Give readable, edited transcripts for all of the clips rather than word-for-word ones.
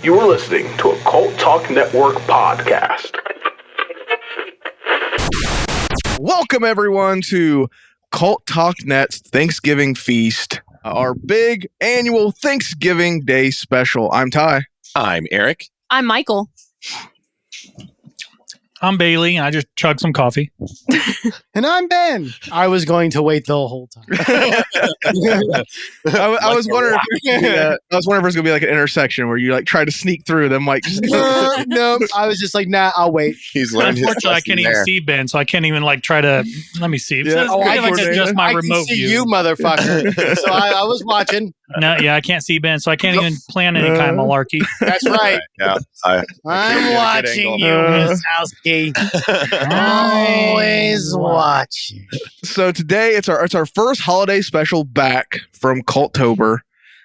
You are listening to a Cult Talk Network podcast. Welcome, everyone, to Cult Talk Net's Thanksgiving Feast, our big annual Thanksgiving Day special. I'm Ty. I'm Eric. I'm Michael. I'm Bailey. I just chugged some coffee. And I'm Ben. I was going to wait the whole time. I was wondering if there's going to be like an intersection where you like try to sneak through them. Like, no, I was just like, nah, I'll wait. He's learned his Unfortunately, I can't even see Ben, so I can't even like try to. Let me see. Yeah. I feel like it's just my I remote can see view. you, motherfucker. So I was watching. No, yeah, I can't see Ben, so I can't even plan any kind of malarkey. That's right. Yeah, I'm watching you, Miss Houski. Always watching. So today it's our first holiday special back from Cultober.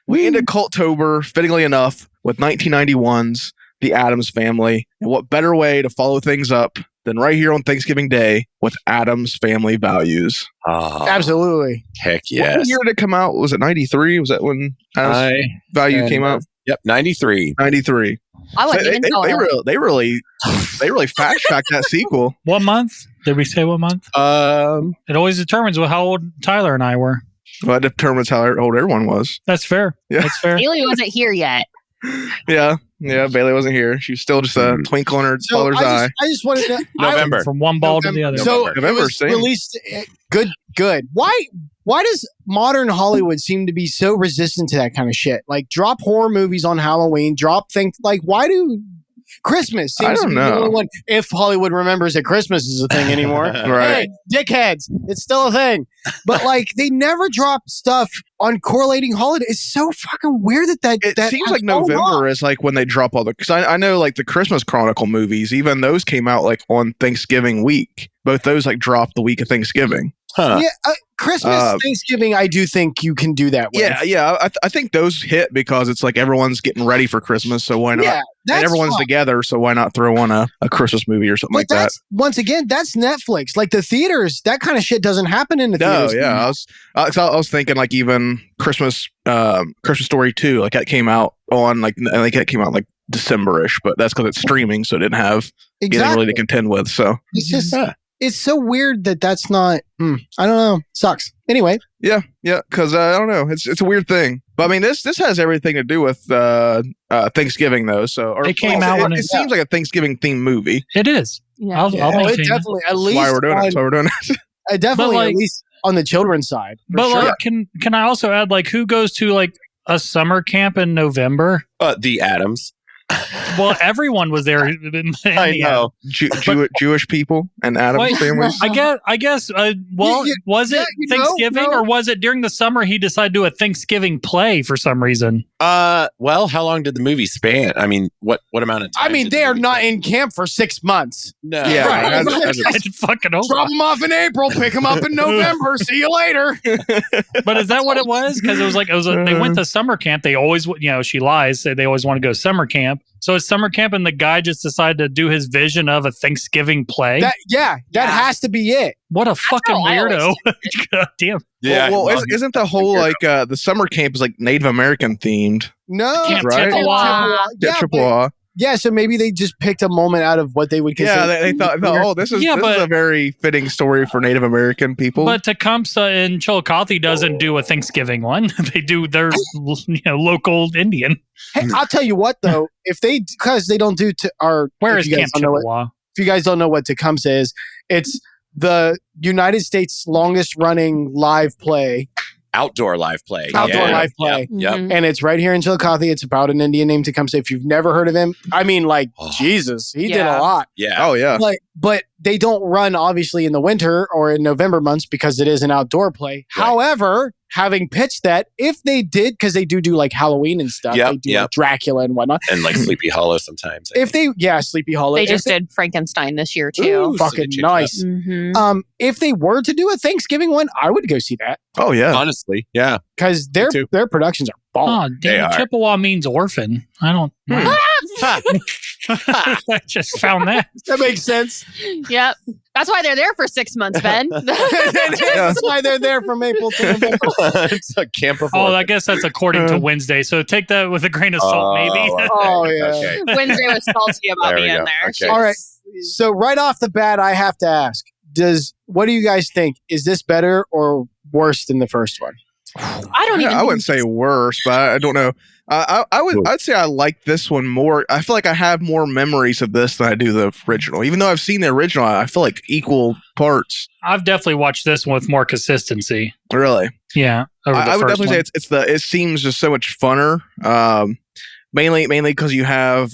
We ended Cultober, fittingly enough, with 1991's The Addams Family. And what better way to follow things up than right here on Thanksgiving Day with Addams Family Values? Oh, Absolutely. heck What yes. year did it come out? Was it 93? Was that when Addams Value came out? Yep, 93. 93. I wasn't even told. They really fast tracked that sequel. What month? Did we say what month? It always determines how old Tyler and I were. Well, that determines how old everyone was. That's fair. Yeah. That's fair. Bailey wasn't here yet. Yeah. Bailey wasn't here. She was still just a twinkle in her father's eye. I just wanted to. November. From one ball to the other. So November. it was Same. released. Good. Why does modern Hollywood seem to be so resistant to that kind of shit? Like, drop horror movies on Halloween. Drop things like, why do Christmas seems to be the only one? If Hollywood remembers that Christmas is a thing anymore, Right. Hey, dickheads, it's still a thing. But like, they never drop stuff on correlating holiday. It's so fucking weird that It that seems has like so long. November is like when they drop all the, because I know like the Christmas Chronicle movies, even those came out like on Thanksgiving week. Both those like dropped the week of Thanksgiving. Huh. Yeah, Christmas, Thanksgiving, I do think you can do that with. Yeah. I think those hit because it's like everyone's getting ready for Christmas, so why not? Yeah, that's and everyone's fine. together, so why not throw on a Christmas movie or something But like that? once again, that's Netflix. Like the theaters, that kind of shit doesn't happen in the No, theaters. yeah. I was thinking like even Christmas Story 2, like that came out on like, I think it came out like December-ish, but that's because it's streaming, so it didn't have anything really to contend with. So It's just, it's so weird that's not, I don't know. Sucks. Anyway. yeah, because I don't know. It's a weird thing. But I mean, this has everything to do with Thanksgiving, though. So It came out when it seems like a Thanksgiving themed movie. It is. Yeah. I'll It maintain it. definitely, at That's least, why we're doing it. That's why we're doing it. definitely, But, at least on the children's side. for But sure. like, can I also add like who goes to like a summer camp in November? The Addams. Well, everyone was there. I know. Jewish people and Addams Wait, families. I guess. Was it Thanksgiving or was it during the summer he decided to do a Thanksgiving play for some reason? Well, how long did the movie span? I mean, what amount of time? I mean, did the they are movie not span? in camp for 6 months. No. Yeah, Right. I fucking hope. Drop them off in April, pick them up in November. See you later. But is that what it was? Because it was like they went to summer camp. They always, she lies. Say they always want to go to summer camp. So it's summer camp, and the guy just decided to do his vision of a Thanksgiving play. That has to be it. What a fucking how I always weirdo! God damn. Yeah. Well, isn't the whole like the summer camp is like Native American themed? No, Camp Right? Chippewa. Yeah, Chippewa. yeah, so maybe they just picked a moment out of what they would consider. Yeah, they thought, oh, this is a very fitting story for Native American people. But Tecumseh and Chillicothe doesn't do a Thanksgiving one. They do their local Indian. Hey, I'll tell you what though, because they don't do Where if is you guys Camp don't know what- Chippewa? if you guys don't know what Tecumseh is, it's the United States longest running live play. Outdoor live play. Outdoor live play. Yep. Mhm. And it's right here in Chillicothe. It's about an Indian named Tecumseh. If you've never heard of him, I mean, like, Jesus, he did a lot. Yeah. Oh yeah. But they don't run obviously in the winter or in November months because it is an outdoor play. Right. However, having pitched that, if they did, because they do like Halloween and stuff, Yep, they do yep. like Dracula and whatnot. And like Sleepy Hollow sometimes. I If think. they, Sleepy Hollow. They If just did Frankenstein this year too. Ooh, so fucking they changed nice. Mhm. If they were to do a Thanksgiving one, I would go see that Oh yeah. Honestly, yeah. because Me too. their productions are Oh, bomb. They damn. are. Chippewa means orphan. I don't. I just found that. That makes sense. Yep. That's why they're there for 6 months, Ben. That's why they're there from April to November. It's a camp of Oh, I guess that's according to Wednesday. So take that with a grain of salt, maybe. Oh, yeah. Okay. Wednesday was salty about There we being go. there. Okay. All right. So right off the bat, I have to ask: what do you guys think? Is this better or worse than the first one? I don't even. I wouldn't say worse, but I don't know. I'd say I like this one more. I feel like I have more memories of this than I do the original. Even though I've seen the original, I feel like equal parts. I've definitely watched this one with more consistency. Really, Yeah, over the I would first definitely one. say it seems just so much funner. Mainly because you have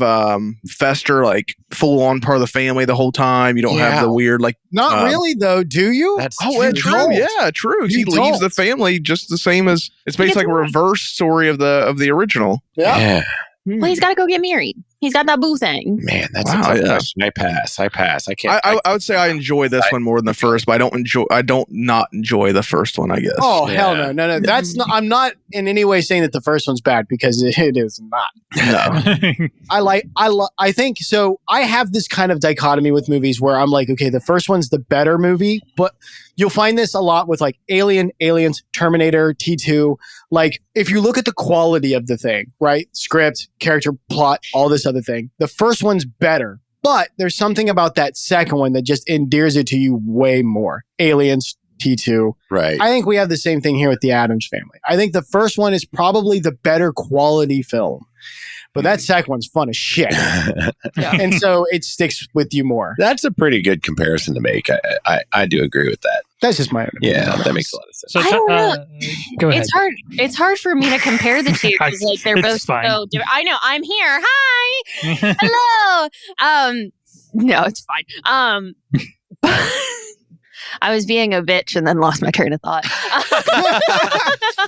Fester like full on part of the family the whole time. You don't have the weird like. Not really, though. Do you? That's True. Yeah, true. He leaves the family just the same as it's basically like a reverse story of the original. Yeah. Well, he's got to go get married. He's got that boo thing. Man, that's Wow, a tough yeah. question. I pass. I can't. I would say I enjoy this one more than the first, but I don't not enjoy the first one, I guess. Oh Yeah. hell no! That's not. I'm not in any way saying that the first one's bad because it is not. No. I think so. I have this kind of dichotomy with movies where I'm like, okay, the first one's the better movie, but you'll find this a lot with like Aliens, Terminator, T2. Like, if you look at the quality of the thing, right? Script, character, plot, all this other thing. The first one's better, but there's something about that second one that just endears it to you way more. Aliens, T2. Right. I think we have the same thing here with the Addams Family. I think the first one is probably the better quality film, but that second one's fun as shit. And so it sticks with you more. That's a pretty good comparison to make. I do agree with that. That's just my own opinion. Yeah, that makes a lot of sense. So I don't know. Go ahead. It's hard. It's hard for me to compare the two because like they're It's both fine. so different. I know. I'm here. Hi. Hello. No, it's fine. I was being a bitch and then lost my train of thought.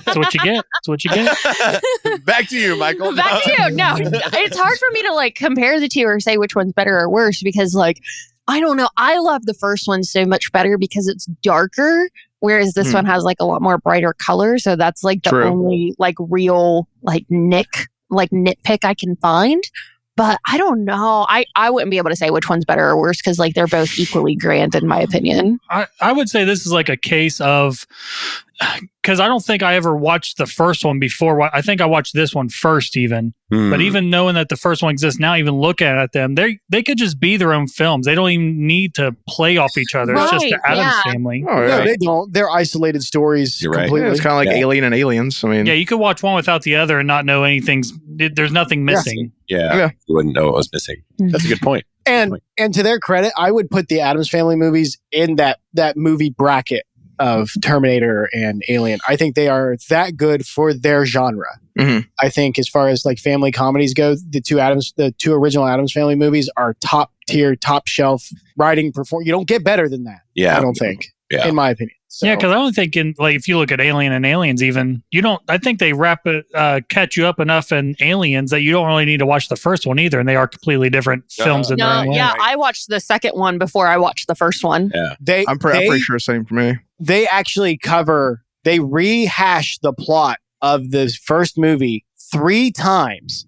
That's what you get. That's what you get. Back to you, Michael. Back to you. No, it's hard for me to like compare the two or say which one's better or worse because like I don't know. I love the first one so much better because it's darker, whereas this one has like a lot more brighter color. So that's like the True. only like real like nitpick I can find. But I don't know. I wouldn't be able to say which one's better or worse because like they're both equally grand in my opinion. I would say this is like a case of because I don't think I ever watched the first one before. I think I watched this one first even. But even knowing that the first one exists now, even looking at them, they could just be their own films. They don't even need to play off each other. It's just the Right, Addams yeah. Family. Oh, No, yeah. they don't. They're isolated stories You're right. completely. Yeah, it's kind of like Yeah. Alien and Aliens. I mean, Yeah, you could watch one without the other and not know there's nothing missing. Yeah, Yeah. you wouldn't know what was missing. That's a good point. And to their credit, I would put the Addams Family movies in that movie bracket of Terminator and Alien. I think they are that good for their genre. Mhm. I think as far as like family comedies go, the two original Addams Family movies are top tier, top shelf writing. You don't get better than that. Yeah. I don't think, Yeah. in my opinion. So, Yeah, because I don't think if you look at Alien and Aliens, even I think they catch you up enough in Aliens that you don't really need to watch the first one either, and they are completely different films in their No, own way. yeah, I watched the second one before I watched the first one. Yeah. I'm pretty sure same for me. they actually they rehash the plot of the first movie 3 times.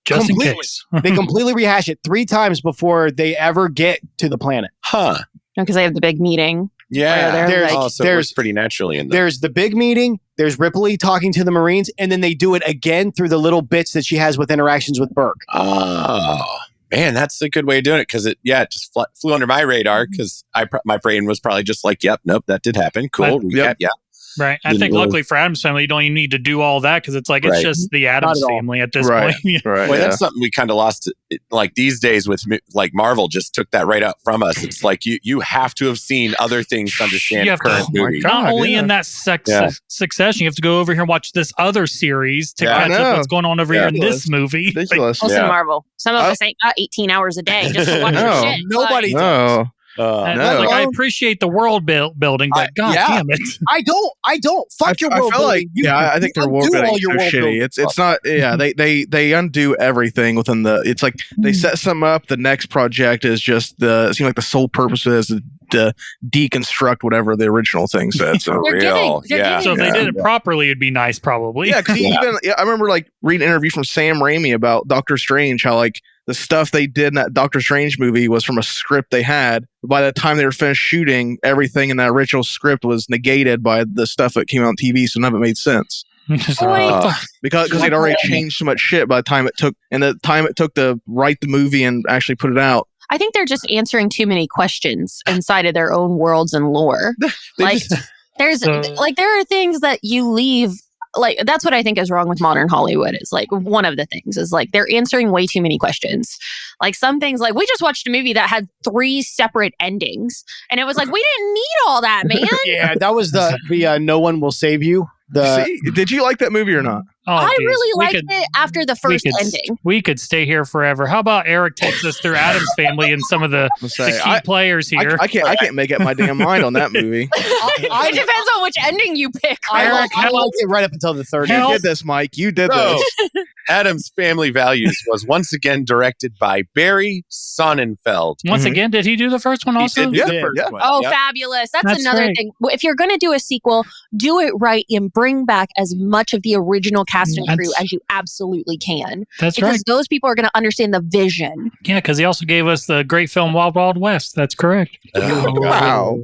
Just in completely. case. They completely rehash it 3 times before they ever get to the planet. Huh. Because they have the big meeting. Yeah. They're There's- like, So it works pretty naturally in there. There's the big meeting, there's Ripley talking to the Marines, and then they do it again through the little bits that she has with interactions with Burke. Oh, man, that's a good way of doing it because it just flew under my radar because my brain was probably just like, yep, nope, that did happen. Cool. Yep. Yeah. Right. I Didn't think really- luckily for Addams Family, you don't even need to do all that because it's like it's Right. just the Addams at all. Family at this Right. point. Yeah. Right. Well, yeah. that's something we kind of lost. Like these days with like Marvel just took that right up from us. It's like you have to have seen other things to understand You have current to, movies. God, not only yeah. in that succession, you have to go over here and watch this other series to Yeah, I catch up know. what's going on over here in this movie. Like, Ridiculous. listen, Yeah. Marvel. Some of us ain't got 18 hours a day just to watch No. the shit. Nobody Like, No. like, I appreciate the world building, but god yeah. damn it. I don't. Fuck your I world feel like building. I think their world undo building all is your so world shitty. building. It's not. Yeah, they undo everything within the. It's like they set something up. The next project is just it seems like the sole purpose is to to deconstruct whatever the original thing said. So They're real. giving- Yeah. So if they did it properly, it'd be nice, probably. yeah, because I remember like reading an interview from Sam Raimi about Doctor Strange, how like the stuff they did in that Doctor Strange movie was from a script they had. By the time they were finished shooting, everything in that original script was negated by the stuff that came out on TV, so none of it made sense. Because they'd already changed so much shit by the time it took, and the time it took to write the movie and actually put it out. I think they're just answering too many questions inside of their own worlds and lore. Like there's like there are things that you leave. Like that's what I think is wrong with modern Hollywood. Is like one of the things is like they're answering way too many questions. Like some things, like we just watched a movie that had 3 separate endings, and it was like we didn't need all that, man. Yeah, that was the No One Will Save You. See, did you like that movie or not? I really liked it after the first ending. We could stay here forever. How about Eric takes us through Addams Family and some of the key players here? I can't make up my damn mind on that movie. It depends on which ending you pick. I Right? liked it right up until the third. You did this, Mike. You did this. Addams Family Values was once again directed by Barry Sonnenfeld. Once again, did he do the first one also? He did do the first one. Oh, Yep. fabulous. That's That's another right. thing. If you're going to do a sequel, do it right and bring back as much of the original cast and crew as you absolutely can. That's because right. those people are going to understand the vision. Yeah, because he also gave us the great film Wild Wild West. That's correct. Wow.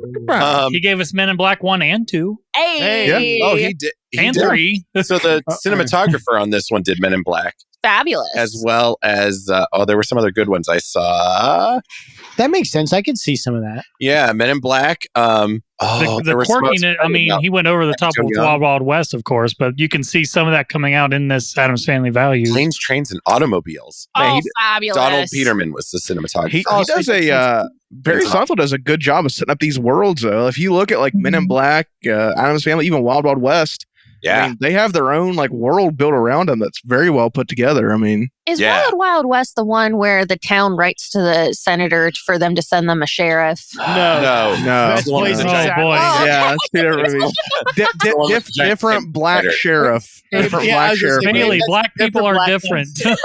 He gave us Men in Black 1 and 2 Hey, Oh, he did. He and did. 3. So the cinematographer on this one did Men in Black, fabulous. as well as there were some other good ones I saw. That makes sense. I could see some of that. Yeah, Men in Black. The there were some quirkiness, I mean, he went over the top Joe with Young. Wild Wild West, of course, but you can see some of that coming out in this Addams Family Values. Planes, Trains, and Automobiles. Oh, fabulous. Donald Peterman was the cinematographer. He does Barry Sonnenfeld does a good job of setting up these worlds, though. If you look at like Men in Black, Addams Family, even Wild Wild West, Yeah. I mean, they have their own like world built around them that's very well put together. I mean, Is Yeah. Wild Wild West the one where the town writes to the senator for them to send them a sheriff? No. no. That's the one with Blazing the Oh, giant- boy. Oh. Yeah, it's two different movies. the one with the giant Different black spider. sheriff. Different Yeah, I black was gonna sheriff. say, Bailey, that's black people different are black different.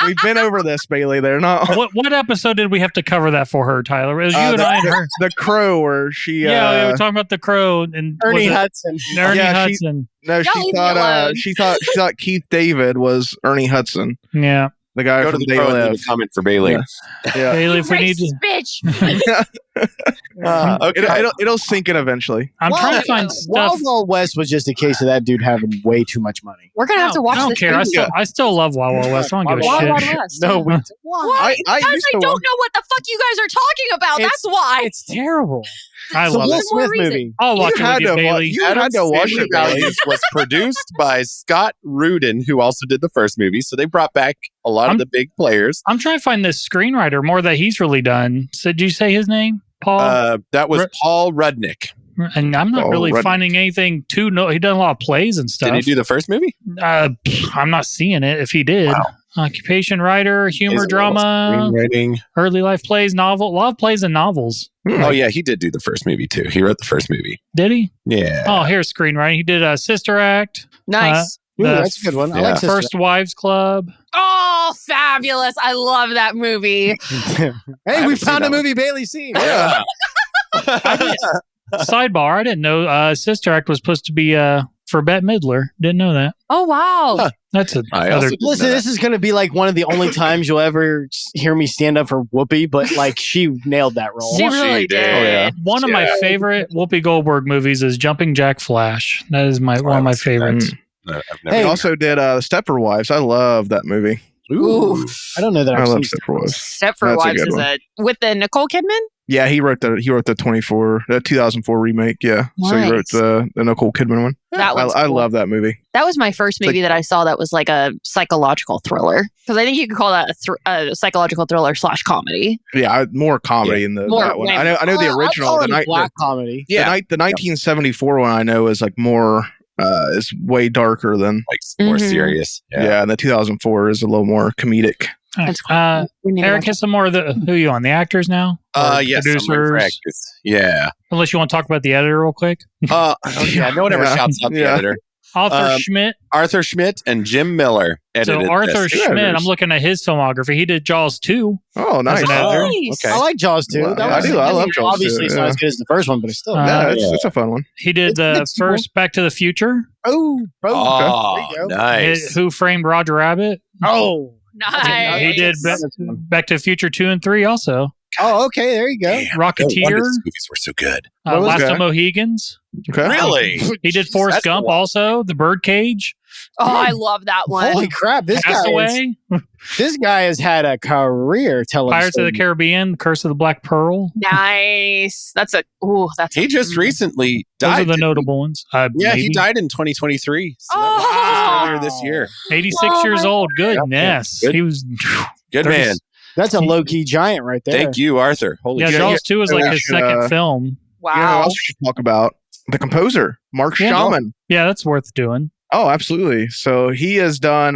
We've been over this, Bailey. They're not. what episode did we have to cover that for her, Tyler? It was you and I and her. The Crow, where she. Yeah, we were talking about the Crow and Ernie was it Hudson. Ernie Yeah, Hudson. No, Y'all leave she me thought. alone. She thought Keith David was Ernie Hudson, Yeah. the guy Go to from the They pro and Live. leave a comment for Bailey. Yeah. Bailey, if we need to, Racist bitch. Okay. It'll sink in eventually. I'm trying to find Wild stuff. Wild West was just a case of that dude having way too much money. We're going to have to watch I don't this care. movie. I still love Wild Wild West. I don't give a Wild Wild shit. West. No, we, Why? I Because used I to don't watch- know what the fuck you guys are talking about. It's- That's why. it's terrible. I It's a love Will it. More Smith reason. movie. I'll watch You it with had you, to Bailey. You had to watch Family it, Bailey. Values was produced by Scott Rudin, who also did the first movie. So they brought back a lot of the big players. I'm trying to find this screenwriter more that he's really done. So did you say his name? Paul? That was Paul Rudnick. And I'm not Paul really Rudnick. finding anything too. No, he done a lot of plays and stuff. Did he do the first movie? I'm not seeing it. If he did, occupation writer, humor, drama, Screenwriting. early life plays, novel, a lot of plays and novels. Oh yeah, he did do the first movie too. He wrote the first movie. Did he? Yeah. Oh, here's screenwriting. He did a Sister Act, Nice. Ooh, The that's a good one. I yeah. like Sister First Wives Club. Oh, fabulous. I love that movie. Hey, we haven't seen found a that one. movie Bailey's seen. Yeah. Sidebar: I didn't know Sister Act was supposed to be for Bette Midler. Didn't know that. Oh, wow. Huh. That's I another. also didn't Listen, know this is going to be like one of the only times you'll ever hear me stand up for Whoopi, but like she nailed that role. She really She did. did. Oh, yeah. One of my favorite Whoopi Goldberg movies is Jumping Jack Flash. That is one of my favorites. No, I've He never. also did Stepford Wives. I love that movie. Ooh. I don't know that I I've love seen Stepford Wives. Stepford That's a Wives good is one. with the Nicole Kidman? Yeah, he wrote the 2004 remake. Yeah, so he wrote Nice. the Nicole Kidman one. That one's I cool. love that movie. That was my first movie that I saw that was like a psychological thriller. Because I think you could call that a psychological thriller / comedy. Yeah, more comedy in that one. I know the original. The black comedy. The 1974 one I know is like more is way darker than Like more Mhm. serious. yeah. And the 2004 is a little more comedic. That's cool. We need to Eric watch has some more of the who are you on the actors now? Or Yes, I'm producers. actors. Yeah. Unless you want to talk about the editor real quick. Yeah. No one ever Yeah. shouts out the Yeah. editor. Arthur Schmidt and Jim Miller edited So Arthur this. Schmidt, I'm looking at his filmography. He did Jaws 2. Oh, nice. As an editor. Okay. I like Jaws too. Wow. That Yeah, was, I love Jaws obviously, too, it's not as good as the first one, but it's still. Yeah, good. it's a fun one. He did the It's cool. first Back to the Future. Oh, Oh, there you go. nice. Who Framed Roger Rabbit. Oh, Nice. He did Back to the Future 2 and 3 also. oh, okay. There you go. Damn, no Rocketeer. wonder these movies were so good. What was Last that? of Mohegans. Okay. Really? He did Forrest That's Gump a lot. also. The Birdcage. Oh, I love that one. Holy crap! This Castaway. guy has had a career telling Pirates of the Caribbean. Curse of the Black Pearl. Nice. That's a. Ooh, that's. He just recently Those died. are the notable ones. Yeah, Maybe. he died in 2023. So that was Oh. earlier this year. 86 years old. Goodness. Good. He was. Good 30 man. That's a low key giant right there. Thank you, Arthur. Holy Yeah, shit. Jaws 2 was like Yeah, his second film. You know who Wow. else we should talk about? The composer, Mark Yeah. Shaman. Yeah, that's worth doing. Oh, absolutely. So he has done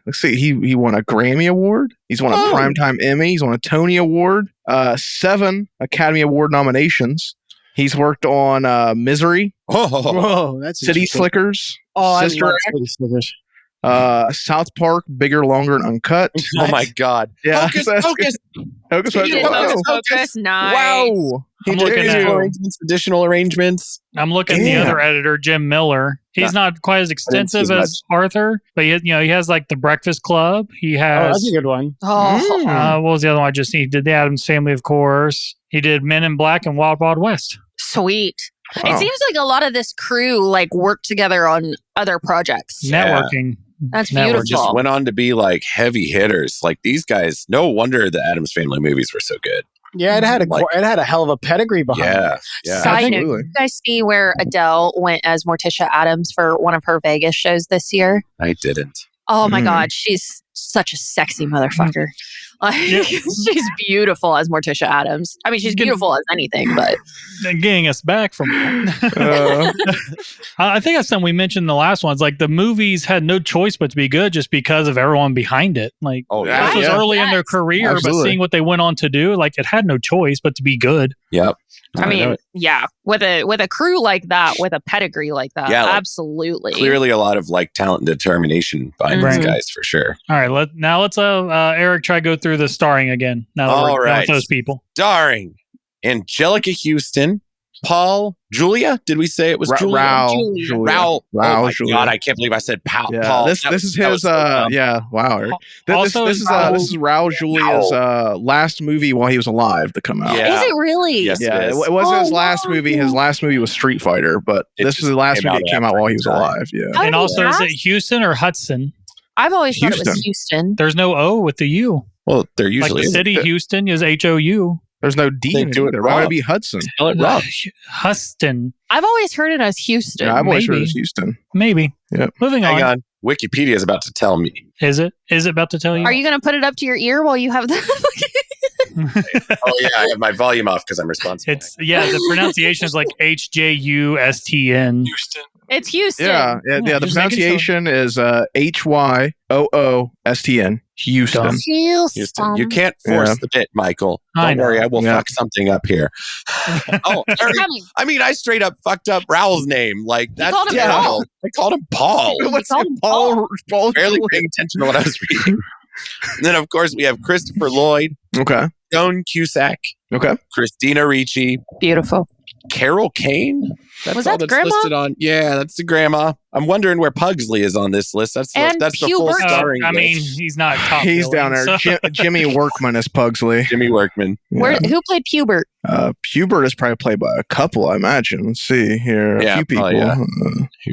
let's see, he won a Grammy Award, he's won a Oh. Primetime Emmy, he's won a Tony Award, 7 Academy Award nominations. He's worked on Misery, Oh, Whoa, that's City interesting. Slickers, Oh, Sister I love Act, City Slickers. South Park, Bigger, Longer, and Uncut. oh my God. Yeah, Focus, that's focus. good. Hocus He Pocus. did Focus, Hocus focus. Pocus. Nice. Wow. He I'm did looking additional at- arrangements, additional arrangements. I'm looking at the Damn. other editor, Jim Miller. He's not quite as extensive see as Arthur, but he has like the Breakfast Club. He Oh, has that's a good one. Oh, what was the other one I just He did the Addams Family, of course. He did Men in Black and Wild Wild West. sweet. Wow. It seems like a lot of this crew like worked together on other projects. Yeah. Networking. That's Network. beautiful. Just went on to be like heavy hitters. Like these guys, no wonder the Addams Family movies were so good. Yeah, it had a hell of a pedigree behind it. Yeah. Yeah. Side note, Absolutely. did you guys see where Adele went as Morticia Addams for one of her Vegas shows this year? I didn't. Oh my Mhm. God, she's such a sexy motherfucker. Like, Yeah. she's beautiful as Morticia Addams. I mean, she's beautiful as anything, but Getting us back from I think that's something we mentioned in the last one. It's like the movies had no choice but to be good just because of everyone behind it. Like Oh, yeah. this was Yeah. early in their Yes. career, Absolutely. but seeing what they went on to do, like it had no choice but to be good. Yep. I know mean, it. yeah, with a crew like that, with a pedigree like that, Yeah, like, absolutely. Clearly a lot of like talent and determination behind Right. these guys for sure. All right, let's Eric try to go through the starring again. Now that All we're done right. with those people. Starring Angelica Houston, Paul, Julia. Did we say it was Julia? Raul. Julia. Julia. Raul. Raul Oh my Julia. God, I can't believe I said Paul. Yeah, Paul. this That is that his so dumb. yeah, wow. Eric. Also, this is Raul Julia's last movie while he was alive to come out. Yeah. Is it really? Yes. Yeah, it it, is. wasn't Oh, his last wow. movie. His last movie was Street Fighter, but It this just is the last came movie out that came out after while he he was died. alive. Yeah. How And did he also, is die? it Houston or Hudson? I've always thought it was Houston. Houston. There's no O with the U. Well, there Like usually the is. city Houston is HOU. There's no D They in it do it either. Why would wrong. it be Hudson? Spell it wrong. Huston. I've always heard it as Houston. Yeah, I've always heard maybe. it was Houston. Maybe. Yep. Moving Hang on. on. Wikipedia is about to tell me. Is it? Is it about to tell you? Are you going to put it up to your ear while you have the? Oh yeah, I have my volume off because I'm responsible. It's the pronunciation is like HJUSTN. It's Houston. Yeah, the just making pronunciation is HYOOSTN. Houston. Houston. You can't force Yeah. the bit, Michael. I Don't know. worry, I will Yeah. fuck something up here. Oh, It's coming. I mean, I straight up fucked up Raul's name. Like that's called him terrible. Paul. I called him Paul. What's called it? him Paul Barely Julia. paying attention to what I was reading. And then, of course, we have Christopher Lloyd, Okay. Joan Cusack, Okay. Christina Ricci, Beautiful. Carol Kane. That's Was all that that's grandma? listed on. Yeah, that's the grandma. I'm wondering where Pugsley is on this list. That's And the full Hubert. starring. I mean, list. he's not top. He's billing, down there. so- Jimmy Workman is Pugsley. Jimmy Workman. Who played Pubert? Hubert is probably played by a couple, I imagine. Let's see here. Yeah, A few people. probably, yeah.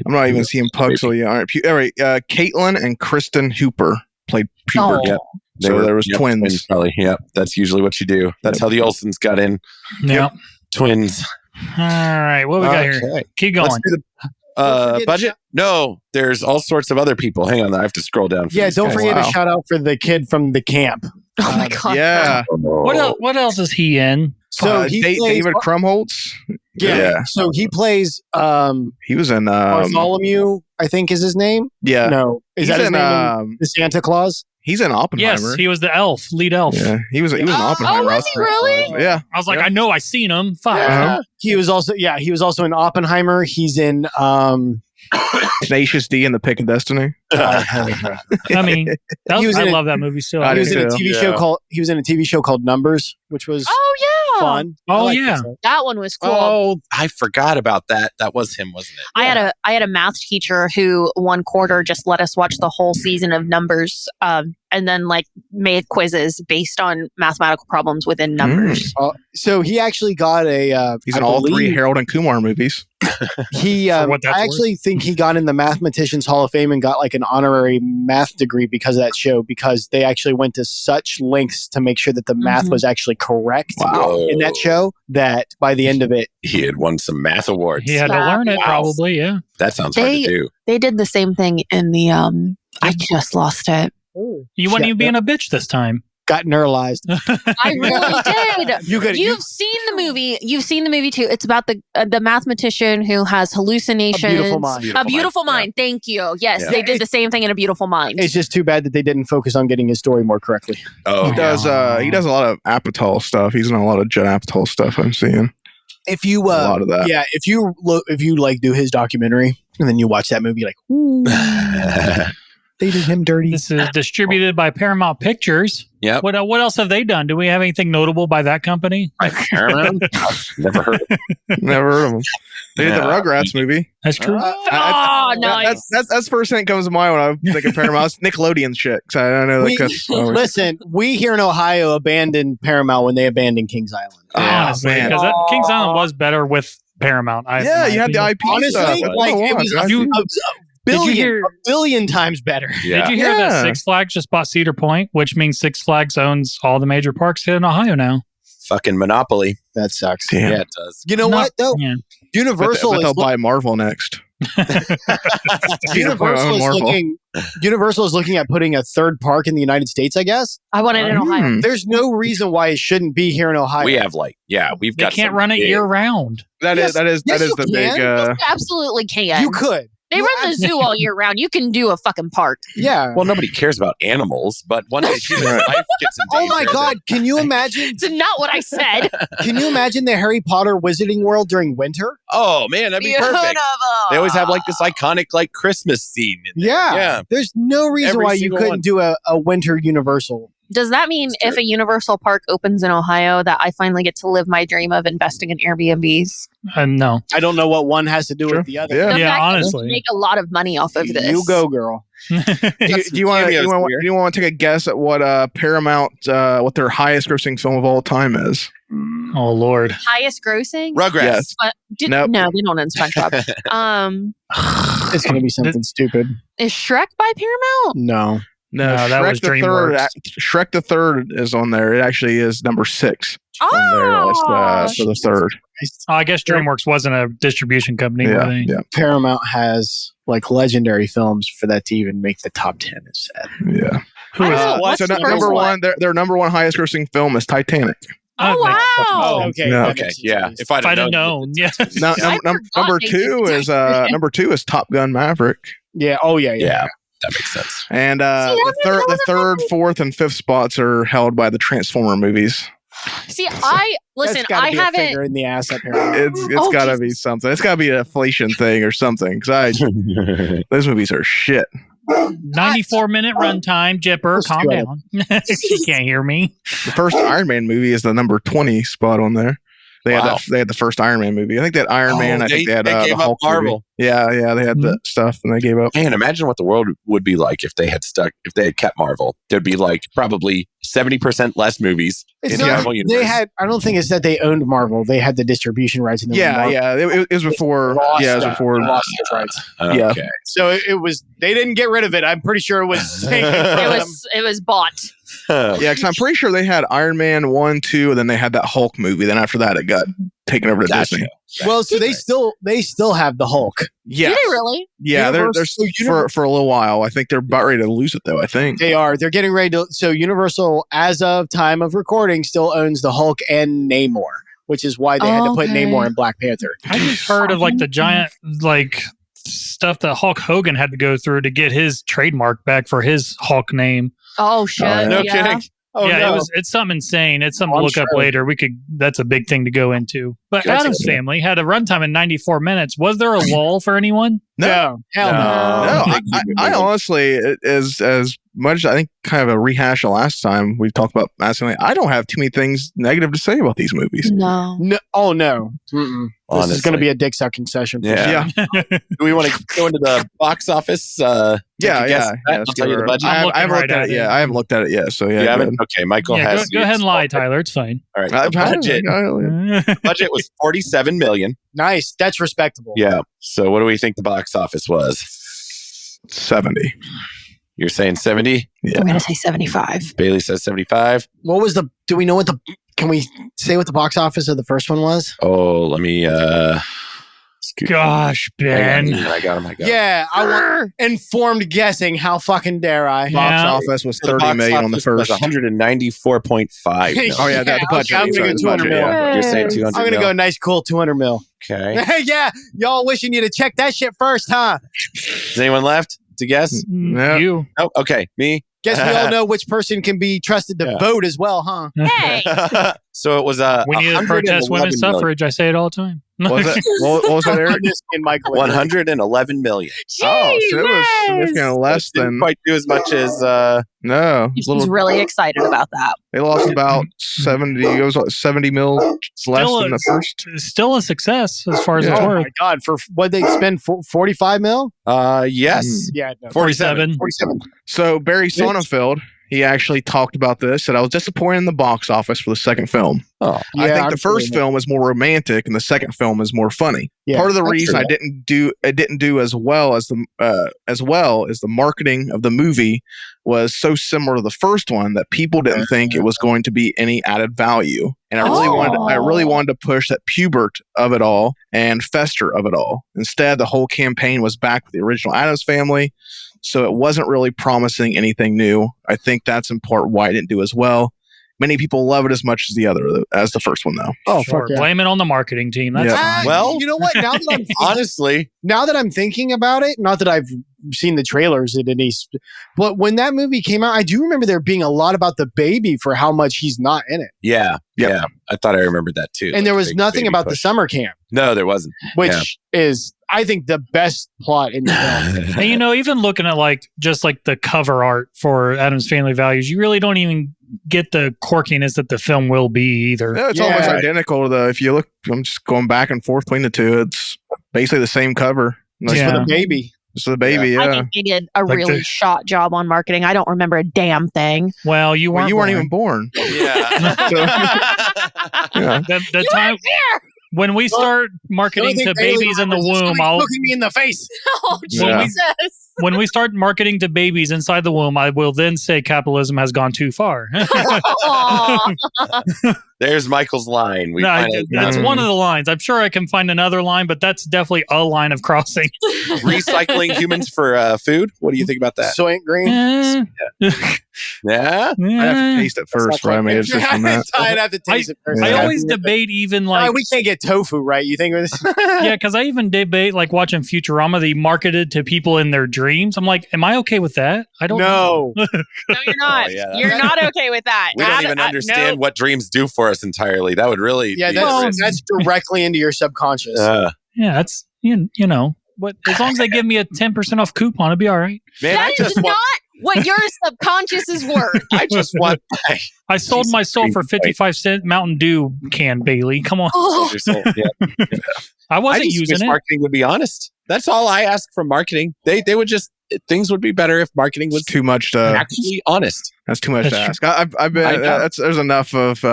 I'm not even seeing Pugsley. All right. Caitlin and Kristen Hooper played Hubert. Oh. Yep. So there was twins. Probably. Yep. That's usually what you do. That's how the Olsons got in. Yeah. Twins. All right. What we got here? Okay. Keep Let's going. do the Don't forget budget. No, there's all sorts of other people. Hang on, I have to scroll down. For Yeah, these don't guys. forget Wow. to shout out for the kid from the camp. Oh my God. Yeah. What else is he in? So he plays, David Krumholtz. yeah. So he plays He was in Bartholomew, I think is his name. yeah. No, is He's that his in name? The Santa Claus. he's in Oppenheimer. Yes, he was the elf, lead elf. Yeah, he was in Oppenheimer. was he really? Yeah. I was like, Yeah. I know I seen him. Fuck. Uh-huh. He was also in Oppenheimer. He's in Tenacious D and the Pick of Destiny. I mean, I love that movie still. I He was do in a too. TV show called. He was in a TV show called Numbers, which was Oh yeah. fun. I Oh, liked yeah. it. That one was cool. Oh, I forgot about that. That was him, wasn't it? I had a math teacher who one quarter just let us watch the whole season of Numbers, and then like made quizzes based on mathematical problems within Numbers. So he actually got a. He's I in all 3 believe Harold and Kumar movies. He. For what that's I actually think he got in the Mathematicians Hall of Fame and got like an honorary math degree because of that show, because they actually went to such lengths to make sure that the math Mhm. was actually correct Wow. in that show that by the end of it, He had won some math awards. He had to learn it, Wow. probably. Yeah. That sounds hard to do. They did the same thing in the I just lost it. You wouldn't even being a bitch this time. got neuralized. I really did. You've Seen the movie. You've seen the movie too. It's about the mathematician who has hallucinations. A Beautiful Mind. A Beautiful Mind. Thank you. Yes, Yeah. they did the same thing in A Beautiful Mind. It's just too bad that they didn't focus on getting his story more correctly. Oh, He does a lot of Apatow stuff. He's in a lot of Judd Apatow stuff I'm seeing. If you A lot of that. yeah, if you like do his documentary and then you watch that movie, like, ooh, they did him dirty. This is distributed by Paramount Pictures. Yep. What else have they done? Do we have anything notable by that company? Paramount? I've never heard of it. Never heard of him. They did the Yeah. Rugrats movie. That's true. Oh, nice. That's the first thing that comes to mind when I think of Paramount. It's Nickelodeon shit. 'Cause I don't know. We- Listen, we here in Ohio abandoned Paramount when they abandoned Kings Island. Honestly, man. because Kings Island was better with Paramount. Yeah, you had the IP Honestly, stuff. like it was a billion times better. Yeah. Did you hear Yeah. that Six Flags just bought Cedar Point, which means Six Flags owns all the major parks here in Ohio now? Fucking Monopoly. That sucks. Damn. Yeah, it does. You know what though? Yeah. Universal But is they'll buy Marvel next. Universal is looking. Universal is looking at putting a third park in the United States. I guess I want it in Ohio. there's no reason why it shouldn't be here in Ohio. We have we've They got. can't some run it big- year round. That Yes. is that is Yes, that is you the can. big. You absolutely can. You could. They You run the zoo all year round. You can do a fucking park. Yeah. Well, nobody cares about animals, but one day human life gets in Oh danger. my God! Can you imagine? It's not what I said. Can you imagine the Harry Potter Wizarding World during winter? Oh man, that'd be perfect. Beautiful. They always have like this iconic like Christmas scene. In there. Yeah. Yeah. There's no reason Every why you single couldn't one. do a winter Universal. Does that mean That's if a Universal Park opens in Ohio that I finally get to live my dream of investing in Airbnbs? No. I don't know what one has to do Sure. with the other. Yeah. The Yeah, fact that honestly. you can make a lot of money off of this. You go, girl. Do you want cameos to here. you want to take a guess at what Paramount what their highest grossing film of all time is? Oh Lord. Highest grossing? Rugrats. Yes. No, Nope. they don't own SpongeBob. It's gonna be something stupid. Is Shrek by Paramount? No. No, No, that Shrek was the third. DreamWorks. Shrek the third is on there. It actually is number 6 on their list for the third. Oh, I guess DreamWorks wasn't a distribution company. were Yeah, they? yeah, Paramount has like legendary films for that to even make the top 10. Is sad. yeah. Who is What's So the number first one, their number one highest grossing film is Titanic. Oh, wow. Oh, okay. Yeah. that Okay, makes yeah. sense. If I'd If I'd have have known. known, yeah. Now, I number forgot two they is did number 2 is Top Gun Maverick, Yeah. Oh, yeah. Yeah, that makes sense. and I the didn't know third, fourth, and fifth spots are held by the Transformer movies. See, That's listen, gotta I be a haven't. finger in the ass up here. It's Oh, got to Jesus. be something. It's got to be an inflation thing or something. Because those movies are shit. 94-minute runtime. Jipper, Let's calm do it. down. She can't hear me. The first Iron Man movie is the number 20 spot on there. They Wow. had the first Iron Man movie. I think that Iron Man. I think they had they the gave up Hulk movie. Marvel. Yeah, they had the stuff and they gave up. Man, imagine what the world would be like if they had kept Marvel. There'd be like probably 70% less movies It's in the not, Marvel universe. they had. I don't think it's that they owned Marvel. They had the distribution rights. And Yeah. It was before. Lost Yeah, it was that. before. Lost those rights. Yeah. Okay. So it was. They didn't get rid of it. I'm pretty sure it was. taken from It was bought. Yeah, because I'm pretty sure they had Iron Man 1, 2, and then they had that Hulk movie. Then after that, it got taken over to Gotcha. Disney. Well, so they still have the Hulk. Yeah, Did they really? yeah, they're Universal- for a little while. I think they're about ready to lose it though. I think. They are. They're getting ready to. So Universal, as of time of recording, still owns the Hulk and Namor, which is why they had to put Okay. Namor in Black Panther. I just heard of like the giant like stuff that Hulk Hogan had to go through to get his trademark back for his Hulk name. Oh, shit. yeah. No yeah. kidding. Oh yeah, no! it's something insane. It's something I'm to look up sure. later. That's a big thing to go into. But Gotcha. Addams Family had a runtime in 94 minutes. Was there a lull for anyone? No, hell no. No, I honestly, as much as I think kind of a rehash of last time we talked about masculinity, I don't have too many things negative to say about these movies. No. No, oh no. Mm-mm. This is Honestly. going to be a dick sucking session. For Yeah. sure. Do we want to go into the box office? Yeah. I'll let's tell give you the her- budget. I I'm haven't looking looked right at at it yet. it. I haven't looked at it yet. So You yeah, haven't? Okay, Michael Yeah, has. go ahead and lie, Tyler. It's fine. All right. I've The budget was $47 million. Nice. That's respectable. Yeah. So what do we think the box office was? 70. You're saying 70? Yeah. I'm going to say 75. Bailey says 75. What was do we know what can we say what the box office of the first one was? Oh, let me scoot. Gosh, Hang Ben. on, I got him. Yeah, I want informed guessing. How fucking dare I? Yeah. Box office was So the 30 box million on the office was first. 194.5 million. Oh yeah, the budget. I'm gonna Sorry, go the 200 budget, mil. yeah. You're saying 200 I'm gonna mil? go nice, cool 200 mil. Okay. Yeah, y'all wishing you to check that shit first, huh? Is anyone left to guess? Yeah. You. Oh, okay. Me. Guess we all know which person can be trusted to Yeah. vote as well, huh? Hey. So it was We need to protest women's suffrage. I say it all the time. What was it? What was it, Eric? This and Michael. 111 million. Oh, so it was Jeez, significantly less Didn't than. quite do as much as No, He's little. really excited about that. They lost about 70. It was like 70 mil less Still than the first. Still a success as far as Yeah. it's Oh worth. my god! For what they spend 45 mil? yes. Yeah, no. 47. 47. So Barry Sonnenfeld, he actually talked about this. Said I was disappointed in the box office for the second film. Oh, I Yeah, think I'm the first feeling it. film is more romantic, and the second film is more funny. Yeah, Part of the that's reason true. I didn't do as well as the marketing of the movie was so similar to the first one that people didn't think it was going to be any added value. And I really wanted to push that Pubert of it all and Fester of it all. Instead, the whole campaign was back with the original Addams Family. So it wasn't really promising anything new. I think that's in part why it didn't do as well. Many people love it as much as the first one, though. Oh, Sure. fuck yeah. Blame it on the marketing team. That's Yeah. fine. Well- you know what? honestly, Now that I'm thinking about it, not that I've seen the trailers at any, but when that movie came out, I do remember there being a lot about the baby for how much he's not in it, yeah. I thought I remembered that too. and there Like was big nothing baby about the push. summer camp, No, there wasn't. which is, I think, the best plot in the film. And even looking at just the cover art for Addams Family Values, you really don't even get the quirkiness that the film will be either. Yeah, it's Yeah. almost identical to the. If you look, I'm just going back and forth between the two. It's basically the same cover. Just Yeah. For the baby. Just the baby. I Yeah. think they did a Like really the- shot job on marketing. I don't remember a damn thing. Well, you Well, weren't. you weren't born. even born. Yeah. Yeah. The time when we start marketing to babies in the womb, looking me in the face. Oh, Yeah. Jesus. when we start marketing to babies inside the womb, I will then say capitalism has gone too far. Aw. There's Michael's line. We No, finally that's Mm. one of the lines. I'm sure I can find another line, but that's definitely a line of crossing. recycling humans for food. What do you think about that? Soylent Green. Eh, Yeah. I have to taste it first before I made a decision on that. I'd have to taste it first. I Yeah. always debate even we can't get tofu, right? You think it was yeah, because I even debate watching Futurama, the marketed to people in their dreams. I'm like, am I okay with that? I don't know. no. No, you're not. Oh, yeah, You're not okay with that. We don't even understand what dreams do for us entirely. That would really Yeah, be that's directly into your subconscious. Yeah, that's you know. But as long as they give me a 10% off coupon, it'll be all right. man, That is not what your subconscious is worth. I just want I sold my soul for 55-cent Mountain Dew can, Bailey. Come on. Oh, your soul. Yeah. I I wasn't just using wish it. marketing would be honest. That's all I ask from marketing. They would just things would be better if marketing was Too much to. actually honest. That's too much to That's ask. I've been. I know. There's enough of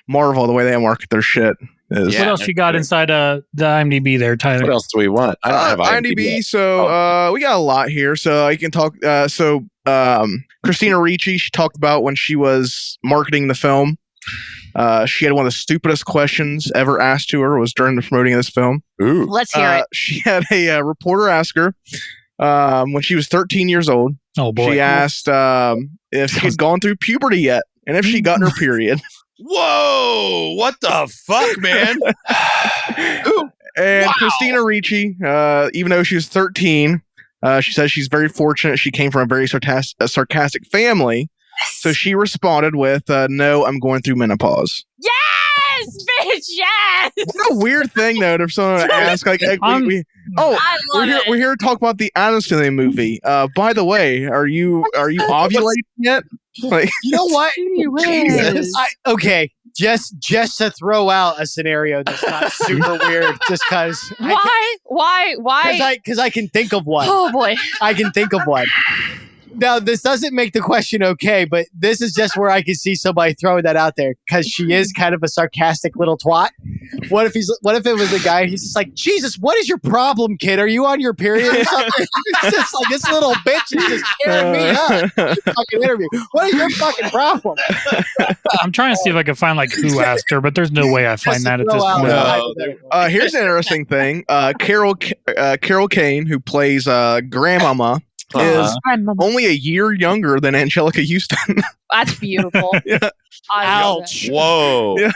Marvel the way they market their shit. Is, Yeah, What else you got true. inside the IMDb there, Tyler? What else do we want? I don't have IMDb. yet. So we got a lot here. So I can talk. Christina Ricci, she talked about when she was marketing the film. She had one of the stupidest questions ever asked to her was during the promoting of this film. Ooh. let's hear it. She had a reporter ask her when she was 13 years old. Oh boy. She asked if she had gone through puberty yet and if she'd gotten her period. Whoa! What the fuck, man? And Wow. Christina Ricci, even though she was 13, she says she's very fortunate. She came from a very sarcastic family. So she responded with, no, I'm going through menopause. Yeah! Yes, bitch. Yes. What a weird thing, though, if someone asks, like, I love we're here to talk about the Addams Family movie. By the way, are you ovulating yet? Like, You know what? Jesus. Okay, just to throw out a scenario that's not super weird, just because. Why? Because I can think of one. Oh boy. I can think of one. Now, this doesn't make the question okay, but this is just where I can see somebody throwing that out there because she is kind of a sarcastic little twat. What if it was a guy? He's just like, Jesus, what is your problem, kid? Are you on your period or something? It's just like this little bitch is just tearing me up. Fucking interview. What is your fucking problem? I'm trying to see if I can find like who asked her, but there's no way I find that at this point. No. Here's an interesting thing. Carol Kane, who plays Grandmama, is only a year younger than Angelica Houston. That's beautiful. Yeah. Ouch. Whoa. Yeah.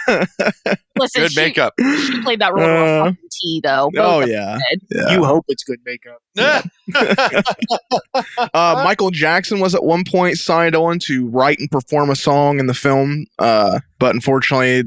Listen, Good makeup. She played that role with a fucking tea, though. Oh, Both of yeah. them did. Yeah. You hope it's good makeup. Michael Jackson was at one point signed on to write and perform a song in the film, but unfortunately,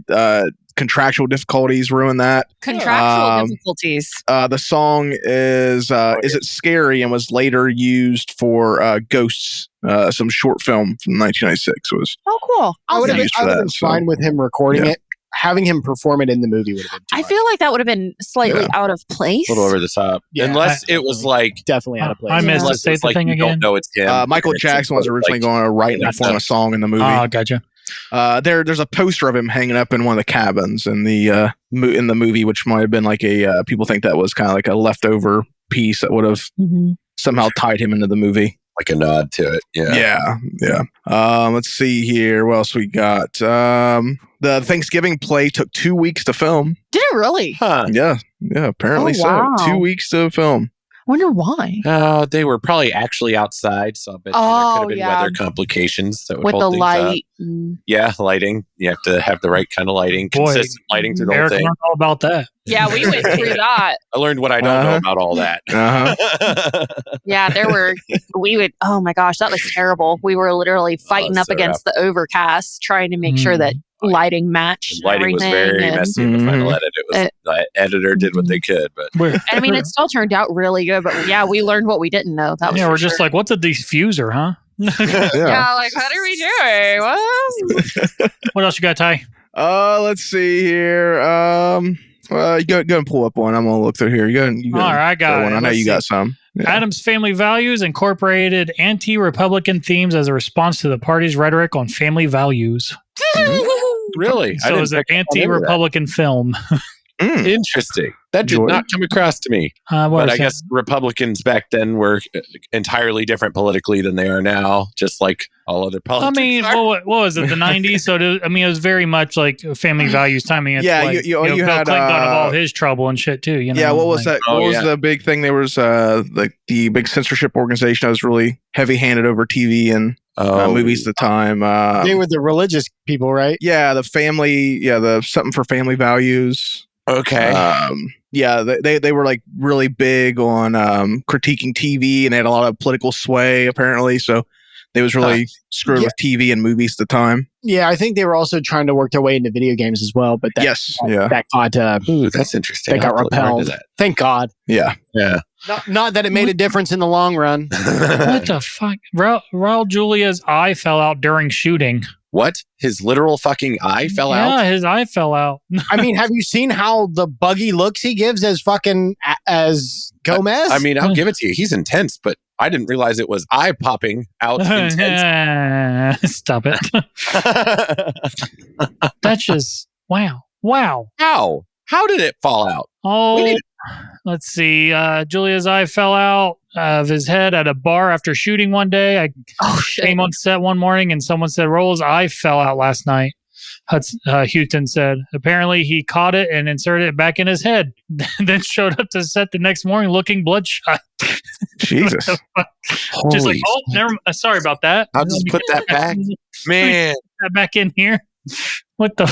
contractual difficulties ruined that. Contractual difficulties. The song is It Scary, and was later used for Ghosts, some short film from 1996. Was Oh, cool. I would have used for been that, so- fine with him recording Yeah. it. Having him perform it in the movie would have been too I much. feel like that would have been slightly out of place. A little over the top. Yeah, Unless it was like, definitely out of place. I missed unless it. Say it's the like thing you again. don't know it's him. Michael Jackson was originally going to write and perform a song in the movie. Oh, gotcha. There's a poster of him hanging up in one of the cabins in the movie, which might have been like a people think that was kind of like a leftover piece that would have somehow tied him into the movie. like a nod to it. Yeah. Yeah. Let's see here. What else we got? The Thanksgiving play took 2 weeks to film. Did it really? Huh. Yeah. Apparently wow. so. 2 weeks to film. Wonder why. They were probably actually outside, so I bet there could have been weather complications that would With the hold things light. up. Yeah, lighting. You have to have the right kind of lighting, Boy, consistent lighting through the whole Eric thing. learned all about that. Yeah, we went through that. I learned what I don't know about all that. Yeah, oh my gosh, that was terrible. We were literally fighting up so against the overcast, trying to make sure that lighting matched. The lighting was very messy in the final edit. It was the editor did what they could, but I mean, it still turned out really good. But yeah, we learned what we didn't know. That was we're just like, what's a diffuser, huh? yeah, like what are we doing? What? What else you got, Ty? Let's see here. You go and pull up one. I'm gonna look through here. You go. All right, I got one. it. I know Let's you got some. Yeah. Addams Family Values incorporated anti-Republican themes as a response to the party's rhetoric on family values. really, So it was an anti-Republican film. Interesting. That did not come across to me. But I guess Republicans back then were entirely different politically than they are now, just like all other politics. I mean, what was it, the 90s? So, it was very much like family values timing. It's Yeah, like, you Bill had, Clinton got involved his trouble and shit too. You know? Yeah, what was like, that? What was the big thing? There was like the big censorship organization that was really heavy-handed over TV and movies at the time. They were the religious people, right? Yeah, the family. Yeah, the something for family values. Okay. Yeah, they were like really big on critiquing TV, and they had a lot of political sway apparently. So they was really screwing with TV and movies at the time. Yeah, I think they were also trying to work their way into video games as well. But that got Ooh, that's interesting. that got repelled. Thank God. Yeah. Not that it made a difference in the long run. what the fuck? Raul Julia's eye fell out during shooting. What? His literal fucking eye fell out? Yeah, his eye fell out. I mean, have you seen how the buggy looks he gives as Gomez? I mean, I'll give it to you. He's intense, but I didn't realize it was eye popping out intense. Stop it. That's just wow. How did it fall out? Oh, let's see. Julia's eye fell out of his head at a bar after shooting one day. I came on set one morning and someone said, Raul's eye fell out last night. Houghton said, apparently he caught it and inserted it back in his head, then showed up to set the next morning looking bloodshot. Jesus. Just like, sorry about that. I'll just put that back. Man. Put that back in here. What the?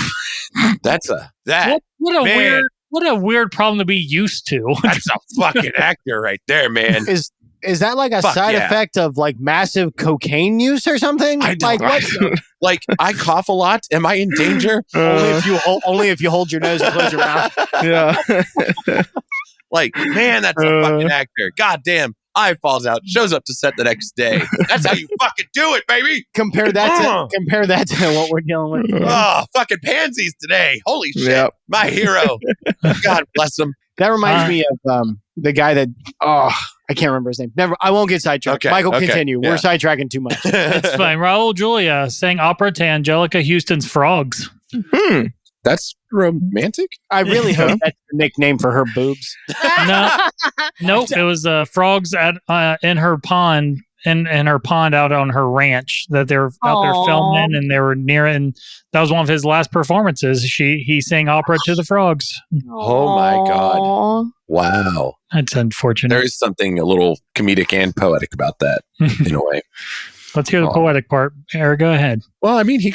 What a weird problem to be used to. That's a fucking actor right there, man. Is Is that like a side effect of like massive cocaine use or something? I don't what? Like I cough a lot. Am I in danger? Only if you hold your nose and close your mouth. Yeah. Like, man, that's a fucking actor. God damn. Eye falls out, shows up to set the next day. That's how you fucking do it, baby. Compare that to what we're dealing with. Oh, fucking pansies today. Holy shit. Yep. My hero. God bless him. That reminds me of the guy that I can't remember his name. I won't get sidetracked. Okay, Michael, continue. Yeah. We're sidetracking too much. It's fine. Raul Julia sang opera to Angelica Houston's Frogs. That's romantic? I really hope that's the nickname for her boobs. Nope. It was frogs in her pond, in her pond out on her ranch that they're out there filming, and they were near it. And that was one of his last performances. He sang opera to the frogs. Oh my God. Wow. That's unfortunate. There is something a little comedic and poetic about that in a way. Let's hear the poetic part. Eric, go ahead. Well, I mean, he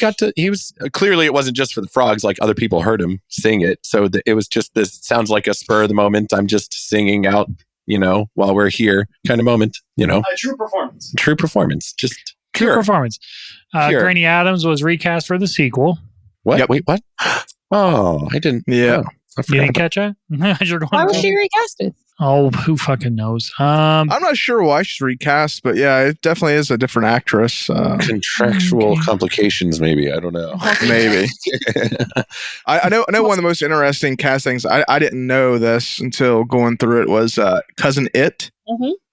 was clearly, it wasn't just for the frogs, like other people heard him sing it. So it was just this, sounds like a spur of the moment. I'm just singing out, while we're here kind of moment, A true performance. True performance. Just true performance. Granny Addams was recast for the sequel. What? Yep. Wait, what? Oh, I didn't. Yeah. You didn't catch that? Why was she recasted? Oh, who fucking knows? I'm not sure why she's recast, but yeah, it definitely is a different actress. Contractual complications, maybe. I don't know. Maybe. I know one of the most interesting castings. I didn't know this until going through it was Cousin It.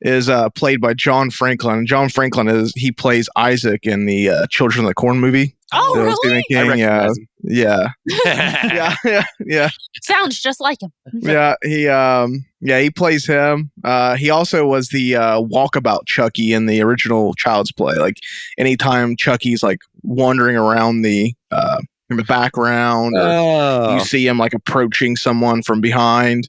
Is played by John Franklin. John Franklin he plays Isaac in the Children of the Corn movie. Oh, really? Yeah. Sounds just like him. He plays him. He also was the walkabout Chucky in the original Child's Play. Like anytime Chucky's like wandering around in the background, or you see him like approaching someone from behind.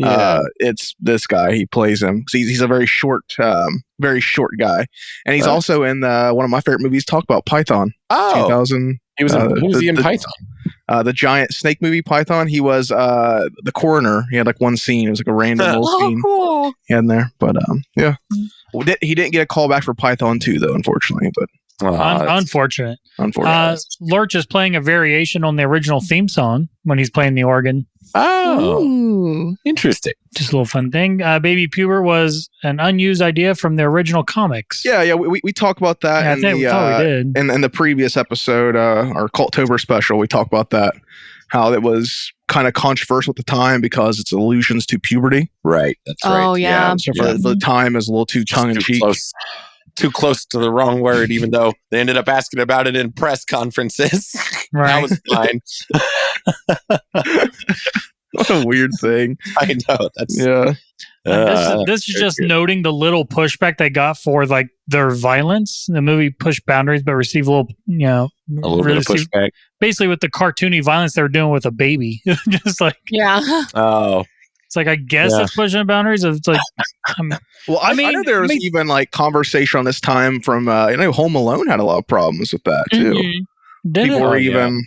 It's this guy. He plays him. He's a very short guy, and he's also in one of my favorite movies, Talk About Python. 2000. He was. Who was he in Python? The giant snake movie Python. He was the coroner. He had like one scene. It was like a random little scene cool. he had in there. But yeah, he didn't get a call back for Python 2 though, unfortunately. But unfortunate. Lurch is playing a variation on the original theme song when he's playing the organ. Oh, ooh. Interesting. Just a little fun thing. Baby Puber was an unused idea from the original comics. Yeah. We talked about that we did. In the previous episode, our Cultober special. We talked about that, how it was kind of controversial at the time because it's allusions to puberty. Right. That's right. Oh, yeah. So for the time, is a little too tongue in cheek. Too close to the wrong word, even though they ended up asking about it in press conferences. Right. That was fine. What a weird thing. I know. That's This is just noting the little pushback they got for like their violence. The movie pushed boundaries, but received a little bit of pushback. Basically, with the cartoony violence they were doing with a baby, just like Oh. It's like, I guess it's pushing boundaries. It's like, I know there was even like conversation on this time from, Home Alone had a lot of problems with that too. Mm-hmm. People were even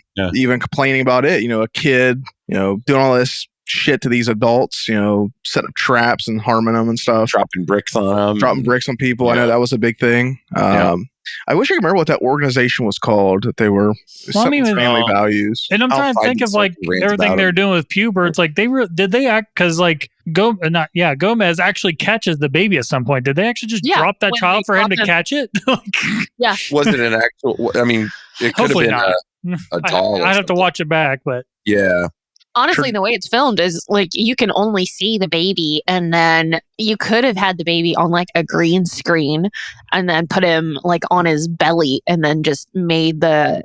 complaining about it. A kid, doing all this shit to these adults, setting up traps and harming them and stuff. Dropping bricks on them. Dropping bricks on people. I know that was a big thing. I wish I could remember what that organization was called. That they were Family Values. And I'm trying to think of like everything they were doing with Puber. It's like did they act because like Gomez actually catches the baby at some point. Did they actually just drop that child for him to catch it? Yeah. Was it an actual? I mean, it could have been a doll. I'd have to watch it back, but yeah. Honestly, the way it's filmed is like you can only see the baby, and then you could have had the baby on like a green screen and then put him like on his belly and then just made the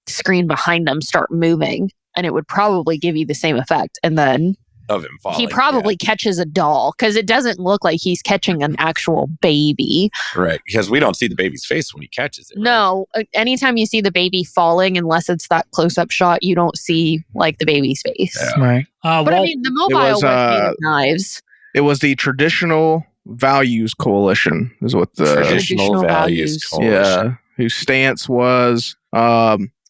screen behind him start moving, and it would probably give you the same effect. And then of him falling, he probably catches a doll because it doesn't look like he's catching an actual baby. Right, because we don't see the baby's face when he catches it. Right? No, anytime you see the baby falling, unless it's that close-up shot, you don't see like the baby's face. Yeah. Right. But I mean, the mobile was made of knives. It was the Traditional Values Coalition, is what the Traditional Values Coalition. Yeah, whose stance was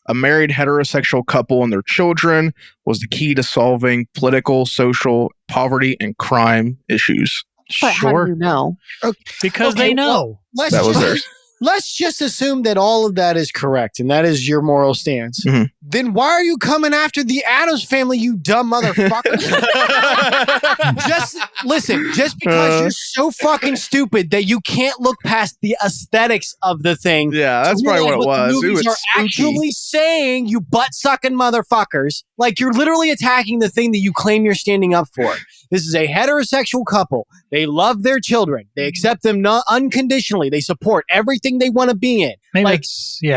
a married heterosexual couple and their children was the key to solving political, social, poverty, and crime issues. But how do you know? Because they know. Let's That was just, theirs. let's just assume that all of that is correct and that is your moral stance. Mhm. Then why are you coming after the Addams family, you dumb motherfucker? Just listen, just because you're so fucking stupid that you can't look past the aesthetics of the thing. Yeah, that's probably what it The was. Ooh, movies it's are spooky. actually saying, you butt sucking motherfuckers. Like, you're literally attacking the thing that you claim you're standing up for. This is a heterosexual couple. They love their children. They accept them unconditionally. They support everything they want to be in. Maybe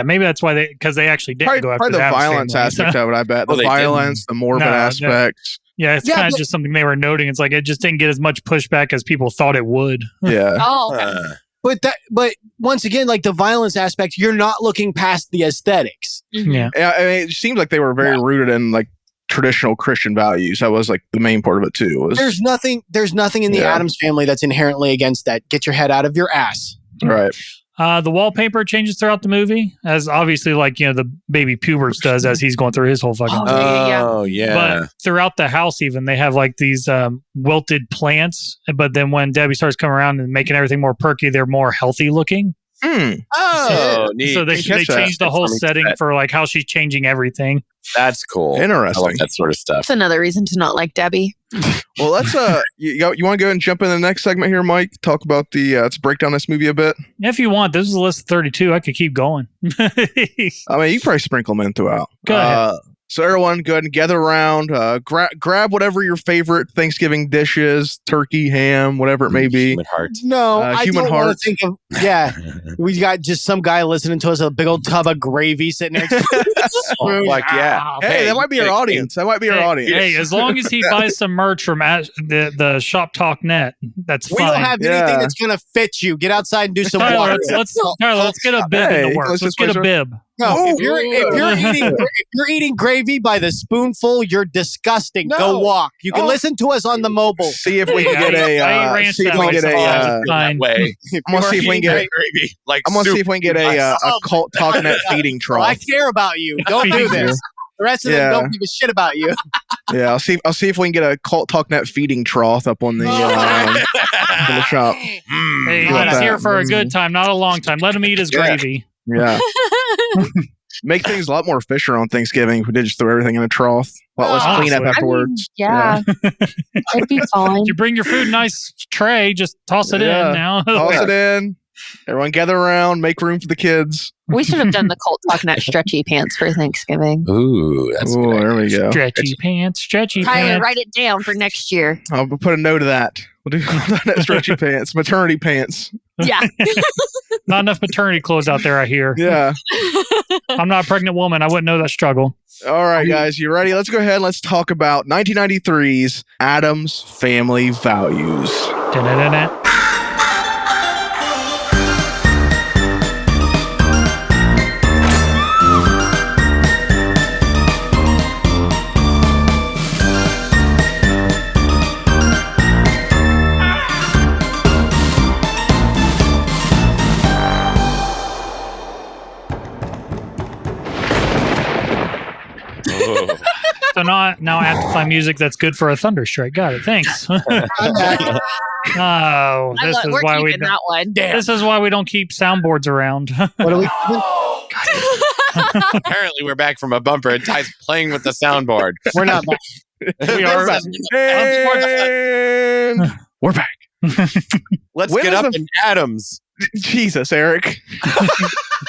maybe that's why because they actually didn't go after Probably the Addams violence family. aspect of it, I bet. Well, The they violence, the morbid No, aspects. Yeah, it's kind of just something they were noting. It's like it just didn't get as much pushback as people thought it would. Yeah. Oh, okay. But once again, like the violence aspect, you're not looking past the aesthetics. Yeah. Yeah, I mean, it seems like they were very rooted in like traditional Christian values. That was like the main part of it too. There's nothing in the Addams family that's inherently against that. Get your head out of your ass. Right. The wallpaper changes throughout the movie, as obviously, like, the baby Puberts does as he's going through his whole fucking thing. Oh, yeah. But throughout the house, even, they have like these wilted plants. But then when Debbie starts coming around and making everything more perky, they're more healthy looking. Oh, neat. So they changed the whole setting for like how she's changing everything. That's cool. Interesting. I like that sort of stuff. That's another reason to not like Debbie. Well, let's you want to go ahead and jump in the next segment here, Mike? Talk about let's break down this movie a bit. If you want, this is a list of 32. I could keep going. I mean, you probably sprinkle them in throughout. Go ahead. So everyone, go ahead and gather around. Grab whatever your favorite Thanksgiving dish is: turkey, ham, whatever it may be. Human heart. No, I human don't want heart. to think of. Yeah, we got just some guy listening to us, a big old tub of gravy sitting there. Like, yeah. Hey, that might be our audience. That might be our audience. Hey, as long as he buys some merch from the Shop Talk Net, that's We fine. don't have anything that's gonna fit you. Get outside and do some Tyler, water. let's get a bib in the works. Let's get a bib. No, if you're eating gravy by the spoonful, you're disgusting. No. Go walk. You can listen to us on the mobile. See if we can get I ain't see if ranched we can get that a. fine. way. I'm gonna see if we can get. gravy. Like, I'm gonna see if we can get a cult talk net feeding I trough. care about you. Don't do this. The rest of them don't give a shit about you. Yeah, I'll see if we can get a cult talk net feeding trough up on the in the shop. Hey, like he's that. here for a good time, not a long time. Let him eat his gravy. Yeah. Make things a lot more efficient on Thanksgiving if we did just throw everything in a trough. A lot less cleanup honestly. afterwards. Yeah. It'd be fine. You bring your food in a nice tray, just toss it Yeah. in now. Toss it in. Everyone gather around, make room for the kids. We should have done the Cult Talk Net stretchy pants for Thanksgiving. Ooh, that's Oh, good. there we go. Stretchy pants. Tyler, pants. write it down for next year. I'll put a note of that. We'll do stretchy pants, maternity pants. Yeah. Not enough maternity clothes out there, I hear. Yeah. I'm not a pregnant woman. I wouldn't know that struggle. All right, guys, you ready? Let's go ahead and let's talk about 1993's Addams Family Values. Da-da-da-da. So now I have to find music that's good for a thunderstrike. Got it. Thanks. Oh, this is We're why we keeping that one. this is why we don't keep soundboards around. What are we? Apparently, we're back from a bumper and Ty's playing with the soundboard. We're not back. We are. And we're back. Let's When get is up the- in Addams. Jesus, Eric.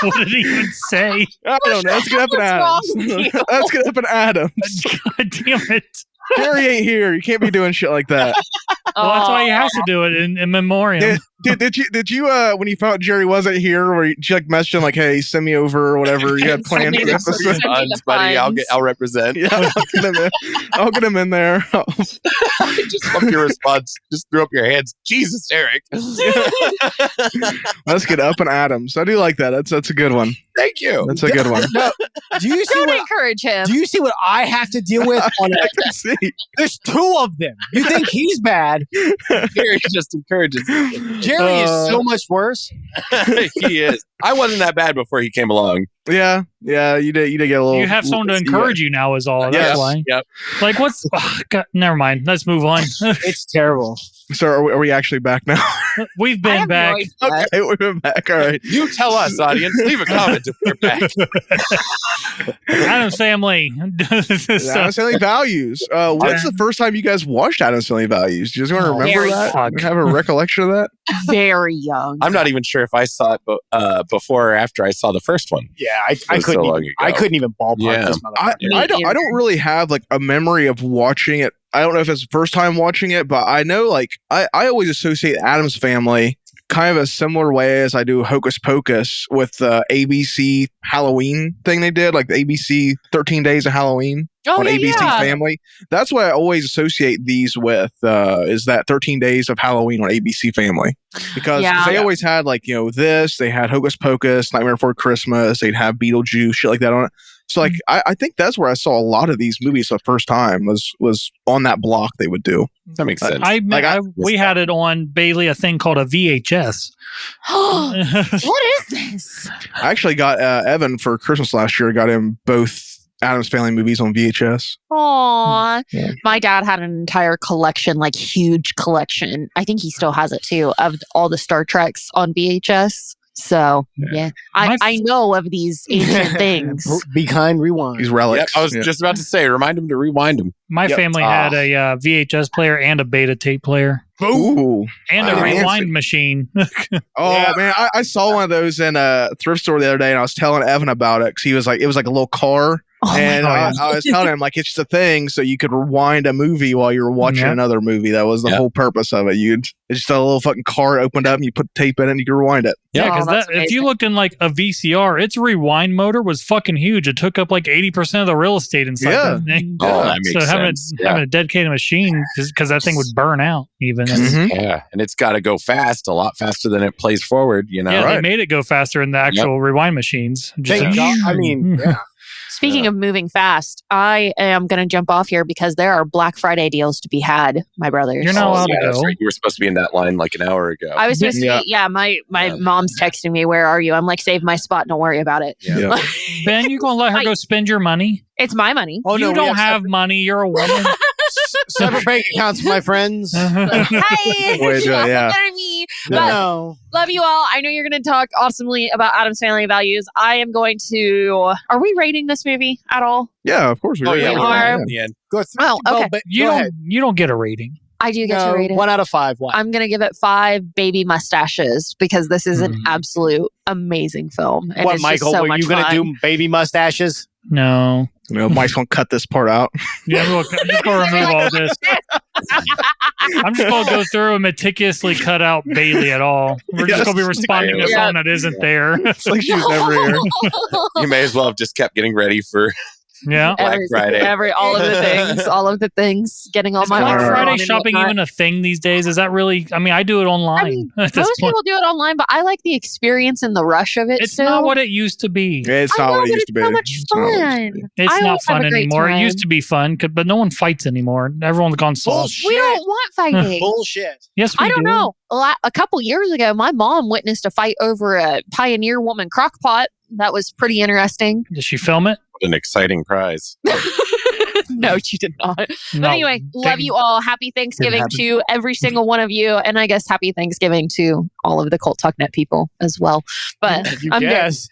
What did he even say? I don't know. Let's get up in What's wrong Adams. with you? Let's get up in Adams. God damn it. Jerry ain't here. You can't be doing shit like that. Well, that's why he has to do it in memoriam. Did you when you found Jerry wasn't here, where you like messaged him like, "Hey, send me over or whatever you had planned for the episode"? Send me the Funds, buddy. funds. I'll represent. Yeah, I'll get him in there. Just love your response. Just threw up your hands. Jesus, Eric. Let's get up in Adams. I do like that. That's a good one. Thank you. That's a good one. No, do you see Don't what? encourage him. Do you see what I have to deal with? On I can see. There's two of them. You think he's bad? Jerry just encourages me. Jerry is so much worse. He is. I wasn't that bad before he came along. Yeah, Yeah, you did get a little. You have someone to encourage you now, is all. That's why. Yep. Like, what's? God, never mind. Let's move on. It's terrible. So are we actually back now? We've been back. Okay, we've been back. All right. You tell us, audience. Leave a comment if we're back. Addams Family. Addams Family Values. When's the first time you guys watched Addams Family Values? Do you guys want to remember Very that? young. Have a recollection of that? Very young. I'm not even sure if I saw it before or after I saw the first one. Yeah, I was couldn't. so long Even, I ago. couldn't even ballpark Yeah. this motherfucker. I don't really have like a memory of watching it. I don't know if it's the first time watching it, but I know like I always associate Addams Family kind of a similar way as I do Hocus Pocus with the ABC Halloween thing they did, like the ABC 13 Days of Halloween on ABC Family. That's what I always associate these with, is that 13 Days of Halloween on ABC Family. Because they always had like, this, they had Hocus Pocus, Nightmare Before Christmas, they'd have Beetlejuice, shit like that on it. So like I think that's where I saw a lot of these movies the first time was on that block they would do. That makes sense. We had it on Bailey, a thing called a VHS. What is this? I actually got Evan for Christmas last year. Got him both Addams Family movies on VHS. Aww. Yeah. My dad had an entire collection, like huge collection. I think he still has it too, of all the Star Treks on VHS. So yeah, I know of these ancient things. Be kind, rewind. These relics. I was just about to say, remind him to rewind them. My family had a VHS player and a beta tape player. Ooh. And a rewind machine. Man, I saw one of those in a thrift store the other day, and I was telling Evan about it because he was like, it was like a little car. And I was telling him, like, it's just a thing so you could rewind a movie while you were watching another movie. That was the whole purpose of it. It's just a little fucking car opened up and you put the tape in it and you could rewind it. Yeah, because if you looked in like a VCR, its rewind motor was fucking huge. It took up like 80% of the real estate inside that thing. Oh, that makes sense. Having a dedicated machine, because that thing would burn out even. Yeah, and it's got to go fast, a lot faster than it plays forward, Yeah, they made it go faster in the actual rewind machines. Thank God. I mean, Speaking of moving fast, I am going to jump off here because there are Black Friday deals to be had, my brothers. You're not allowed to go. That's right. You were supposed to be in that line like an hour ago. I was supposed to be, my mom's texting me, where are you? I'm like, save my spot, don't worry about it. Yeah. Ben, you going to let her go spend your money? It's my money. Oh, You don't have money. You're a woman. separate bank accounts, my friends. Hi. Wait, yeah. Me. No. Love you all. I know you're going to talk awesomely about Addams Family Values. I am going to... Are we rating this movie at all? Yeah, of course we are. In the end. Go through. Oh, okay. But You don't get a rating. I do get to rate it. 1 out of 5. Why? I'm going to give it 5 baby mustaches because this is an absolute amazing film. And What, it's Michael? just so Were much you going to fun. do baby mustaches? No. Mike's gonna cut this part out. Yeah, I'm just going to remove all this. I'm just going to go through and meticulously cut out Bailey at all. We're just going to be responding to someone that isn't there. It's like she was never here. You may as well have just kept getting ready for Yeah. Black Friday. All of the things, getting all my Black money Friday on and shopping whatnot. even a thing these days? Is that really? I mean, I do it online. I mean, at this most point. people do it online, but I like the experience and the rush of it. It's so. not what it used to be. It's not what it used to be. So much fun. It's I not always have fun a great anymore. It time. used to be fun, but no one fights anymore. Everyone's gone soft. We don't want fighting. Bullshit. Yes, we I don't do. know. A couple years ago, my mom witnessed a fight over a Pioneer Woman crock pot. That was pretty interesting. Did she film it? What an exciting prize. No, she did not. But No. anyway, love you all. Happy Thanksgiving to every single one of you. And I guess happy Thanksgiving to all of the Cult Talk Net people as well. But I guess,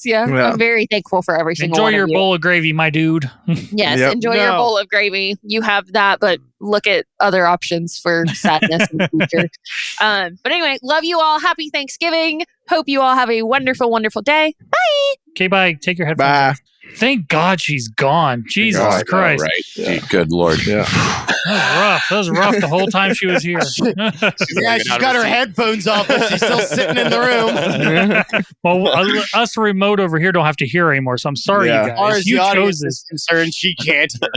yeah. I'm very thankful for every single Enjoy one your of you. bowl of gravy, my dude. Yes, Yep. enjoy your bowl of gravy. You have that, but look at other options for sadness in the future. But anyway, love you all. Happy Thanksgiving. Hope you all have a wonderful, wonderful day. Bye. Okay, bye. Take your headphones Bye. off. Thank God she's gone. Jesus I know, Christ. right? Yeah. Good Lord. Yeah. That was rough the whole time she was here. She's got her headphones off, but she's still sitting in the room. Well, us remote over here don't have to hear anymore, so I'm sorry, Yeah. you As far guys. as You the chose audience this. is concerned, she can't hear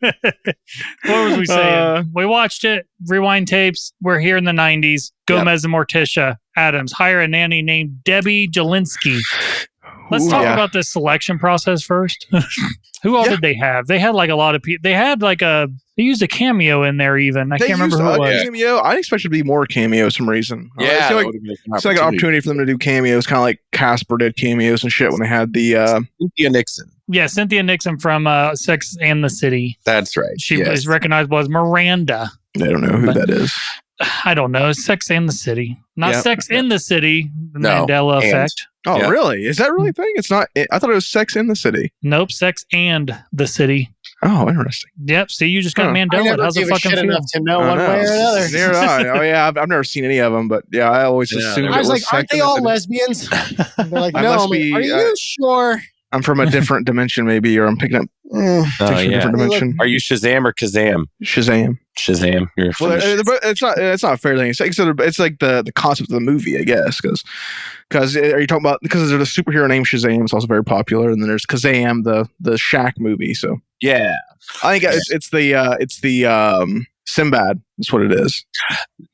it. What was we saying? We watched it, rewind tapes. We're here in the 90s. Gomez and Morticia Addams hire a nanny named Debbie Jelinski. Let's talk about the selection process first. Who all did they have? They had like a lot of people. They had like a They used a cameo in there even. I They can't remember used who it a was. cameo. I expected to be more cameo for some reason. Yeah, It's that like, would've been an it's like an opportunity for them to do cameos, kind of like Casper did cameos and shit when they had the. Cynthia Nixon. Yeah, Cynthia Nixon from Sex and the City. That's right. She yes. was recognized as Miranda. I don't know who that is. I don't know. Sex and the City. Not Yep. Sex in the City. The No, Mandela and. effect. Oh, Yeah. really? Is that really a thing? It's not. I thought it was Sex in the City. Nope. Sex and the City. Oh, interesting. Yep. See, you just got Huh. I Mandela. never How's it give a fucking shit feel? enough to know I one know. way or another. Neither do I. Oh yeah, I've never seen any of them, but yeah, I always Yeah, assumed I it was like, aren't Sex they in the all City. lesbians? And they're like, I no. must I'm like, be, are you sure? I'm from a different dimension, maybe, or I'm picking up Mm. things Oh, from a yeah. different dimension. Are you Shazam or Kazam? Shazam. Shazam. You're from Well, the it's not a fair thing. It's like the concept of the movie, I guess, because are you talking about because there's a superhero named Shazam? It's also very popular, and then there's Kazam, the Shaq movie. So yeah. I think it's the Sinbad. That's what it is.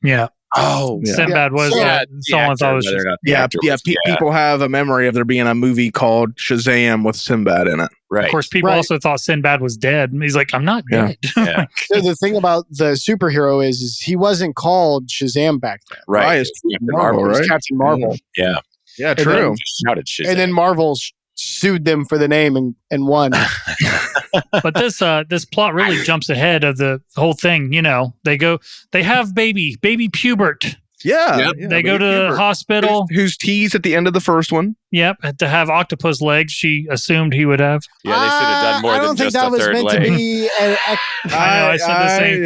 Yeah. Oh, Yeah. Sinbad was someone thought it was just, People have a memory of there being a movie called Shazam with Sinbad in it. right. Of course, people Right. also thought Sinbad was dead. And he's like, I'm not Yeah. dead. Yeah. So the thing about the superhero is he wasn't called Shazam back then. Right. It's Captain Marvel, Marvel, It was right? Captain Marvel. Yeah. Yeah, And true. then- Just shouted Shazam. And then Marvel sued them for the name and won. But this plot really jumps ahead of the whole thing. You know, they have baby Pubert. Yeah, Yep. yeah, They go to the Hubert, hospital. who's teased at the end of the first one. Yep, to have octopus legs. She assumed he would have. yeah, they should have done more I than don't think just that a was third meant leg. to be. I know, I said the same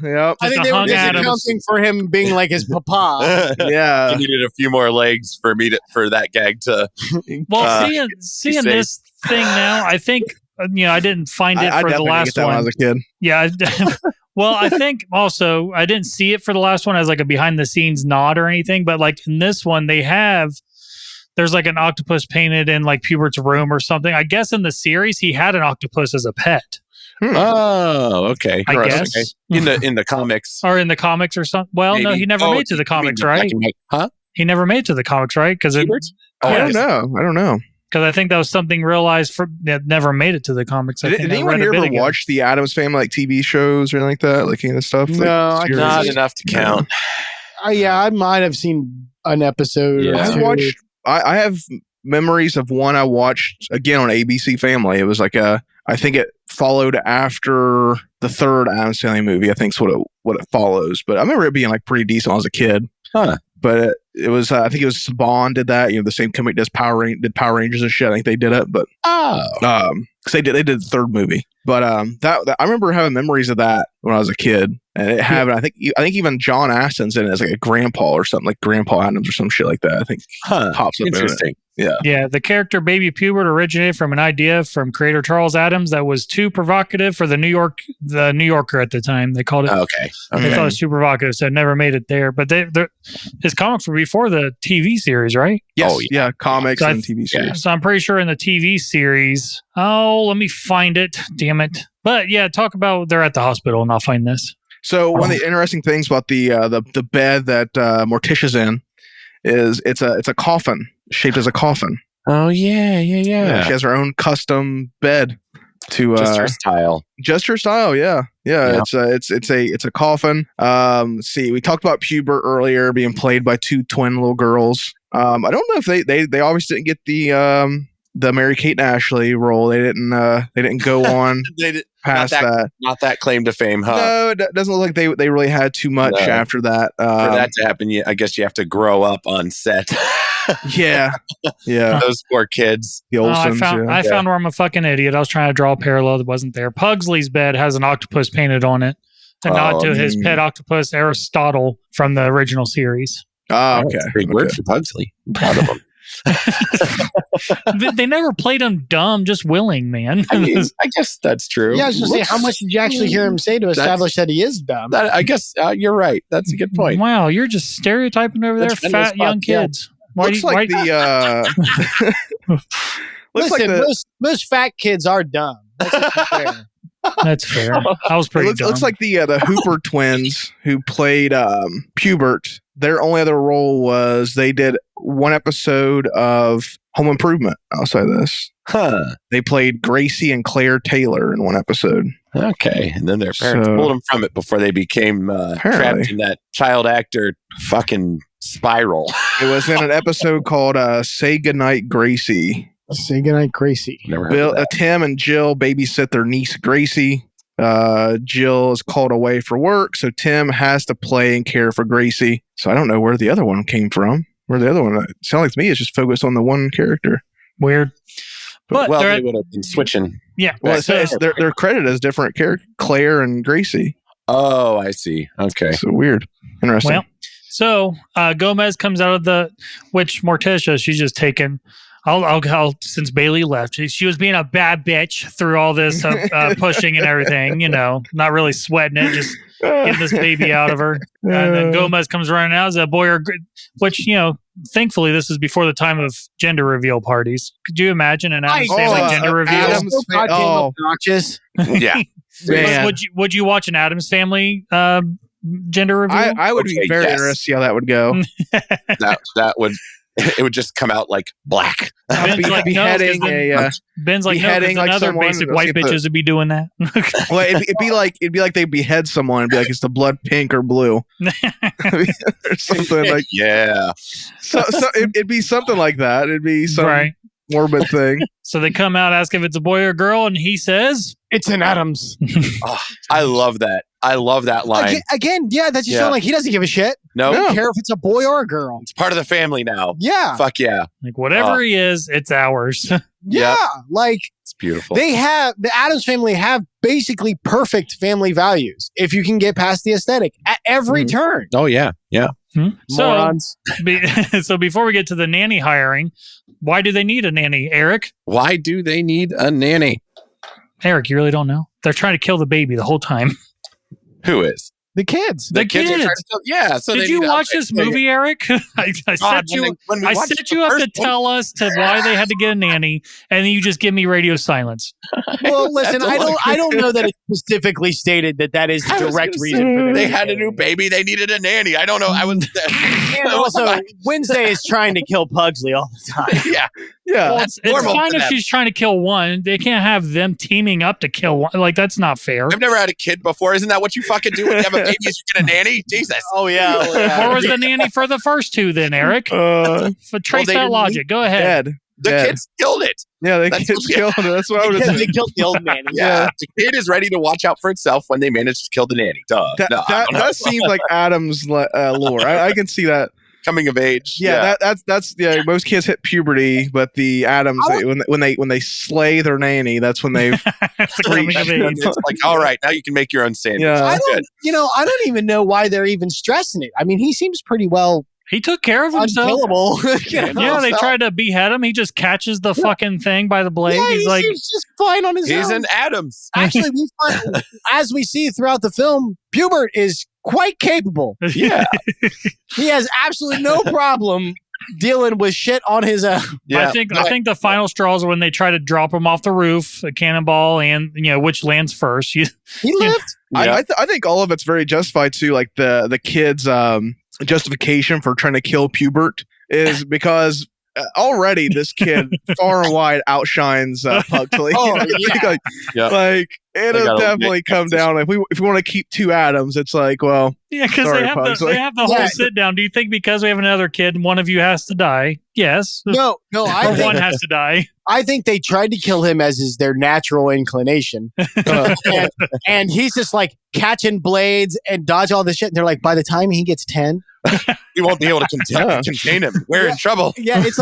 thing. Yep. I think Just they a were hung just Addams. accounting for him being like his papa. I Yeah. needed a few more legs for that gag to. Well, seeing safe. this thing now, I think I didn't find it I for the definitely didn't get last that when I one. was a kid. Yeah. Well, I think also I didn't see it for the last one as like a behind the scenes nod or anything, but like in this one there's like an octopus painted in like Pubert's room or something. I guess in the series he had an octopus as a pet. Oh, okay. I Right, guess. okay. In the comics. Or in the comics or something. Well, no, maybe. he never made it to the you mean comics, the right? black and white- Huh? He never made it to the comics, right? Because Hubert? I Yes. don't know. I think that was something realized that never made it to the comics. I Did think I anyone read a here bit ever ago. watch the Addams Family like TV shows or anything like that? Like any of the stuff? No, I series? Not enough to count. Yeah, I might have seen an episode. Yeah. Or I two. watched. I have memories of one I watched again on ABC Family. It was like I think it followed after the third Addams Family movie. I think is what it follows. But I remember it being like pretty decent when I was a kid. Huh. But it was I think it was Saban did that. The same company does Power Rangers and shit. I think they did it, but Oh. because they did the third movie. But that I remember having memories of that when I was a kid, and it having I think even John Aston's in it as like a grandpa or something, like Grandpa Addams or some shit like that. I think Huh. pops up in it. Interesting. Yeah, the character Baby Pubert originated from an idea from creator Charles Addams that was too provocative for the New Yorker at the time. They called it. Okay. They Okay. thought it was too provocative, so it never made it there. But his comics were before the TV series, right? Yes, Oh, yeah, comics So I and TV series. So I'm pretty sure in the TV series. Oh, let me find it. Damn it. But yeah, talk about they're at the hospital and I'll find this. So one of the interesting things about the bed that Morticia's in is it's a coffin shaped as a coffin. Oh yeah. She has her own custom bed to Just her style. just her style. Yeah. It's a coffin. Let's see, we talked about Pubert earlier being played by two twin little girls. I don't know if they obviously didn't get the Mary Kate and Ashley role. They didn't go on They did, past not that. Not that claim to fame, huh? No, it doesn't look like they really had too much No. after that. For that to happen, I guess you have to grow up on set. Yeah. Those poor kids. The Olsons. I found where I'm a fucking idiot. I was trying to draw a parallel that wasn't there. Pugsley's bed has an octopus painted on it. A nod to his pet octopus, Aristotle, from the original series. Oh, okay. That's a big word for Pugsley. I'm proud of him. They never played him dumb, just willing, man. I mean, I guess that's true. Yeah, I was going to say, how much did you actually hear him say to establish that he is dumb? I guess you're right. That's a good point. Wow, you're just stereotyping over there, That's fat tremendous young spot, yeah. kids. Why Looks do you- like why- the looks Listen, like the most fat kids are dumb. Let's just be fair. That's fair. I was pretty dumb. looks like the Hooper twins who played Pubert. Their only other role was they did one episode of Home Improvement. I'll say this. Huh. They played Gracie and Claire Taylor in one episode. Okay. And then their parents So- pulled them from it before they became trapped in that child actor fucking spiral. It was in an episode called Say Goodnight, Gracie. Say goodnight, Gracie. Never heard of that. Tim and Jill babysit their niece, Gracie. Jill is called away for work, so Tim has to play and care for Gracie. So I don't know where the other one came from. Where the other one, it sounds like to me, it's just focused on the one character. Weird. But well, they're they at- would have been switching. yeah. Well, Right. it says they're credited as different characters, Claire and Gracie. Oh, I see. Okay. So weird. Interesting. Well, so Gomez comes out of which Morticia, she's just taken. I'll since Bailey left, she was being a bad bitch through all this pushing and everything, not really sweating it, just getting this baby out of her. And then Gomez comes running out as a boy, which, thankfully this is before the time of gender reveal parties. Could you imagine an Addams Family gender reveal? Addams Obnoxious. Yeah. Man. Would you watch an Addams Family gender reveal? I would be Okay, very yes. interested to see how that would go. that would, it would just come out like black. Ben's like, no, 'cause beheading then- Ben's like, no, because beheading, like, another someone, basic let's white get the- bitches would be doing that. Well, it'd be like they behead someone and be like, it's the blood pink or blue, or something like. Yeah. So it'd be something like that. It'd be some Right. morbid thing. So they come out, ask if it's a boy or girl, and he says, It's an Addams. I love that. I love that line. Again, yeah, that's just Yeah. showing like he doesn't give a shit. No, I don't care if it's a boy or a girl. it's part of the family now. Yeah. Fuck yeah. like, whatever he is, it's ours. Yeah. Like It's beautiful. the Addams family have basically perfect family values if you can get past the aesthetic at every turn. oh, yeah. Yeah. So, Morons. so before we get to the nanny hiring, why do they need a nanny, Eric? Why do they need a nanny? Eric, you really don't know? They're trying to kill the baby the whole time. Who is? The kids. The are trying kids. to kill- yeah. So Did they you need watch outside this nanny. movie, Eric? I God, set you. when we I watched set the you up to first one- tell us why they had to get a nanny, and then you just give me radio silence. Well, listen, That's all I don't know that it's specifically stated that is the I was direct gonna reason for this. They had a new baby. They needed a nanny. I don't know. I was. And also, Wednesday is trying to kill Pugsley all the time. yeah. Yeah. Well, That's it's normal fine for if them. she's trying to kill one. They can't have them teaming up to kill one. Like, that's not fair. I've never had a kid before. Isn't that what you fucking do when you have a baby? Is you get a nanny? Jesus. Oh yeah. Where was the nanny for the first two then, Eric? Trace they that didn't logic. Go ahead. Dead. The Dead. kids killed it. Yeah, the That's- kids killed it. That's what I would have Because they killed the old man. Yeah. The kid is ready to watch out for itself when they manage to kill the nanny. Duh. No, I don't know. that seems like Adam's lore. I can see that. Coming of age. Yeah, that's most kids hit puberty, but the Adams when they slay their nanny, that's when they It's the coming of age. It's like, all right, now you can make your own sandwich. Yeah. I Good. don't even know why they're even stressing it. I mean, he seems pretty well He took care of himself. unkillable. Yeah, they tried to behead him. He just catches the fucking thing by the blade. Yeah, He's like, seems just fine on his He's own. an Addams. Actually, we find, as we see throughout the film, Pubert is quite capable. Yeah. He has absolutely no problem dealing with shit on his own. Yeah. I think the final straws are when they try to drop him off the roof, a cannonball, and which lands first. He lived. Yeah. I think all of it's very justified too. Like the kids' justification for trying to kill Pubert is because already this kid far and wide outshines Pugsley. Oh, like, Yeah. like They it'll gotta definitely make come down. If we want to keep two Adams, it's like, well, Yeah, because Sorry, they have Pugsley. the whole Yeah. sit down. Do you think because we have another kid, one of you has to die? Yes. No, Or I one think, has to die. I think they tried to kill him as is their natural inclination. And he's just like catching blades and dodge all this shit. And they're like, by the time he gets 10, We won't be able to contain him. We're in trouble. yeah, it's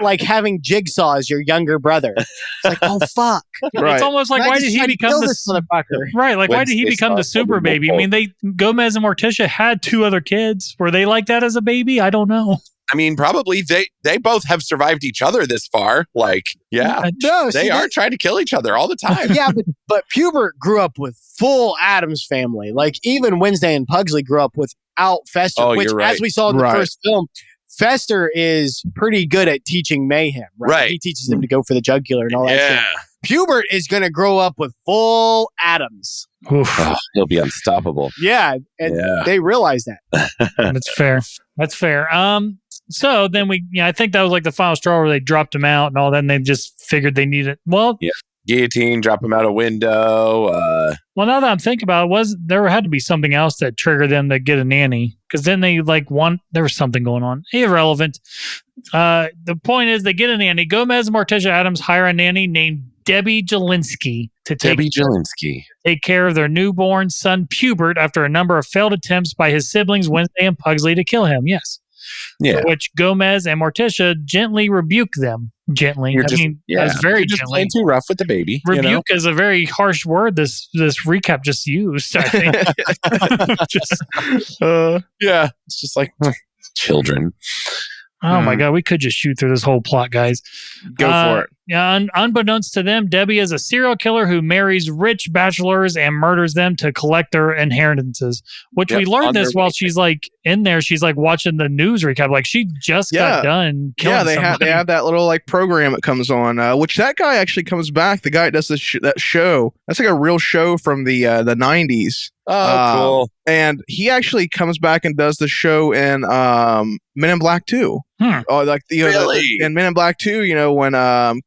like having Jigsaw as your younger brother. It's like, oh fuck. right. It's almost like, I why just did he tried to become kill the this motherfucker? right? Like, why did he Wednesday become the saw super something baby? I mean, Gomez and Morticia had two other kids. Were they like that as a baby? I don't know. I mean, probably they both have survived each other this far. Like, yeah, No, they are trying to kill each other all the time. Yeah, but Pubert grew up with full Addams family. Like even Wednesday and Pugsley grew up without Fester, Oh, which, you're right. as we saw in the Right. first film, Fester is pretty good at teaching mayhem. Right. He teaches them to go for the jugular and all that Yeah. shit. Pubert is going to grow up with full Addams. Oof, Oh, he'll be unstoppable. Yeah, and Yeah. they realize that. that's fair. That's fair. So then I think that was like the final straw where they dropped him out and all that, and they just figured they needed. Well, Yeah. Guillotine, drop him out a window. well, now that I'm thinking about it, there had to be something else that triggered them to get a nanny, because then they there was something going on. Irrelevant. The point is, they get a nanny. Gomez and Morticia Addams hire a nanny named Debbie Jelinski to take care of their newborn son Pubert after a number of failed attempts by his siblings Wednesday and Pugsley to kill him. Yes. Yeah. For which Gomez and Morticia gently rebuke them. Gently. That's very just gently. playing too rough with the baby. Rebuke is a very harsh word this recap just used, I think. Yeah. It's just like children. Oh my God, we could just shoot through this whole plot, guys. Go for it. Yeah, unbeknownst to them, Debbie is a serial killer who marries rich bachelors and murders them to collect their inheritances. Which we learned this while she's like in there. She's like watching the news recap. Like she just got done killing they have that little like program that comes on, which that guy actually comes back. The guy that does that show. That's like a real show from the 90s. Oh, cool. And he actually comes back and does the show in Men in Black 2. Oh, like Really? in Men in Black 2, when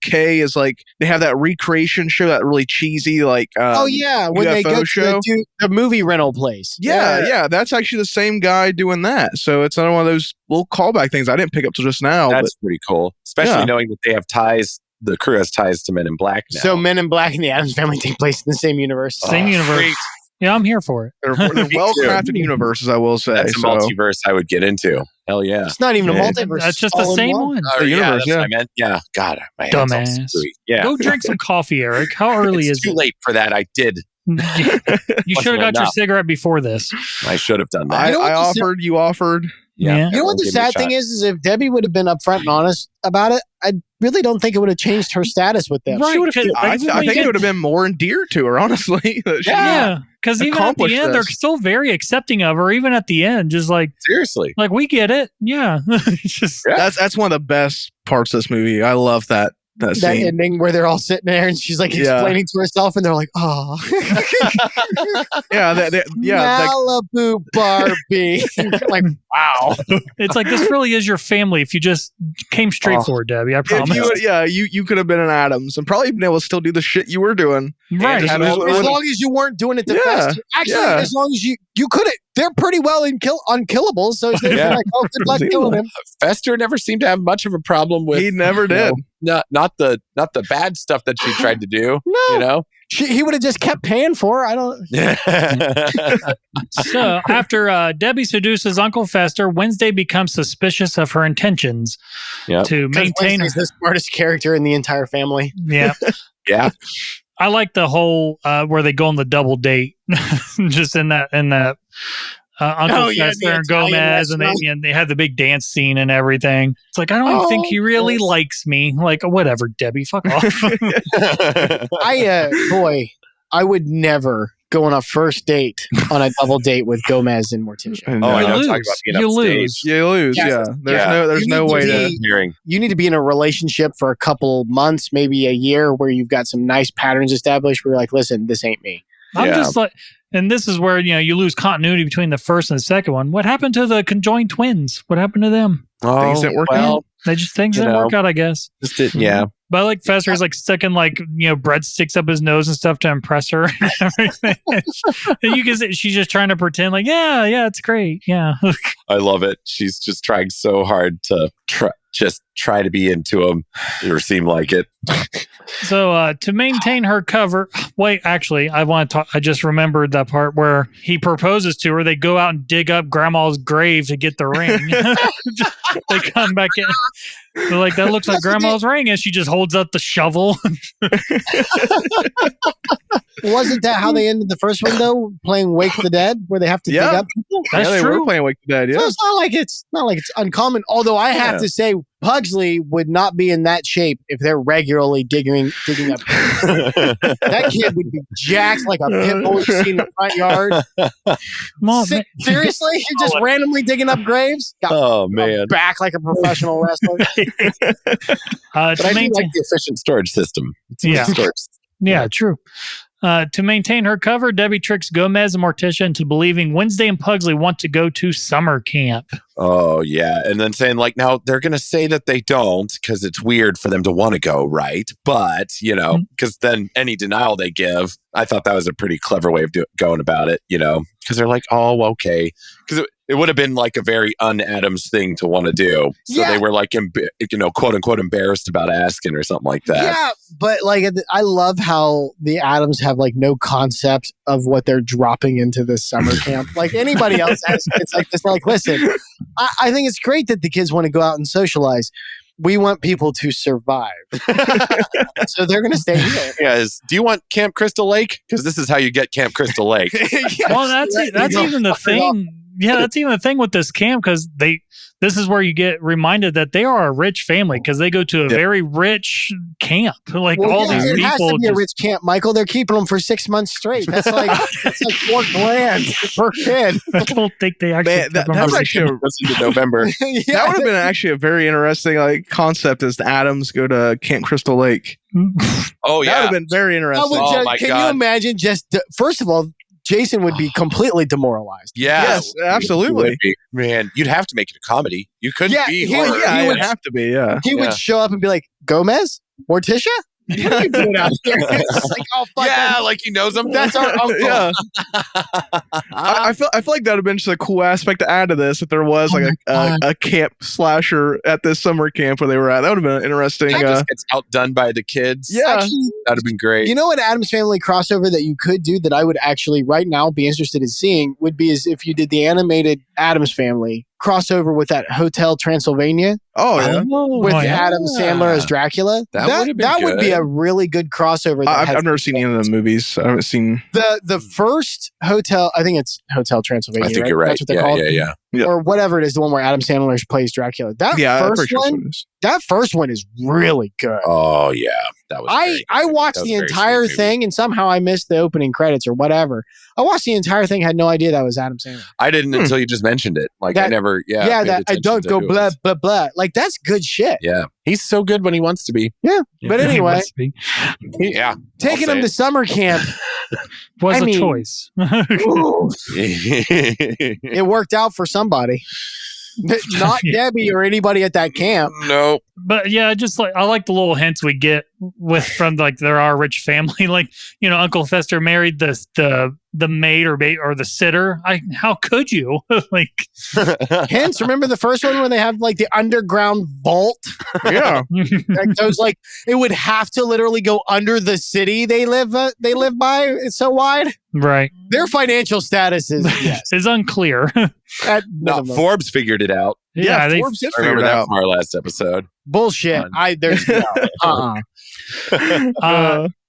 Kay is like, they have that recreation show, that really cheesy like when UFO they go show. to the movie rental place. Yeah, that's actually the same guy doing that. So it's another one of those little callback things I didn't pick up till just now. That's pretty cool, especially knowing that they have ties. The crew has ties to Men in Black now. So Men in Black and the Addams Family take place in the same universe. Same universe. Great. Yeah, I'm here for it. They're well-crafted universes, I will say. That's a multiverse I would get into. Hell yeah. It's not even a multiverse. That's just the same one. Oh, universe, that's what I meant. Yeah. God, my dumbass. Yeah. Go drink some coffee, Eric. How early is it? Too late for that. I did. You should have got your cigarette before this. I should have done that. You offered. Yeah. You know what the sad thing is if Debbie would have been upfront and honest about it, I really don't think it would have changed her status with them. Right, I think it would have been more endeared to her, honestly. Yeah, because even at the end, they're still very accepting of her. Even at the end, just like seriously, like we get it. Yeah, that's one of the best parts of this movie. I love that scene. Ending where they're all sitting there and she's like explaining to herself, and they're like, "Oh, Malibu Barbie." Like, wow, it's like this really is your family. If you just came straight for it, Debbie, I promise. You could have been an Addams and probably been able to still do the shit you were doing, right? As long as you weren't doing it to Fester. Actually, as long as you couldn't. They're pretty well unkillable, so it's like, oh, good luck killing him. Fester never seemed to have much of a problem with. He never did. Not the bad stuff that she tried to do. No, he would have just kept paying for her. I don't. So after Debbie seduces Uncle Fester, Wednesday becomes suspicious of her intentions to maintain. He's the smartest character in the entire family. Yeah, yeah. I like the whole where they go on the double date, just in that Uncle Fester and Gomez, and they have the big dance scene and everything. It's like I don't even think he really likes me. Like whatever, Debbie, fuck off. I would never go on a first date on a double date with Gomez and Morticia. I know. Talk about being you lose. You lose. Yeah. There's no way to. You need to be in a relationship for a couple months, maybe a year, where you've got some nice patterns established. Where you're like, listen, this ain't me. I'm just like, and this is where you lose continuity between the first and the second one. What happened to the conjoined twins? What happened to them? Things didn't work out. Things didn't work out, I guess. But like Fester's like sticking breadsticks up his nose and stuff to impress her and everything. And you can see she's just trying to pretend like, yeah, it's great. Yeah. I love it. She's just trying so hard to try to be into him or seem like it. So to maintain her cover, wait, actually, I just remembered that part where he proposes to her. They go out and dig up Grandma's grave to get the ring. They come back in. They're like, that looks like Grandma's ring, and she just holds up the shovel. Wasn't that how they ended the first one though? Playing Wake the Dead, where they have to dig up people. That's they true. were playing Wake the Dead. Yeah, so it's not like it's uncommon. Although I have to say, Pugsley would not be in that shape if they're regularly digging up. That kid would be jacked like a pit bull you see in the front yard. Seriously, you're just randomly digging up graves. Oh man, back like a professional wrestler. But I do like the efficient storage system. Yeah, true. To maintain her cover, Debbie tricks Gomez and Morticia into believing Wednesday and Pugsley want to go to summer camp. Oh, yeah. And then saying, like, now they're going to say that they don't because it's weird for them to want to go, right? But, because then any denial they give, I thought that was a pretty clever way of going about it, because they're like, oh, okay. Because it would have been like a very un-Addams thing to want to do. So they were like, quote unquote, embarrassed about asking or something like that. Yeah, but like, I love how the Addams have like no concept of what they're dropping into this summer camp. Like anybody else has, it's like this. Like, listen, I think it's great that the kids want to go out and socialize. We want people to survive. So they're going to stay here. Yes. Do you want Camp Crystal Lake? Because this is how you get Camp Crystal Lake. Yes. Well, that's even the thing. Yeah, that's even the thing with this camp, because this is where you get reminded that they are a rich family, because they go to a very rich camp. Like all these people. It has to be a rich camp, Michael. They're keeping them for 6 months straight. That's like $4,000 per kid. I don't think they actually. That's actually into November. That would have been actually a very interesting concept, as the Addams go to Camp Crystal Lake. Oh yeah, that would have been very interesting. Can you imagine? First of all, Jason would be completely demoralized. Yeah. Yes, absolutely. Man, you'd have to make it a comedy. You couldn't be horror. He would have to be, yeah. He would show up and be like, Gomez? Morticia? What are you doing out here? It's like, oh, fuck yeah, like he knows them. That's our uncle. Yeah. I feel like that would have been just a cool aspect to add to this, if there was like a camp slasher at this summer camp where they were at. That would have been interesting. Just gets outdone by the kids. Yeah. Actually, that'd have been great. You know what Addams Family crossover that you could do that I would actually right now be interested in seeing would be is if you did the animated Addams Family crossover with that Hotel Transylvania. Oh, yeah. With Adam Sandler as Dracula. That would be a really good crossover. I've never seen any of the movies. I haven't seen the first Hotel. I think it's Hotel Transylvania. I think you're right. That's what they're called. Yeah. Or whatever it is, the one where Adam Sandler plays Dracula. That first one is really good. Oh yeah, that was. I watched the entire thing, and somehow I missed the opening credits or whatever. I watched the entire thing, had no idea that was Adam Sandler. I didn't until you just mentioned it. Like I never. Yeah, that I don't go blah blah blah. Like that's good shit. Yeah, he's so good when he wants to be. Yeah, but anyway, taking him to summer camp was a choice. It worked out for somebody. Not Debbie or anybody at that camp. No. But yeah, just I like the little hints we get from they're our rich family. Like, Uncle Fester married the maid or the sitter. How could you? Like hints. Remember the first one where they have like the underground vault? Yeah. Like those it would have to literally go under the city they live by. It's so wide. Right. Their financial status is is unclear. Forbes figured it out. Yeah, Forbes did I figure remember it that out. from our last episode. Bullshit. There's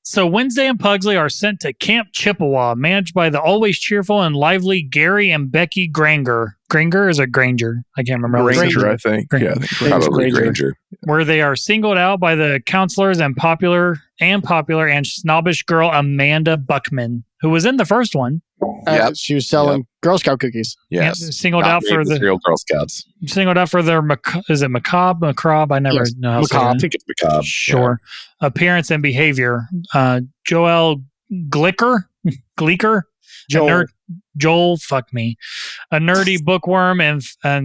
So Wednesday and Pugsley are sent to Camp Chippewa, managed by the always cheerful and lively Gary and Becky Granger. Granger is a Granger? I can't remember. Granger, I think. Granger. Yeah, I think Probably Granger. Where they are singled out by the counselors and popular and snobbish girl Amanda Buckman, who was in the first one. She was selling Girl Scout cookies. Yes. Singled out for the real Girl Scouts. Singled out for their is it macabre? I never know how to say I that. think it's macabre. Sure. Yeah. Appearance and behavior. Joel Glicker. Joel, fuck me. A nerdy bookworm and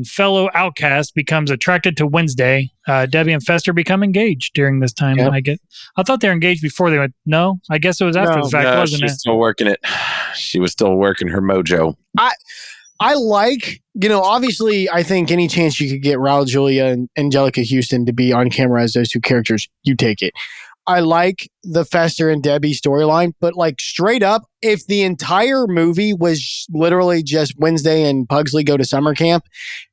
fellow outcast becomes attracted to Wednesday. Debbie and Fester become engaged during this time. Yep. I thought they were engaged before they went. No, I guess it was after the fact, wasn't she's it? still working it. She was still working her mojo. I like, obviously, I think any chance you could get Raul Julia and Angelica Houston to be on camera as those two characters, you take it. I like the Fester and Debbie storyline, but straight up, if the entire movie was literally just Wednesday and Pugsley go to summer camp,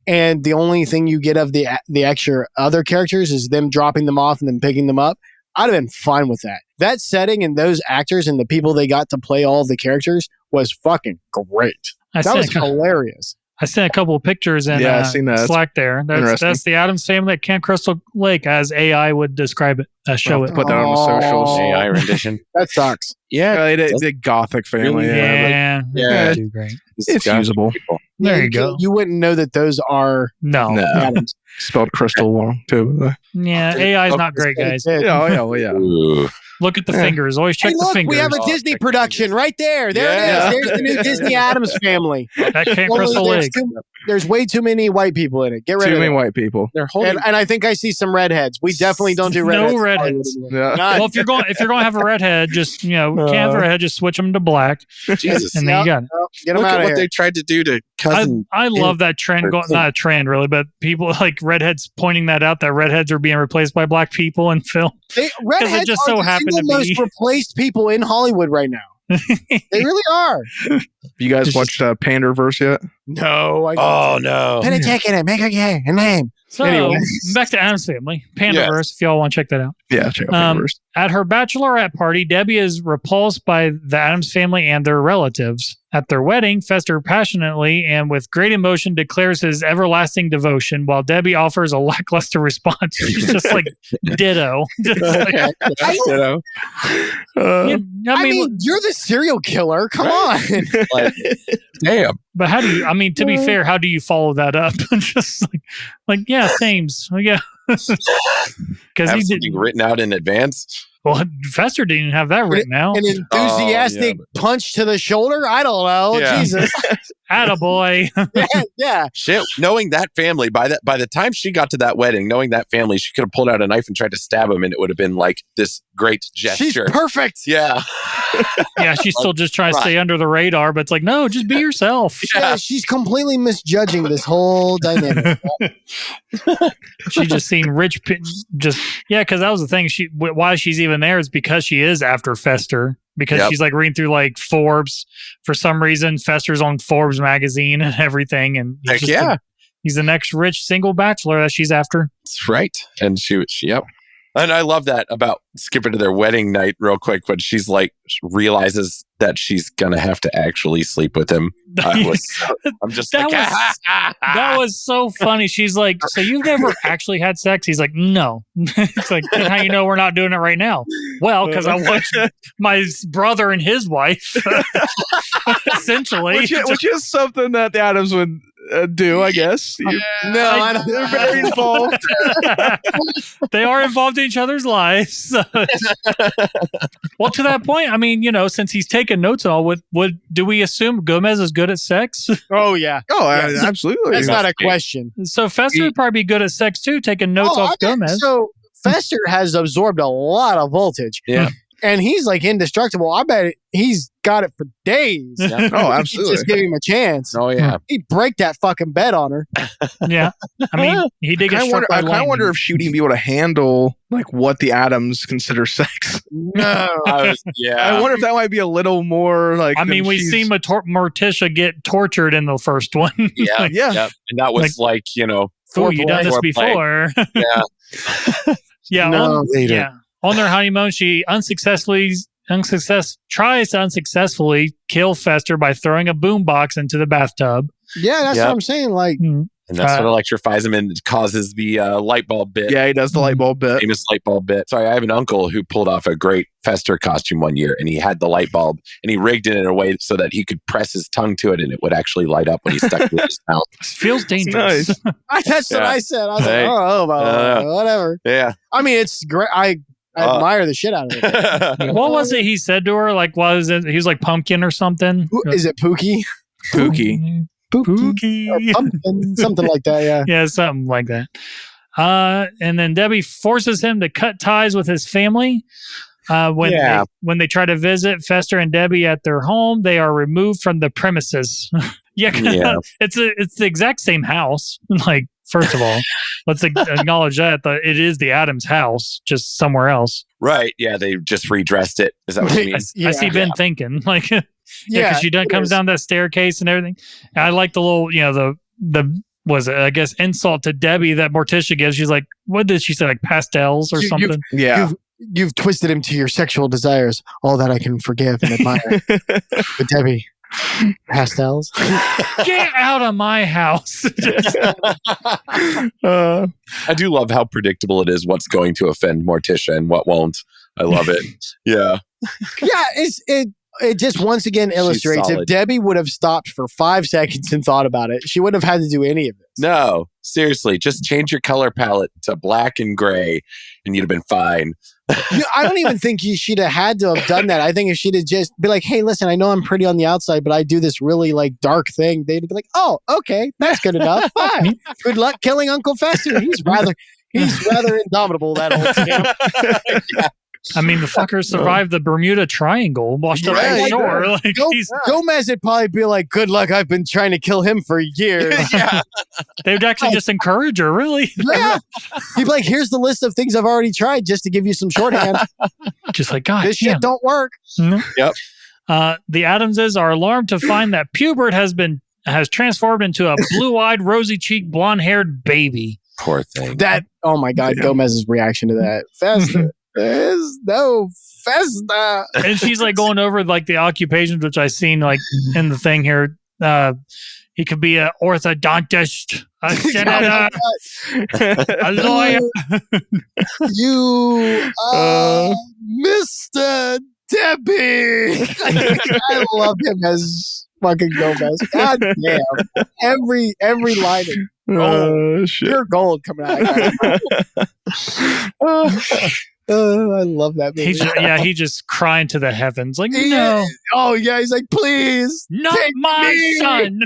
and the only thing you get of the extra other characters is them dropping them off and then picking them up, I'd have been fine with that. That setting and those actors and the people they got to play all the characters was fucking great. That was hilarious. I sent a couple of pictures in I've seen that. Slack there. That's the Addams Family at Camp Crystal Lake, as AI would describe it. Show it. Put that on the socials. AI rendition. That sucks. the Gothic family. Really? Yeah, Yeah, Yeah. too great. it's usable. There you go. You wouldn't know that those are No. No, Addams. spelled crystal wrong too. Yeah, AI is not great, guys. Yeah. Ooh. Look at the fingers. Always check Hey, the look, fingers. we have a Oh, Disney check the production fingers. right there. There Yeah. it is. There's the new Disney Addams Family. That can't Only crystal there's, leg. there's way too many white people in it. Get rid Too of many it. white people. They're holding. And I think I see some redheads. We definitely don't do No redheads. redheads. Yeah. None. Well, if you're going to have a redhead, just can't have a redhead, just switch them to black, Jesus. and then you got it. No, get them Look out at of what here. they tried to do to cousin. I love that trend. Not a trend really, but people like redheads pointing that out. That redheads are being replaced by black people in film. Redheads just are so the happened single to be. most replaced people in Hollywood right now. They really are. You guys watched Panderverse yet? No. Oh no. Put a check in it. Make a name. So Anyway. back to Addams Family, Pandaverse. If y'all want to check that out. Yeah, check out Panderverse. At her bachelorette party, Debbie is repulsed by the Addams family and their relatives. At their wedding, Fester passionately and with great emotion declares his everlasting devotion, while Debbie offers a lackluster response. She's just like ditto. Just like, I mean, you're the serial killer. Come on. Like, damn. but how do you? I mean, to be fair, how do you follow that up? Just like yeah, sames. Yeah, because Have he something didn't. written out in advance. Well, Fester didn't have that written out. An enthusiastic punch to the shoulder? I don't know. Yeah. Jesus. Attaboy. Yeah. Shit, knowing that family, by the time she got to that wedding, knowing that family, she could have pulled out a knife and tried to stab him, and it would have been like this great She's gesture. perfect. Yeah. Yeah, she's still just trying to stay under the radar, but it's like, no, just be yourself. Yeah, she's completely misjudging this whole dynamic. She just seen rich, because that was the thing. Why she's even there is because she is after Fester. Because she's like reading through like Forbes for some reason. Fester's on Forbes magazine and everything, and he's the next rich single bachelor that she's after. That's right. And she yep. And I love that about skipping to their wedding night real quick when she's like realizes that she's gonna have to actually sleep with him. I'm just that like that was so funny. She's like, so you've never actually had sex? He's like, no. It's like, then how you know we're not doing it right now? Well, because I watched my brother and his wife, essentially. Which is something that the Addams would do, I guess. I don't. They're very involved. They are involved in each other's lives. Well, to that point, I mean, since he's taking notes and all, do we assume Gomez is good at sex? Oh, yeah. Oh, Yes. absolutely. That's not a question. So Fester would probably be good at sex too, taking notes off Gomez. So Fester has absorbed a lot of voltage. Yeah. And he's like indestructible. I bet he's got it for days. Yeah. Oh, You absolutely. just give him a chance. Oh yeah. He'd break that fucking bed on her. Yeah. I mean, he did get struck by I kind of lightning. wonder if she would even be able to handle like what the Adams consider sex. No. I wonder if that might be a little more like. I mean, than we've she's- seen Morticia get tortured in the first one. Yeah. Yeah. Yep. And that was like Oh, you done this foreplay. before. Yeah. Yeah. No, On their honeymoon, she tries to unsuccessfully kill Fester by throwing a boombox into the bathtub. Yeah, that's Yep. what I'm saying. Like, And that's what electrifies him and causes the light bulb bit. Yeah, he does the light bulb bit. Famous light bulb bit. Sorry, I have an uncle who pulled off a great Fester costume one year, and he had the light bulb, and he rigged it in a way so that he could press his tongue to it, and it would actually light up when he stuck it in his mouth. Feels dangerous. Nice. that's what I said. I was Hey. like, oh, whatever. Yeah. I mean, it's great. I admire the shit out of it. What was it he said to her? Like, what was it? He was like pumpkin or something. Is it Pookie? Pookie. Pookie. Or pumpkin, something like that, yeah. Yeah, something like that. And then Debbie forces him to cut ties with his family. When they try to visit Fester and Debbie at their home, they are removed from the premises. It's the exact same house. Like, first of all, let's acknowledge that it is the Addams house, just somewhere else. Right. Yeah. They just redressed it. Is that what you mean? I see Ben thinking like, because she comes down that staircase and everything. And I like the little, the was it, I guess, insult to Debbie that Morticia gives. She's like, what did she say? Like pastels or something? Yeah. You've twisted him to your sexual desires. All that I can forgive and admire. But Debbie, pastels. Get out of my house. I do love how predictable it is what's going to offend Morticia and what won't. I love it. Yeah. It just once again illustrates if solid. Debbie would have stopped for 5 seconds and thought about it, she wouldn't have had to do any of this. No, seriously, just change your color palette to black and gray and you'd have been fine. I don't even think she'd have had to have done that. I think if she'd have just be like, hey, listen, I know I'm pretty on the outside, but I do this really like dark thing, they'd be like, oh, okay, that's good enough. Fine. Good luck killing Uncle Fester. He's rather indomitable, that old scamp. I mean, the fucker survived the Bermuda Triangle, washed up Yeah, on yeah. shore. Like, Gomez would probably be like, good luck, I've been trying to kill him for years. they would actually just encourage her, really. Yeah. He'd be like, here's the list of things I've already tried just to give you some shorthand. Just like, God, This shit don't work. Yep. The Addamses are alarmed to find that Pubert has transformed into a blue-eyed, rosy-cheeked, blonde-haired baby. Poor thing. That, oh my God, Gomez's reaction to that. Festa. There's no Festa. And she's like going over like the occupations, which I seen like in the thing here. He could be an orthodontist, a senator, a lawyer. You are Mr. Debbie. I love him as fucking Gomez. God damn. Every line of Shit. pure gold coming out of that. I love that movie. He just crying to the heavens, like, He- no, Oh yeah, he's like, please, not take my me. son.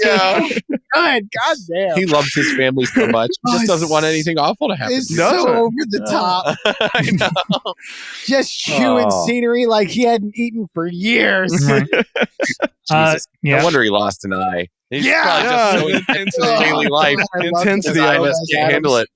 Yeah. God damn. He loves his family so much. He just Oh, doesn't want anything awful to happen. It's to so him. over the top. I know. Just chewing Oh. scenery like he hadn't eaten for years. Right. Jesus. Yeah. No wonder he lost an eye. He's Yeah. probably just so Yeah. intense in daily life. I love Intensity His this. of eyeless it. can't handle it.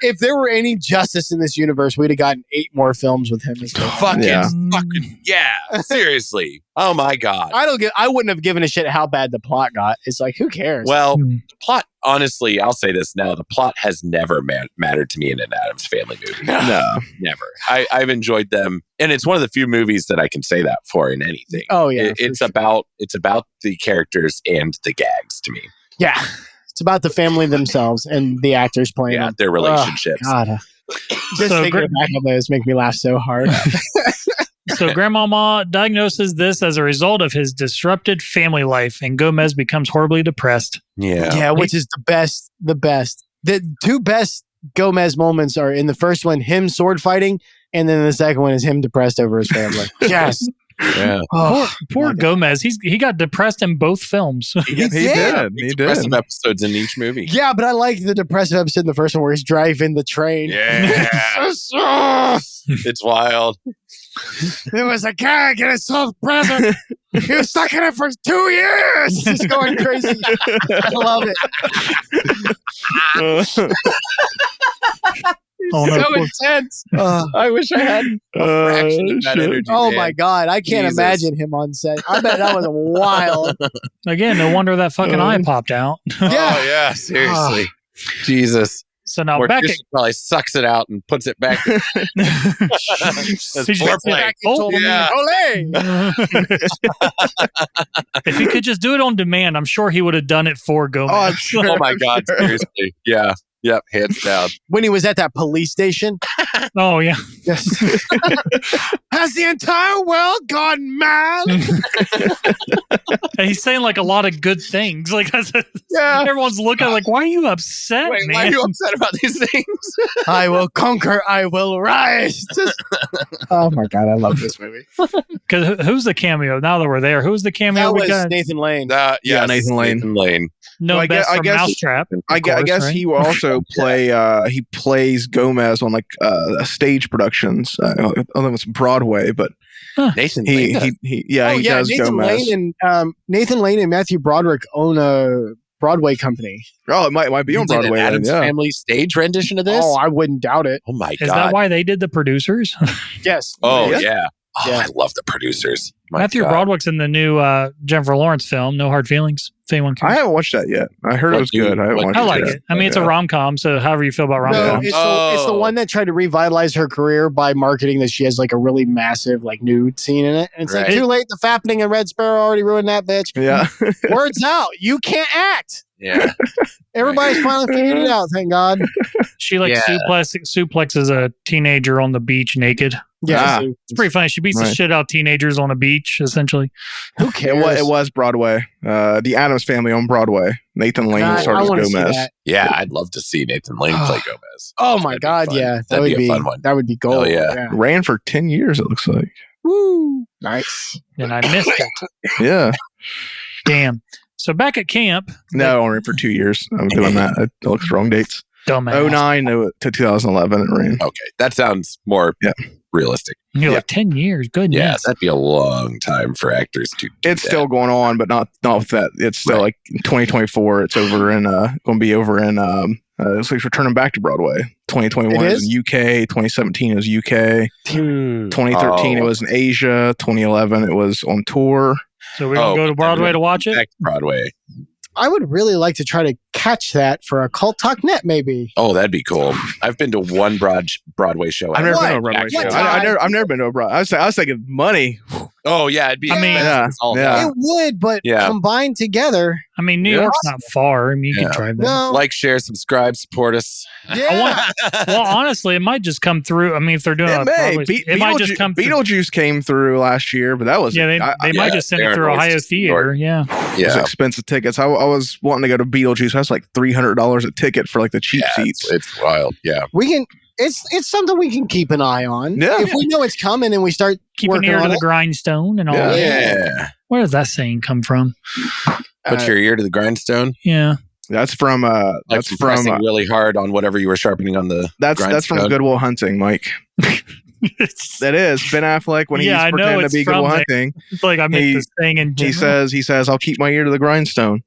If there were any justice in this universe, we'd have gotten 8 more films with him. Fucking, yeah. Seriously. Oh my God. I wouldn't have given a shit how bad the plot got. It's like, who cares? Well, Hmm. the plot, honestly, I'll say this now. The plot has never mattered to me in an Addams Family movie. No. Never. I've enjoyed them. And it's one of the few movies that I can say that for in anything. Oh yeah, It's for sure. about the characters and the gags to me. Yeah, it's about the family themselves and the actors playing Yeah, them. their relationships. God, just So thinking back on those make me laugh so hard. So Grandmama diagnoses this as a result of his disrupted family life, and Gomez becomes horribly depressed. Yeah. Yeah, which is the best. The 2 best Gomez moments are in the first one, him sword fighting, and then the second one is him depressed over his family. Yes. Yeah. Oh, Poor my God. Gomez. He got depressed in both films. He did. He did. Depressive episodes in each movie. Yeah, but I like the depressive episode in the first one where he's driving the train. Yeah. It's wild. There was a guy getting himself present. He was stuck in it for 2 years. Just going crazy. I love it. Oh, no, So poor- intense. I wish I had a fraction of that energy. Oh man. my God. I can't Jesus. imagine him on set. I bet that was wild. Again, no wonder that fucking eye popped out. Oh yeah, seriously. Jesus. So now back Morticia probably sucks it out and puts it back. at That's foreplay. Oh, Yeah. if he could just do it on demand, I'm sure he would have done it for Gomez. Oh, I'm sure. Oh my God, seriously. Yeah. Yep, hands down. When he was at that police station. Oh, yeah. Yes. Has the entire world gone mad? And he's saying like a lot of good things. Like Yeah. everyone's looking like, why are you upset, Wait, man? why are you upset about these things? I will conquer. I will rise. Oh my God. I love this movie. Because who's the cameo? Now that we're there, who's the cameo That we was got? Nathan Lane. Yeah, Nathan Lane. Nathan Lane. No Well, I best guess- from Mousetrap. I guess right? he will also play. He plays Gomez on like stage productions. I think it's Broadway, but Nathan he Lane. he Oh he yeah, does Nathan Gomez. Lane and Nathan Lane and Matthew Broderick own a Broadway company. Oh, it might be on He did an Broadway. Then, Addams yeah. Family stage rendition of this. Oh, I wouldn't doubt it. Oh my Is God. that why they did the producers? Yes. Oh Yeah. yeah. Oh, Yeah. I love the producers. My Matthew God. Broderick's in the new Jennifer Lawrence film, No Hard Feelings. If anyone I cares. haven't watched that yet. I heard What it was do you- good. I haven't what watched do I you like yet. it. I mean, it's a rom-com, so however you feel about No, rom-com. it's the one that tried to revitalize her career by marketing that she has like a really massive like nude scene in it. And it's like Right. too late. The fappening and Red Sparrow already ruined that bitch. Yeah. Words out. You can't act. Yeah. Everybody's finally figured it out. Thank God. She like Yeah. suplexes a teenager on the beach naked. Yeah. It's pretty funny. She beats the shit out of teenagers on a beach, essentially. Who cares? It was Broadway. The Addams Family on Broadway. Nathan Lane starred as Gomez. Yeah, I'd love to see Nathan Lane play Gomez. Oh my God, yeah. That'd be a fun one. That would be gold. Yeah. Ran for 10 years, it looks like. Woo. Nice. And I missed it. Yeah. Damn. So back at camp. No, only for 2 years. I'm doing that. It looks wrong dates. Dumbass. 09 to 2011 it ran. Okay, that sounds more realistic. You're like 10 years. Goodness. Yeah, that'd be a long time for actors to do It's still going on, but not with that. It's still like 2024. It's over in going to be over in it's like returning back to Broadway. 2021 is in UK. 2017 was UK. 2013 it was in Asia. 2011 it was on tour. So we're gonna go to Broadway to watch it. Back to Broadway. I would really like to try to catch that for a Cult Talk Net, maybe. Oh, that'd be cool. I've been to one Broadway show. I've never been to a Broadway show. I've never been to a Broadway. I was thinking money. Oh yeah, it'd be. I mean, it would, but combined together. I mean, New York's not far. I mean, you can drive there. No. Like, share, subscribe, support us. Yeah. Well, honestly, it might just come through. I mean, if they're doing it might just come through. Beetlejuice came through last year, but that was they might just send it through Ohio Theater. Yeah. It was expensive tickets. I was wanting to go to Beetlejuice. That's like $300 a ticket for like the cheap seats. It's wild. Yeah. We can. It's something we can keep an eye on. Yeah. If we know it's coming and we start keep an ear to the grindstone and all that. Yeah. Where does that saying come from? Put your ear to the grindstone. Yeah. That's from that's from really hard on whatever you were sharpening on the that's from Good Will Hunting, Mike. That is Ben Affleck when he's pretending to be Good Will Hunting. It's like I make this thing and he says I'll keep my ear to the grindstone.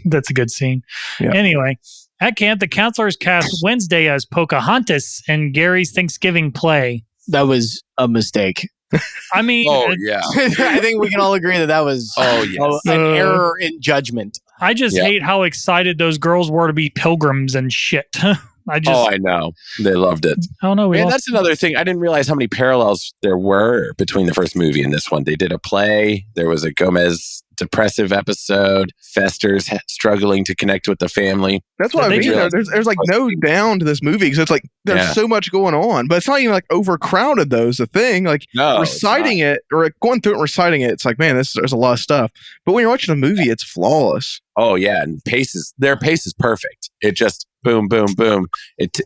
That's a good scene. Yeah. Anyway, at camp, the counselors cast Wednesday as Pocahontas in Gary's Thanksgiving play. That was a mistake. I mean, I think we can all agree that was an error in judgment. I just hate how excited those girls were to be pilgrims and shit. I know. They loved it. I don't know. That's another thing. I didn't realize how many parallels there were between the first movie and this one. They did a play. There was a Gomez depressive episode. Fester's struggling to connect with the family. That's what I mean. There's like no down to this movie because it's like there's so much going on, but it's not even like overcrowded though is the thing. Like reciting it or going through it and reciting it, it's like, man, there's a lot of stuff. But when you're watching a movie, it's flawless. Oh yeah, and their pace is perfect. It just boom, boom, boom. It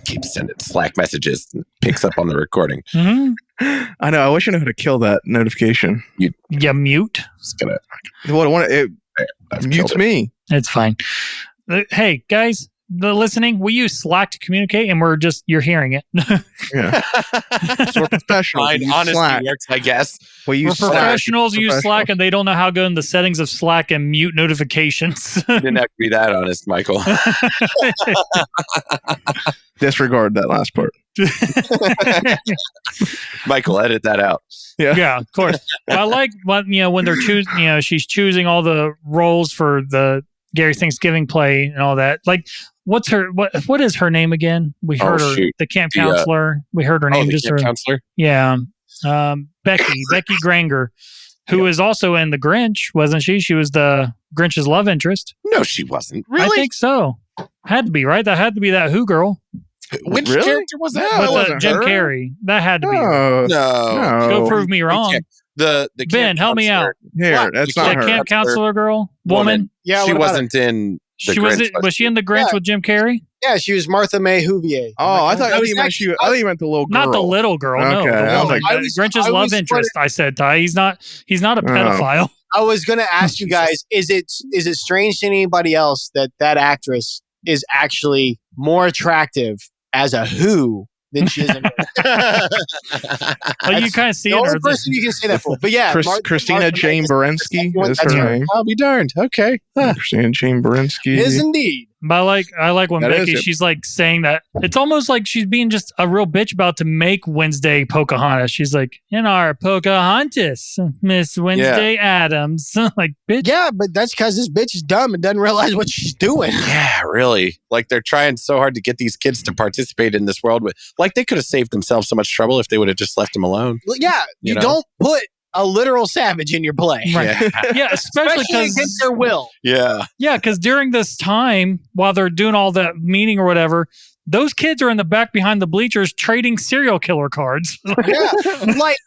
keeps sending Slack messages and picks up on the recording. Mm-hmm. I know. I wish I knew how to kill that notification. You mute? It's gonna. It mutes me. It's fine. Hey guys, listening, we use Slack to communicate, and you're hearing it. Yeah. So we're professionals. Honestly, works, I guess. We're professionals use Slack, and they don't know how to go in the settings of Slack and mute notifications. You didn't have to be that honest, Michael. Disregard that last part. Michael, edit that out. Yeah, of course. I like when they're choosing. She's choosing all the roles for the Gary Thanksgiving play and all that. Like, what is her name again? We heard her, the camp counselor. We heard her name. The camp counselor. Yeah, Becky Granger, who was also in The Grinch, wasn't she? She was the Grinch's love interest. No, she wasn't. Really? I think so. Had to be, right? That had to be that Who girl. Which character was that? With Jim Carrey. That had to be. No. Go prove me wrong. The Ben, help me out. Here, that's not her. The camp counselor girl? Woman? Yeah, she wasn't in The Grinch. Was she in The Grinch with Jim Carrey? Yeah, she was Martha May Huvier. Oh, I thought you meant the little girl. Not the little girl. Okay. No, the woman. Grinch's love interest. I said, Ty. He's not a pedophile. I was going to ask you guys: is it strange to anybody else that actress is actually more attractive as a Who than she is in Well, you kind of see the it. only person you can say that for. But yeah, Christina Jane Baranski is her name. I'll be darned. Okay. Christina Jane Baranski is indeed. But I like when Becky, she's like saying that it's almost like she's being just a real bitch about to make Wednesday Pocahontas. She's like, in our Pocahontas, Miss Wednesday Addams. Like, bitch. Yeah, but that's because this bitch is dumb and doesn't realize what she's doing. Yeah, really. Like, they're trying so hard to get these kids to participate in this world. Like, they could have saved themselves so much trouble if they would have just left them alone. Yeah, you don't put a literal savage in your play. Right. Yeah, especially against their will. Yeah. Yeah, because during this time, while they're doing all that meeting or whatever, those kids are in the back behind the bleachers trading serial killer cards. Yeah, like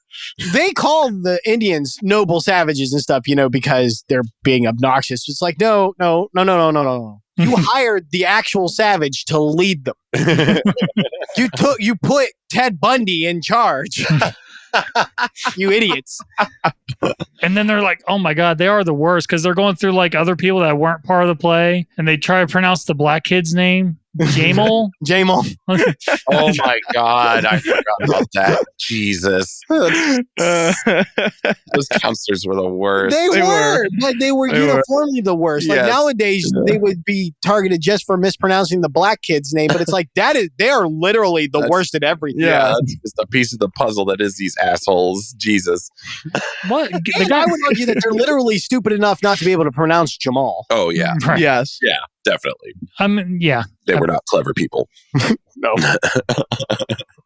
they call the Indians noble savages and stuff, because they're being obnoxious. It's like, no. You hired the actual savage to lead them. You put Ted Bundy in charge. You idiots. And then they're like, oh my God, they are the worst because they're going through like other people that weren't part of the play and they try to pronounce the black kid's name. Jamal. Oh my God, I forgot about that. Jesus. Those counselors were the worst. They were, but they were uniformly the worst. Like nowadays, they would be targeted just for mispronouncing the black kid's name, but it's like they are literally the worst at everything. Yeah, that's just a piece of the puzzle that is these assholes. Jesus. What? And I would argue that they're literally stupid enough not to be able to pronounce Jamal. Oh yeah. Right. Yes. Yeah, definitely. Yeah. They were not clever people. No.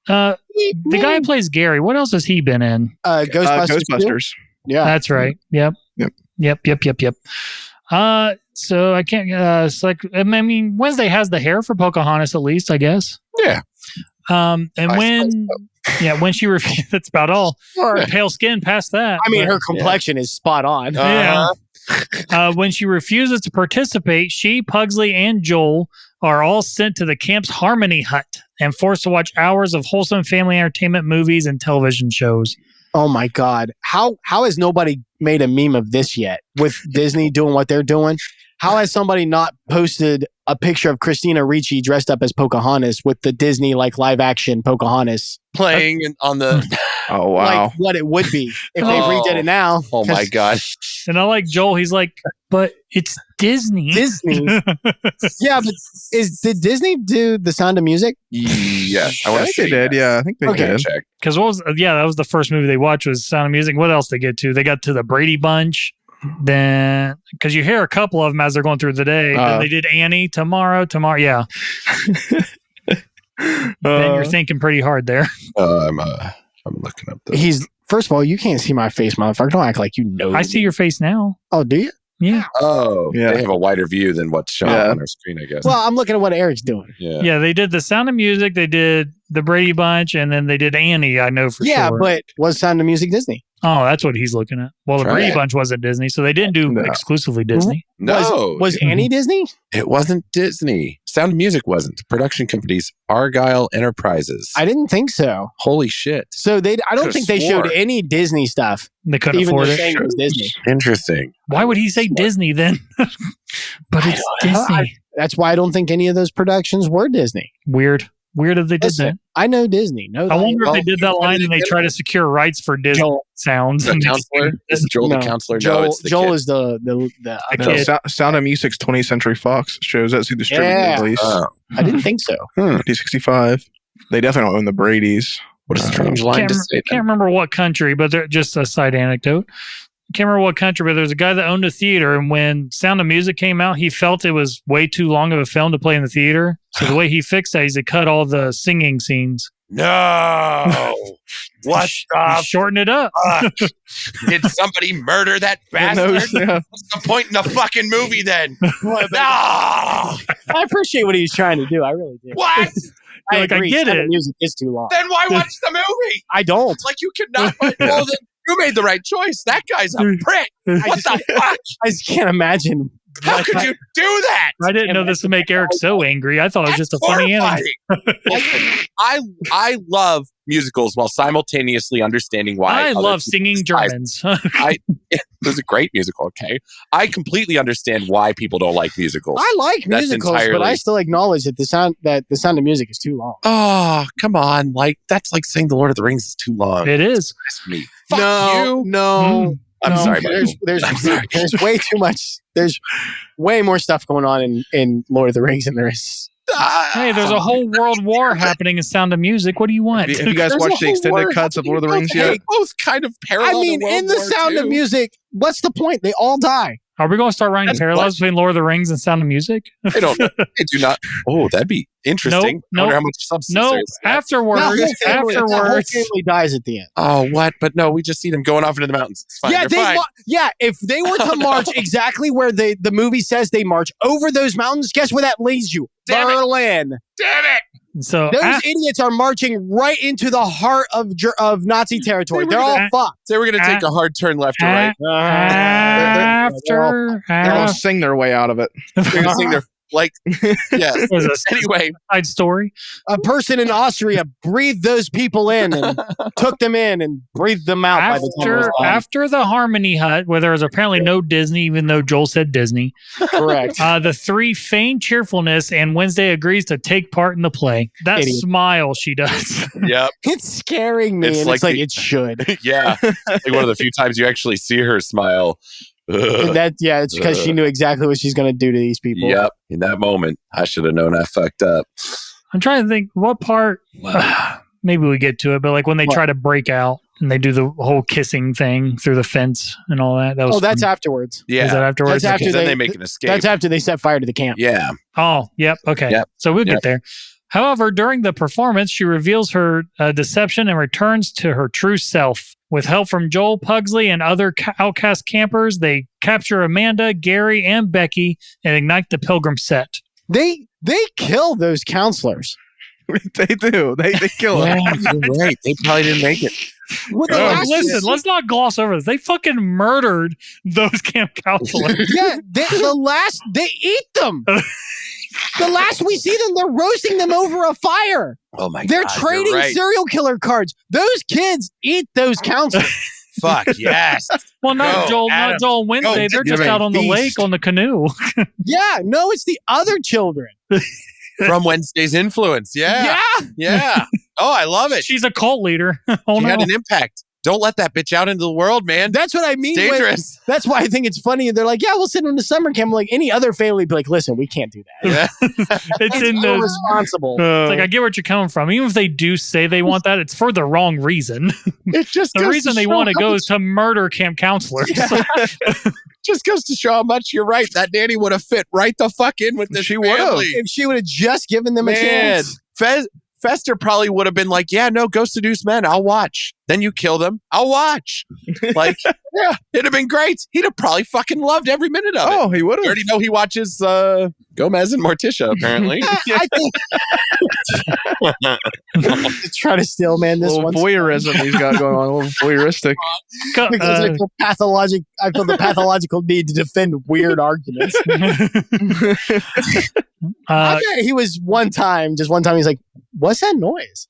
The guy who plays Gary, what else has he been in? Ghostbusters. Yeah. That's right. Yep. So I can't, it's like, I mean, Wednesday has the hair for Pocahontas at least, I guess. Yeah. And when she refused, that's about all. Her pale skin past that. I mean, her complexion is spot on. Yeah. When she refuses to participate, she, Pugsley, and Joel are all sent to the camp's Harmony Hut and forced to watch hours of wholesome family entertainment movies and television shows. Oh my God. How has nobody made a meme of this yet with Disney doing what they're doing? How has somebody not posted a picture of Christina Ricci dressed up as Pocahontas with the Disney live action Pocahontas playing on the Oh wow. like what it would be if they redid it now? Oh my God. And I like Joel. He's like, but it's Disney. Yeah, but did Disney do The Sound of Music? Yeah, I think they did. Yeah, I think they did. Check. Because that was the first movie they watched was Sound of Music. What else they get to? They got to the Brady Bunch. Then, because you hear a couple of them as they're going through the day. Then they did Annie tomorrow. Yeah. Then you're thinking pretty hard there. I'm looking up the. First of all, you can't see my face, motherfucker. Don't act like you know. I see your face now. Oh, do you? Yeah. Oh, yeah. They have a wider view than what's shown on our screen, I guess. Well, I'm looking at what Eric's doing. Yeah, they did The Sound of Music, they did the Brady Bunch, and then they did Annie, I know for sure. Yeah, but was Sound of Music Disney? Oh, that's what he's looking at. Well, the Brady Bunch wasn't Disney, so they didn't do exclusively Disney. No. Was Annie Disney? It wasn't Disney. Sound of Music wasn't. Production companies, Argyle Enterprises. I didn't think so. Holy shit. So I don't think they showed any Disney stuff. They couldn't even afford though it. saying it was Disney. Interesting. Why would he say Disney then? But it's Disney. That's why I don't think any of those productions were Disney. Weird if they did that. I know Disney. No, I wonder if they did that line and they try to secure rights for Disney sounds. The counselor? Is Joel the counselor? Joel, no, it's the Joel kid. is the Sound of Music's 20th Century Fox shows that's who distributed the release. I didn't think so. 1965. They definitely don't own the Brady's. What a strange line to say. Can't remember what country, but they're just a side anecdote. Can't remember what country, but there's a guy that owned a theater, and when Sound of Music came out, he felt it was way too long of a film to play in the theater. So the way he fixed that is he cut all the singing scenes. No. What He shortened it up. Did somebody murder that bastard? What's the point in the fucking movie then? No. I appreciate what he's trying to do. I really do. What? I Like, I agree. get Sound it. of Music is too long. Then why watch the movie? I don't. Like you cannot. Well, then you made the right choice. That guy's a prick. What the fuck? I just can't imagine. How could you do that? I didn't know this would make Eric so angry. I thought it was just a funny anime. I love musicals while simultaneously understanding why. I love singing Germans. It was a great musical. Okay, I completely understand why people don't like musicals. I like musicals, but I still acknowledge that the Sound of Music is too long. Oh, come on! Like that's like saying The Lord of the Rings is too long. It is. That's me. Fuck you. No. I'm sorry. There's way too much. There's way more stuff going on in Lord of the Rings than there is. Hey, there's a whole world war happening in Sound of Music. What do you want? Have you guys watched the extended cuts of Lord of the Rings yet? Both kind of parallel. I mean, in the Sound of Music, what's the point? They all die. Are we going to start writing parallels between Lord of the Rings and Sound of Music? They don't. They do not. Oh, that'd be Interesting. I wonder how much substance there is. Afterwards, The whole afterwards, family dies at the end. Oh, what? But no, we just see them going off into the mountains. It's fine. Yeah, They're fine. if they were to march exactly where the movie says they march over those mountains, guess where that leads you? Damn it. Berlin. Damn it! so Those idiots are marching right into the heart of Nazi territory. They're all fucked. They were going to take a hard turn left or right. after They're gonna sing their way out of it. They're going to sing their yes. was a Anyway, side story. A person in Austria breathed those people in and took them in and breathed them out. By the time it was done. After the Harmony Hut, where there was apparently no Disney, even though Joel said Disney. Correct. The three feign cheerfulness, and Wednesday agrees to take part in the play. That Idiot. smile she does. yep. It's scaring me. It's and like it's like the- it should. Yeah. Like one of the few times you actually see her smile. And it's because she knew exactly what she's going to do to these people. Yep. In that moment, I should have known I fucked up. I'm trying to think what part. Maybe we get to it, but like when they try to break out and they do the whole kissing thing through the fence and all that. That was That's fun. afterwards. Yeah. Is that afterwards? That's after Because then they- they make an escape. That's after they set fire to the camp. Yeah. Oh, yep. Okay. Yep. So we'll Yep. get there. However, during the performance, she reveals her deception and returns to her true self. With help from Joel, Pugsley, and other outcast campers, they capture Amanda, Gary, and Becky and ignite the Pilgrim set. They kill those counselors. They do. They kill it. You're right. They probably didn't make it. Well, the Oh, last- listen, let's not gloss over this. They fucking murdered those camp counselors. Yeah, they eat them. The last we see them, they're roasting them over a fire. Oh my They're God. trading you're right. serial killer cards. Those kids eat those counselors. Fuck, yes. Well, not Go, Joel, not Adam. Joel Wednesday. They're you're just a out on the beast. lake on the canoe. Yeah, no, it's the other children. From Wednesday's influence. Yeah. Yeah. Oh, I love it. She's a cult leader. Oh She no. had an impact. Don't let that bitch out into the world, man. That's what I mean. It's with- dangerous. That's why I think it's funny. They're like, yeah, we'll send them to summer camp. Like any other family would be like, listen, we can't do that. Yeah. It's in It's the. irresponsible. It's like I get where you're coming from. Even if they do say they want that, it's for the wrong reason. It just The goes reason to they show want to how go much- is to murder camp counselors. just goes to show how much you're right. That nanny would have fit right the fuck in with this She would've. family. If she would have just given them a Man, chance. Fester probably would have been like, yeah, no, go seduce men. I'll watch. Then you kill them. I'll watch. Like, yeah, it'd have been great. He'd have probably fucking loved every minute of it. Oh, he would I have. already know he watches Gomez and Morticia, apparently. I think to try to steal, man, A this little one's voyeurism he's got going on. A little voyeuristic. because I feel the pathological need to defend weird arguments. I bet he was just one time, he's like, what's that noise?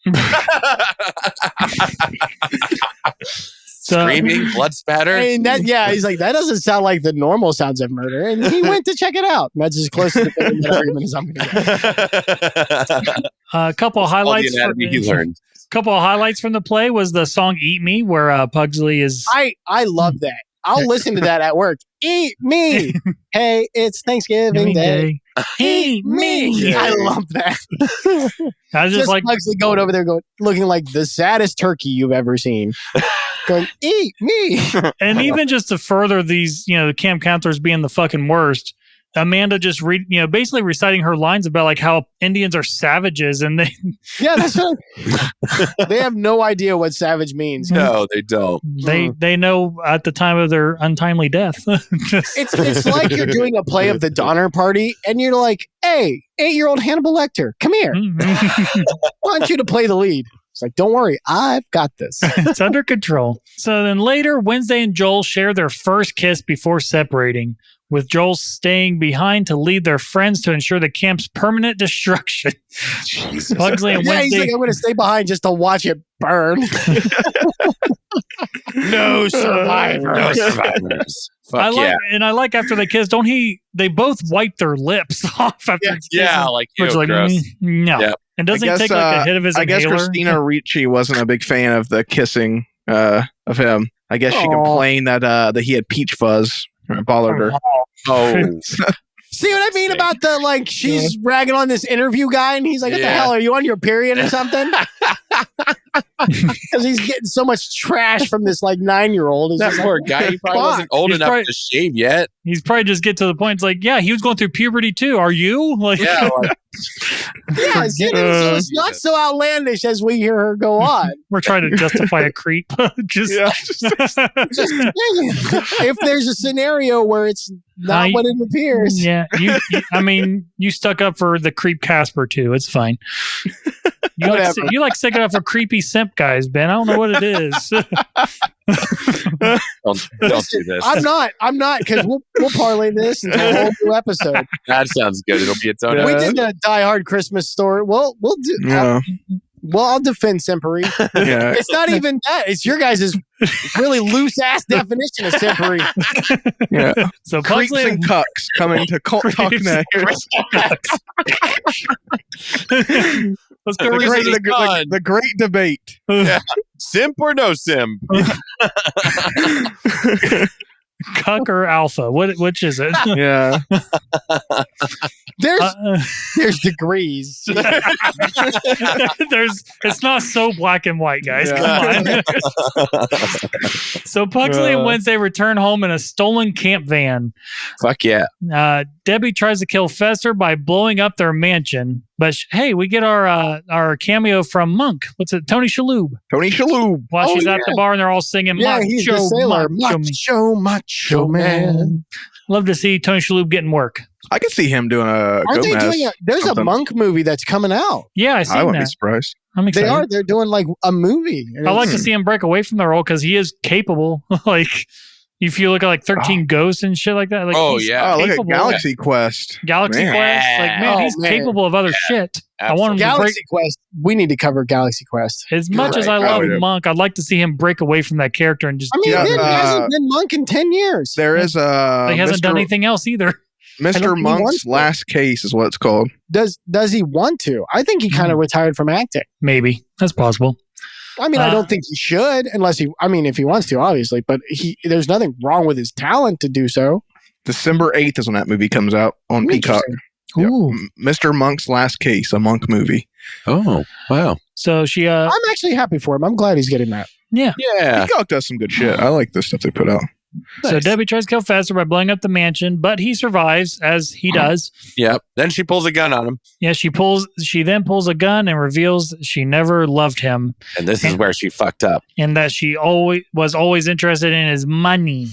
Screaming, blood spatter. And he's like, that doesn't sound like the normal sounds of murder. And he went to check it out. And that's as close to defending that argument as I'm going to get. A couple of All the highlights. anatomy he learned. Couple of highlights from the play was the song "Eat Me," where Pugsley is. I love that. I'll listen to that at work. Eat me. Hey, it's Thanksgiving Day. Eat me. Yeah. I love that. I was just like, Pugsley going over there looking like the saddest turkey you've ever seen. Going, eat me. and even just to further these, the camp counselors being the fucking worst. Amanda just basically reciting her lines about like how Indians are savages and they Yeah, that's right. They have no idea what savage means. No, they don't. they know at the time of their untimely death. It's like you're doing a play of the Donner Party, and you're like, hey, 8-year-old Hannibal Lecter, come here. I want you to play the lead. It's like, don't worry, I've got this. It's under control. So then later, Wednesday and Joel share their first kiss before separating, with Joel staying behind to lead their friends to ensure the camp's permanent destruction. Pugsley and Yeah, he's Wednesday. like, I'm going to stay behind just to watch it burn. No survivors. No survivors. Fuck I like after they kiss, they both wipe their lips off after kissing. Yeah, like, Which ew, like, gross. no. Yep. And doesn't he I guess, take like a hit of his I guess inhaler? Christina Ricci wasn't a big fan of the kissing of him. I guess she Aw. complained that he had peach fuzz. It bothered her. Oh, See what I mean about the, like, she's ragging on this interview guy, and he's like, what the Yeah. hell, are you on your period or something? Because he's getting so much trash from this like 9-year-old. He's That just poor like, guy. He probably wasn't old He's enough probably- to shave yet. He's probably just get to the point. It's like, yeah, he was going through puberty too. Are you? Like, Yeah, like, yeah, see, so it's not so outlandish as we hear her go on. we're trying to justify a creep. just, Yeah. Just saying, if there's a scenario where it's not what it appears. Yeah, I mean, you stuck up for the creep Casper too. It's fine. Whatever. You like sticking up for creepy simp guys, Ben. I don't know what it is. don't do this. I'm not, because we'll parlay this into a whole new episode. That sounds good. It'll be its own. Yeah. We did a Die Hard Christmas story. We'll do. Yeah. Well, I'll defend Simpery. Yeah. It's not even that. It's your guys' really loose ass definition of Simpery. Yeah. So Creeps Pugsley and cucks coming to Cult Talk Creeps Net. Let's go The read great- some- The great debate. Simp or no simp? cuck or alpha. Which is it? Yeah. There's degrees. It's not so black and white, guys. Yeah. Come on. So Pugsley and Wednesday return home in a stolen camp van. Fuck yeah. Debbie tries to kill Fester by blowing up their mansion. But hey, we get our cameo from Monk. What's it? Tony Shalhoub. Tony Shalhoub. While she's at the bar and they're all singing Yeah, he's the sailor. Macho man. Love to see Tony Shalhoub getting work. I could see him doing a Aren't they Gomez. doing there's a something. Monk movie that's coming out. Yeah, I I seen wouldn't be that. surprised. I'm excited. They're doing like a movie. And I like to it's- see him break away from the role because he is capable. Like, if you look at like 13 Ghosts and shit like that. Like, Oh, he's yeah. Oh, look at capable. Galaxy Quest. Galaxy Man. Quest. Like, man, Oh, he's man. capable of other shit. I want him to break. Galaxy Quest. We need to cover Galaxy Quest. As much as I Right. love I would- Monk, I'd like to see him break away from that character and just I mean, Yeah, he hasn't been Monk in 10 years. There is a he hasn't done anything else either. I don't Mr. think he wants Monk's to. Last Case is what it's called. Does he want to? I think he kind of retired from acting. Maybe. That's possible. I mean, I don't think he should, unless if he wants to, obviously. But there's nothing wrong with his talent to do so. December 8th is when that movie comes out on Peacock. Interesting. Yep. Ooh. Mr. Monk's Last Case, a Monk movie. Oh, wow. So she, I'm actually happy for him. I'm glad he's getting that. yeah. Yeah. Peacock does some good shit. I like the stuff they put out. So Nice. Debbie tries to kill Fester by blowing up the mansion, but he survives as he does. Yep. Then she pulls a gun on him. Yeah, she then pulls a gun and reveals she never loved him And this is where she fucked up. and that she was always interested in his money.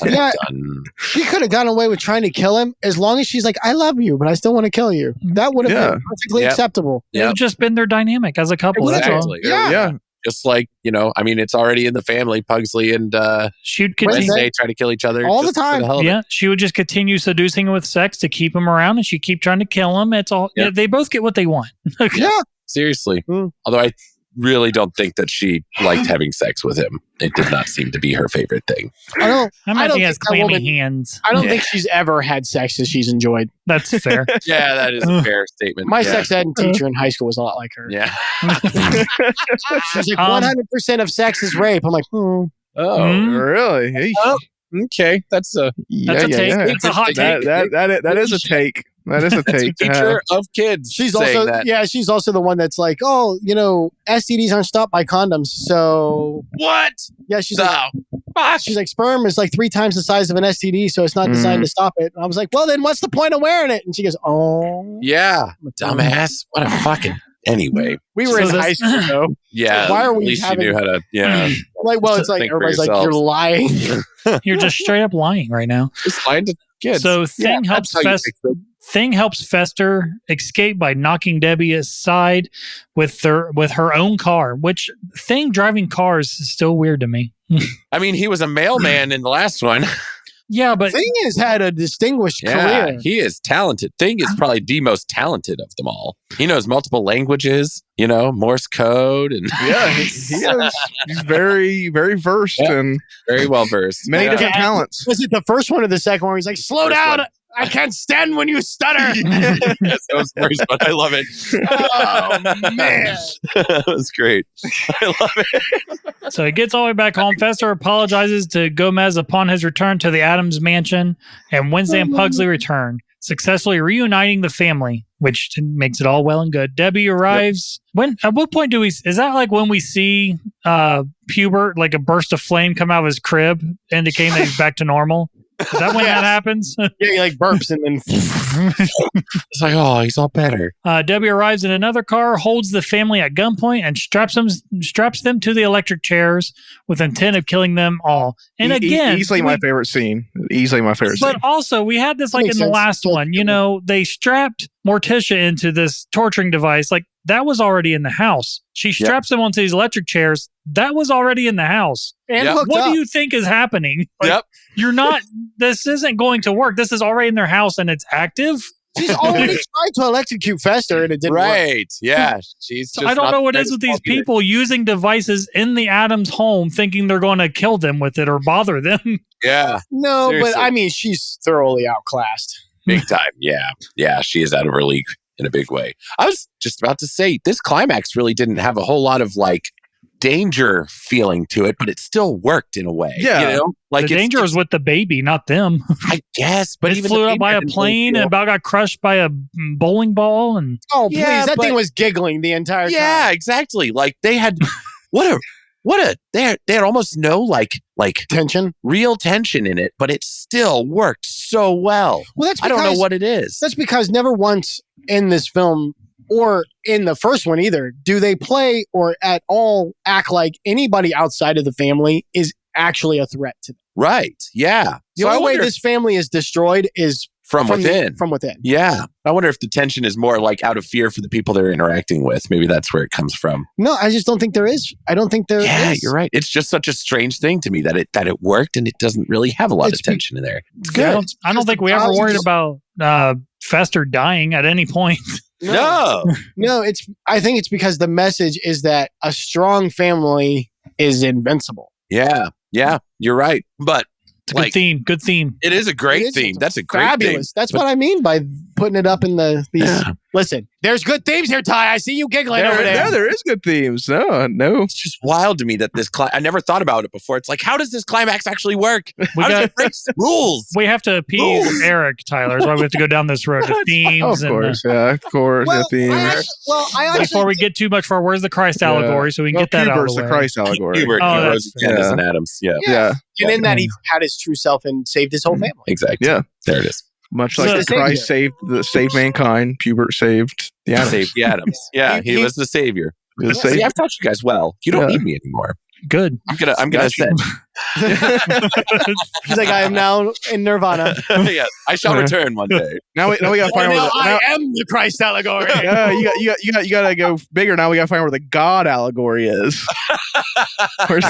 Yeah, Done. she could have gotten away with trying to kill him as long as she's like, I love you, but I still want to kill you. That would have Yeah. been perfectly Yep. acceptable. It Yep. would just been their dynamic as a couple. That's all. Exactly. Yeah. Yeah. Just like, it's already in the family. Pugsley and She'd continue. Wednesday try to kill each other. All the just for time. hell of it. Yeah, she would just continue seducing him with sex to keep him around, and she'd keep trying to kill him. It's all. Yeah. Yeah, they both get what they want. Yeah. Seriously. Mm. Although I really don't think that she liked having sex with him. It did not seem to be her favorite thing. I don't I might don't think he has think that clammy woman- hands. I don't think she's ever had sex that she's enjoyed. That's fair. Yeah, that is a fair statement. My yeah. sex ed teacher in high school was a lot like her. Yeah. She's like, Um, 100% of sex is rape. I'm like, Oh, Mm. Really? Hey. Oh, okay. That's a That's a take. It's a hot take. That is a take. That is a that's a take. to teacher have. of kids. she's saying also, that. she's also the one that's like, oh, STDs aren't stopped by condoms. So, What? yeah, she's No. like, sperm is like 3 times the size of an STD, so it's not designed to stop it. And I was like, well, then what's the point of wearing it? And she goes, oh. Yeah. Dumbass. What a fucking. Anyway. We were So in this- high school, though. Yeah. Why are we At least having- you knew how to. Yeah. Like, well, it's like, Think for everybody's like, yourselves. you're lying. You're just straight up lying right now. Just lying to kids. So Thing That's helps how you Fester. fix it. Thing helps Fester escape by knocking Debbie aside with her own car, which Thing driving cars is still weird to me. I mean, he was a mailman in the last one. Yeah, but Thing has had a distinguished Yeah, career. he is talented. Thing is probably the most talented of them all. He knows multiple languages, Morse code, and Yeah, he is. He's very, very versed Yeah. and very well versed. many Yeah. different talents. Was it the first one or the second one where he's like, slow First down. one. I can't stand when you stutter. Yes, that was the first one. I love it. Oh, man. That was great. I love it. so he gets all the way back home. Fester apologizes to Gomez upon his return to the Addams mansion, and Wednesday and Pugsley return. successfully reuniting the family, which makes it all well and good. Debbie arrives. At what point is that like when we see Pubert, like a burst of flame come out of his crib, indicating that he's back to normal? Is that when that happens? Yeah, he like burps and then It's like, oh, he's all better. Debbie arrives in another car, holds the family at gunpoint, and straps them to the electric chairs with intent of killing them all. And again, easily my favorite scene. But also, we had this like in the last one. You know, they strapped Morticia into this torturing device. Like that was already in the house. She straps him onto these electric chairs. That was already in the house. and hooked What up. do you think is happening? Like, you're not. This isn't going to work. This is already in their house and it's active. She's already tried to electrocute Fester and it didn't work. Right. Yeah. She's So just I don't not know what the it is with these greatest either. people using devices in the Addams home, thinking they're going to kill them with it or bother them. Yeah. No, Seriously. but I mean, she's thoroughly outclassed. Big time. Yeah. Yeah. She is out of her league in a big way. I was just about to say this climax really didn't have a whole lot of like danger feeling to it, but it still worked in a way. Yeah. You know? Like The danger was with the baby, not them. I guess, but It even flew the up by baby a didn't really plane feel- and about got crushed by a bowling ball. And Oh, please. Yeah, That but- thing was giggling the entire Yeah, time. exactly. Like they had they had almost no like Tension. real tension in it, but it still worked so well. Well, that's I because, don't know what it is. That's because never once in this film or in the first one either do they play or at all act like anybody outside of the family is actually a threat to them. Right. Yeah. The So I only way wonder this family is destroyed is from within. From within. Yeah. I wonder if the tension is more like out of fear for the people they're interacting with. Maybe that's where it comes from. No, I just don't think there is. I don't think there is. Yeah, you're right. It's just such a strange thing to me that it worked and it doesn't really have a lot It's of tension in there. It's I good. don't think we ever worried about Fester dying at any point. No. No, I think it's because the message is that a strong family is invincible. Yeah. Yeah. You're right. But It's a good theme. Good theme. it is a great It is. theme. That's a great Fabulous. theme. That's But- what I mean by putting it up in these. Yeah. Listen, there's good themes here, Ty. I see you giggling over there. There is good themes. No. It's just wild to me that this I never thought about it before. It's like, how does this climax actually work? We How does got. it break rules? We have to appease Rules. Eric, Tyler. That's why we have to go down this road to themes. Of course, yeah, of course. Well, the theme. I actually Before we get too much far, where's the Christ allegory? So we can get that out of Hubert's the the way. Christ allegory. Hubert, Oh, he that's rose again as an Addams. Yeah. Yeah, and in that he had his true self and saved his whole family. Exactly. yeah. There it is. Much like So- the Christ saved mankind, Pubert saved the Adams. Saved the Addams. Yeah, he was the savior. The See, savior. I've taught you guys well. You don't Yeah. need me anymore. Good. I'm gonna Got you. send. He's like, I am now in Nirvana. Yeah, I shall return one day. Now we gotta find out. I am the Christ allegory. Yeah, you gotta go bigger. Now we gotta find out where the God allegory is. Where's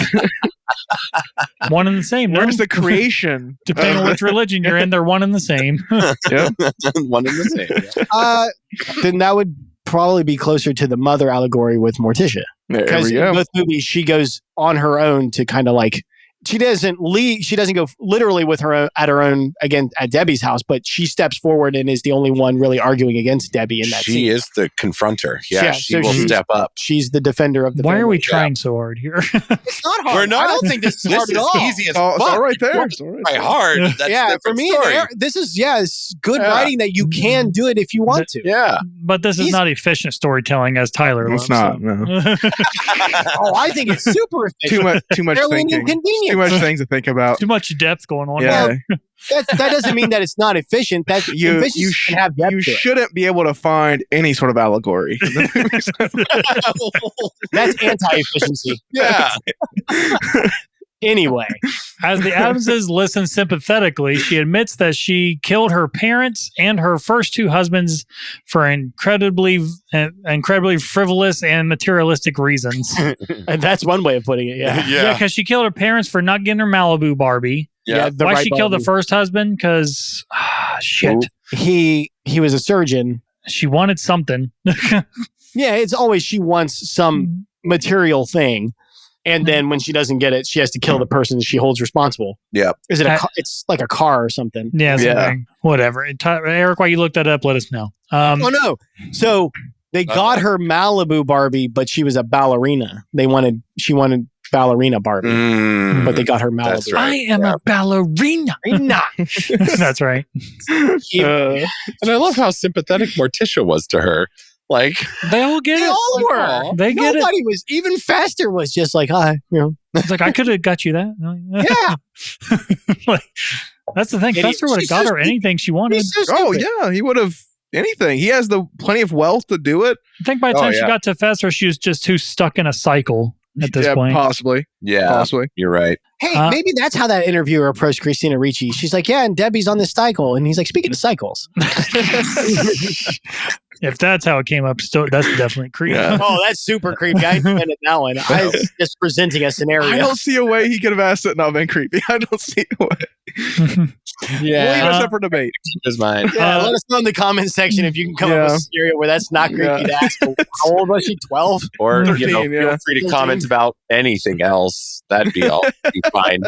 One and the same. No? the creation? Depending on which religion you're in, they're one and the same. Yeah. One and the same. Yeah. Then that would probably be closer to the mother allegory with Morticia. There Because we in go. both movies, she goes on her own to kind of like, she doesn't leave, she doesn't go literally with her own, at her own, again, at Debbie's house, but she steps forward and is the only one really arguing against Debbie in that She scene. is the confronter. Yeah, Yeah, she so will she's- step up. She's the defender of the Why are family. we trying so hard here? It's not hard. We're not. I don't think this is This hard is at all. easy as It's all fuck. right there. We're It's all right Try there. hard. That's a Yeah, for different me, story. this is, it's good Yeah. writing that you can do it if you want to. Yeah. But this is He's- not efficient storytelling as Tyler It's loves. not. No. Oh, I think it's super efficient. Too much Fairly thinking. inconvenient. Too much things to think about. Too much depth going on. Yeah. That doesn't mean that it's not efficient. That You efficiency can have depth you to it. shouldn't be able to find any sort of allegory. That's anti-efficiency. Yeah. Anyway, As the Adamses listen sympathetically, she admits that she killed her parents and her first two husbands for incredibly frivolous and materialistic reasons. and that's one way of putting it. Yeah. Yeah, because she killed her parents for not getting her Malibu Barbie. Yeah. the Why right she killed the ball. first husband? Because shit, He was a surgeon. she wanted something. Yeah, it's always she wants some material thing, and then when she doesn't get it, she has to kill the person she holds responsible. Yeah. Is it it's like a car or something? Yeah, Yeah. something. Whatever. Eric, while you looked that up, let us know. Oh no! So they got her Malibu Barbie, but she was a ballerina. She wanted ballerina Barbie, but they got her Malibu. That's right. I am a ballerina. That's right. And I love how sympathetic Morticia was to her. Like, They all get They it. all were. They get it. Nobody was. Even Faster was just like, hi, It's like, I could have got you that. Yeah. Like, that's the thing. Idiot. Fester would have She's got so her anything she wanted. He's so Oh stupid. yeah, he would have anything. He has the plenty of wealth to do it. I think by the Oh, time she yeah. got to Fester, she was just too stuck in a cycle at this yeah, point. possibly. Possibly. you're right. Hey, maybe that's how that interviewer approached Christina Ricci. She's like, yeah, and Debbie's on this cycle. And he's like, speaking of cycles. If that's how it came up, that's definitely creepy. Yeah. Oh, that's super creepy. I invented that one. I was just presenting a scenario. I don't see a way he could have asked it and not been creepy. I don't see a way. We'll leave Yeah, it up for debate. is mine. Yeah, let us know in the comment section if you can come up with a scenario where that's not creepy to ask. How old was she? 12? Or 13, feel yeah. free to 13. comment about anything else. That'd be all be fine.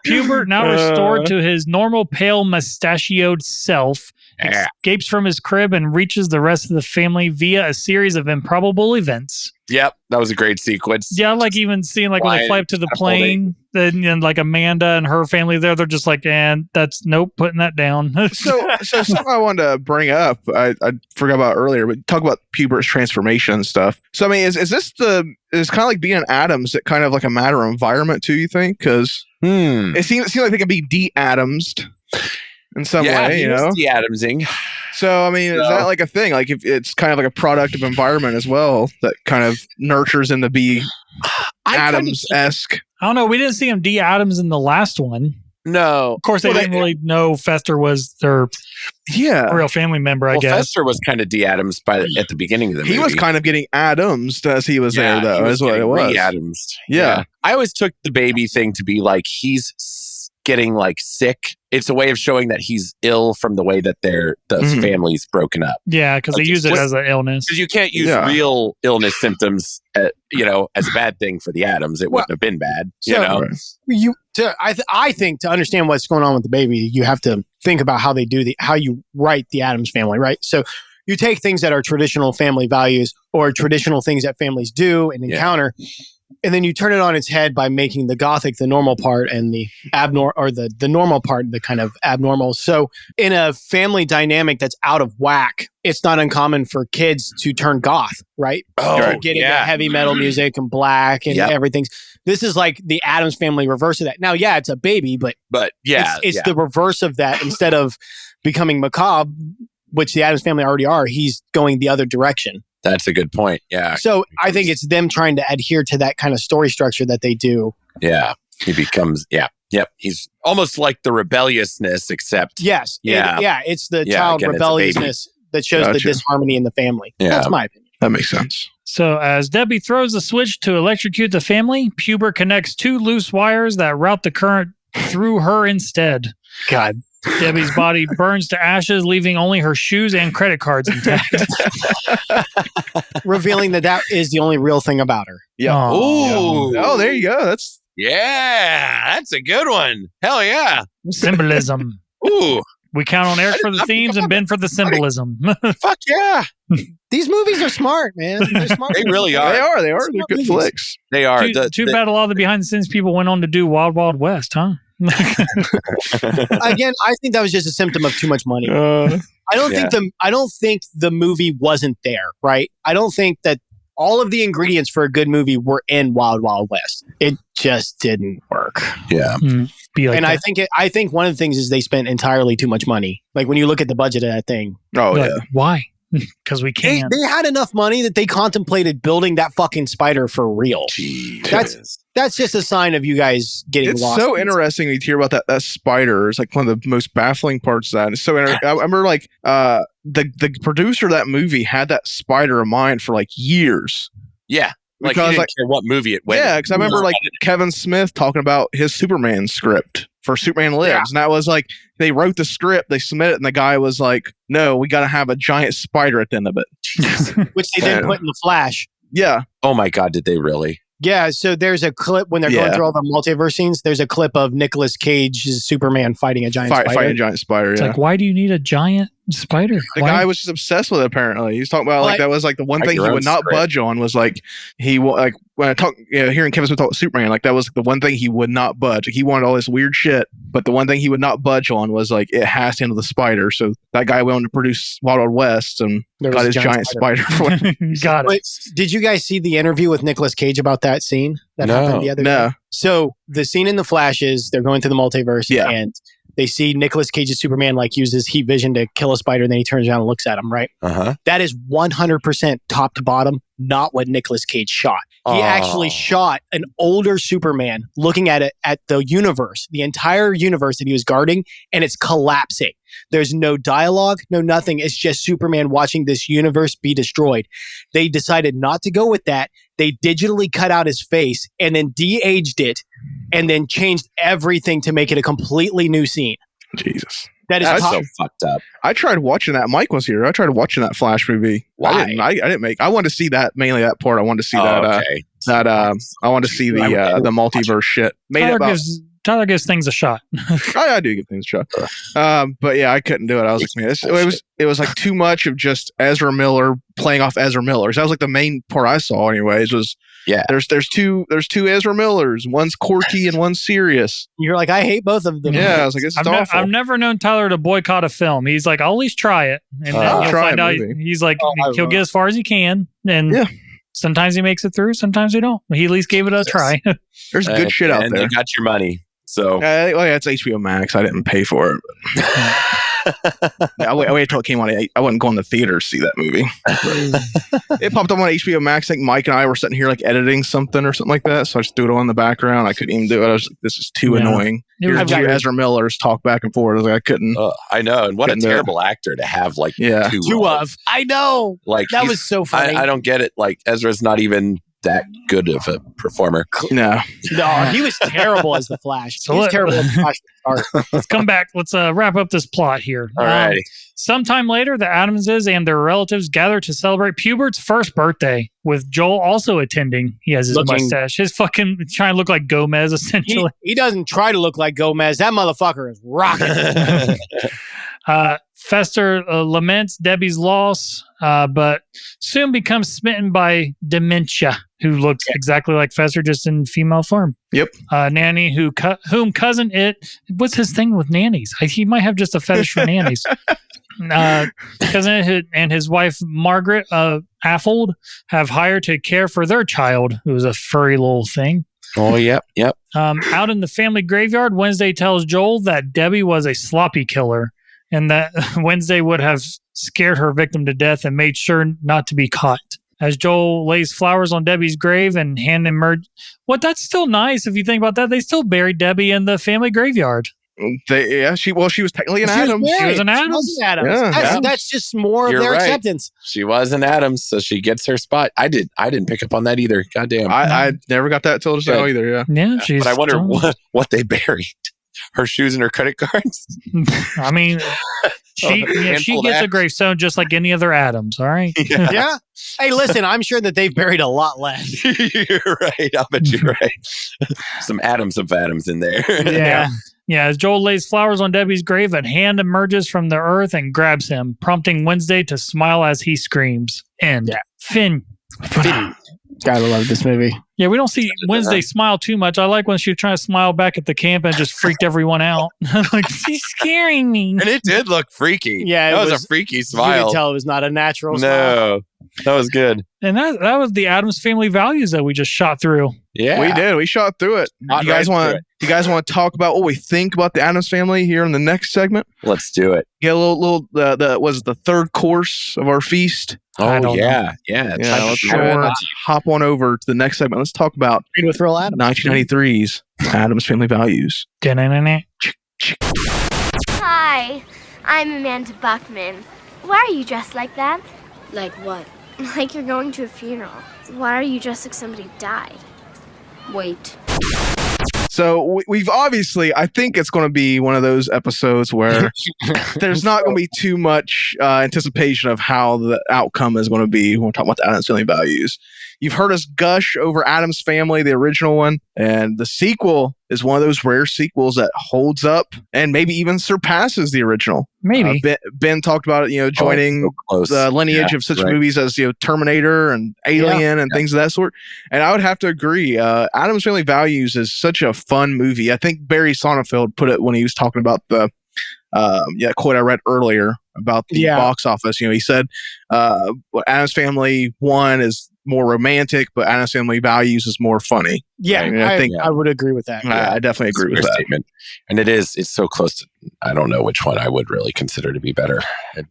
Pubert, now restored to his normal pale mustachioed self, escapes from his crib and reaches the rest of the family via a series of improbable events. Yep, that was a great sequence. Yeah, I like even seeing like when they fly up to the plane, and like Amanda and her family there, they're just like, and that's nope, putting that down. So something I wanted to bring up, I forgot about earlier, but talk about Pubert's transformation and stuff. So I mean, is this is kind of like being an Addams, it kind of like a matter of environment too? You think? Because it seems like they can be de-Addamsed in some way, you know? De-Adamsing. So I mean, is that like a thing? Like if it's kind of like a product of environment as well that kind of nurtures him to be Addams-esque. I don't know. We didn't see him Addams in the last one. No. Of course, they didn't really know Fester was their real family member, I guess. Fester was kind of de-Adams at the beginning of the movie. He was kind of getting Addams as he was there, though, is what it was. Re-Adams. Yeah. I always took the baby thing to be like he's getting like sick. It's a way of showing that he's ill from the way that the family's broken up. Yeah, because they use it as an illness. Because you can't use real illness symptoms, as a bad thing for the Addams. It wouldn't have been bad. I think to understand what's going on with the baby, you have to think about how they do how you write the Addams family, right? So you take things that are traditional family values or traditional things that families do and encounter, and then you turn it on its head by making the gothic the normal part and the abnormal, or the normal part the kind of abnormal. So in a family dynamic that's out of whack, it's not uncommon for kids to turn goth, right? To get into heavy metal music and black and everything. This is like the Addams family reverse of that. Now, it's a baby, but it's the reverse of that. Instead of becoming macabre, which the Addams family already are, he's going the other direction. That's a good point. Yeah. So I think it's them trying to adhere to that kind of story structure that they do. Yeah. He becomes, Yep. He's almost like the rebelliousness, except. Yes. It's the child rebelliousness that shows the disharmony in the family. Yeah. That's my opinion. That makes sense. So as Debbie throws the switch to electrocute the family, Pubert connects two loose wires that route the current through her instead. God. Debbie's body burns to ashes, leaving only her shoes and credit cards intact. Revealing that is the only real thing about her. Yeah. Ooh. Oh, there you go. That's a good one. Hell yeah. Symbolism. Ooh. We count on Eric for the themes and Ben for the symbolism. Fuck yeah. These movies are smart, man. They're smart. They really are. They are. They're good flicks. They are. Too bad a lot of the behind the scenes people went on to do Wild Wild West, huh? Again, I think that was just a symptom of too much money. I don't think the movie wasn't there, right? I don't think that all of the ingredients for a good movie were in Wild Wild West. It just didn't work. Yeah. I think one of the things is they spent entirely too much money. Like when you look at the budget of that thing. Oh, like, why? Because we can't. They had enough money that they contemplated building that fucking spider for real. Jeez. That's just a sign of you guys getting it's lost. So interesting to hear about that spider. It's like one of the most baffling parts of that. It's so interesting. I remember like the producer of that movie had that spider in mind for like years. Yeah. Like Because, he didn't care what movie it went. Yeah, because I remember like Kevin Smith talking about his Superman script for Superman Lives. And that was like, they wrote the script, they submitted it, and the guy was like, no, we got to have a giant spider at the end of it. Which they did put in the Flash. Yeah. Oh my God, did they really? Yeah, so there's a clip when they're going through all the multiverse scenes. There's a clip of Nicolas Cage's Superman fighting a giant spider. Fighting a giant spider, It's like, why do you need a giant Spider. The guy was just obsessed with it. Apparently, he was talking about like that was like the one Like thing he your would own not script. budge on was like like when I talk hearing Kevin Smith talk about Superman, like that was the one thing he would not budge. Like, he wanted all this weird shit, but the one thing he would not budge on was like it has to handle the spider. So that guy went on to produce Wild Wild West and There got was his a giant spider. For it. Got it. But did you guys see the interview with Nicolas Cage about that scene that happened the other day? No, So the scene in The Flash is they're going through the multiverse Yeah. and they see Nicolas Cage's Superman like uses heat vision to kill a spider and then he turns around and looks at him, right? Uh-huh. That is 100% top to bottom not what Nicolas Cage shot. He actually shot an older Superman looking at it at the universe, the entire universe that he was guarding, and it's collapsing. There's no dialogue, no nothing. It's just Superman watching this universe be destroyed. They decided not to go with that. They digitally cut out his face and then de-aged it and then changed everything to make it a completely new scene. Jesus. That is That's top. so fucked up. I tried watching that. Mike was here. I tried watching that Flash movie. Why? I didn't make. I wanted to see that mainly that part. I wanted to see that. Okay. I wanted to see the multiverse shit. Made it about. Tyler gives things a shot. I do give things a shot. But yeah, I couldn't do it. I was like, man, it was like too much of just Ezra Miller playing off Ezra Miller. So that was like the main part I saw. Anyways, was there's two Ezra Millers. One's quirky and one's serious. You're like, I hate both of them. Yeah, I was like, this is awful. I've never known Tyler to boycott a film. He's like, I'll at least try it, and then you'll find out. He's like, he'll get as far as he can, and sometimes he makes it through, sometimes he don't. He at least gave it a try. There's good shit out and there. you got your money. So it's HBO Max. I didn't pay for it. I waited until it came on. I wasn't going to the theater to see that movie. It popped up on HBO Max. I think Mike and I were sitting here like editing something or something like that. So I just threw it on in the background. I couldn't even do it. I was like, this is too annoying. Here's two Ezra Millers talk back and forth. I was like, I couldn't. I know. And what a terrible actor to have like two of. I know. Like that was so funny. I don't get it. Like Ezra's not even that good of a performer. No, he was terrible as the Flash. So he was terrible as the Flash. Let's come back. Let's wrap up this plot here. All right. Sometime later, the Addamses and their relatives gather to celebrate Pubert's first birthday, with Joel also attending. He has his mustache. His fucking trying to look like Gomez, essentially. He doesn't try to look like Gomez. That motherfucker is rocking. Fester laments Debbie's loss, but soon becomes smitten by dementia, who looks exactly like Fester, just in female form. Yep. Nanny, whom cousin what's his thing with nannies? He might have just a fetish for nannies. Cousin and his wife Margaret Affold have hired to care for their child, who is a furry little thing. Oh, yep. Out in the family graveyard, Wednesday tells Joel that Debbie was a sloppy killer, and that Wednesday would have scared her victim to death and made sure not to be caught. As Joel lays flowers on Debbie's grave and hand emerge, that's still nice if you think about that. They still buried Debbie in the family graveyard. She was technically an Addams. She was an Addams. That's just more of their acceptance. She was an Addams, so she gets her spot. I didn't pick up on that either. Goddamn. I never got that till just now either. Yeah. But I wonder what they buried. Her shoes and her credit cards. I mean, she gets a gravestone just like any other Addams. All right. Yeah. Hey, listen, I'm sure that they've buried a lot less. You're right. I'll bet you're right. Some Addams of Addams in there. Yeah. Yeah, as Joel lays flowers on Debbie's grave, a hand emerges from the earth and grabs him, prompting Wednesday to smile as he screams. End. Yeah. Finn. Gotta love this movie. Yeah, we don't see Wednesday smile too much. I like when she was trying to smile back at the camp and just freaked everyone out. Like, she's scaring me. And it did look freaky. Yeah, that was a freaky smile. You could tell it was not a natural smile. No, that was good. And that was the Addams Family Values that we just shot through. Yeah, we did. We shot through it. You guys want to talk about what we think about the Addams Family here in the next segment? Let's do it. Get a little was the third course of our feast. Oh yeah. Let's hop on over to the next segment. Let's talk about with real Addams. 1993's Addams Family Values. Hi, I'm Amanda Buckman. Why are you dressed like that? Like what? Like you're going to a funeral. Why are you dressed like somebody died? Wait. So we've obviously, I think it's going to be one of those episodes where there's not going to be too much anticipation of how the outcome is going to be when we're talking about the Addams Family Values. You've heard us gush over Addams Family, the original one, and the sequel is one of those rare sequels that holds up and maybe even surpasses the original. Maybe. Ben talked about it, joining the lineage of such movies as Terminator and Alien and things of that sort. And I would have to agree. Addams Family Values is such a fun movie. I think Barry Sonnenfeld put it when he was talking about the quote I read earlier about the box office. He said Addams Family 1 is more romantic, but Addams Family Values is more funny. Yeah, I think I would agree with that. I definitely agree with that statement. And it's so close to, I don't know which one I would really consider to be better.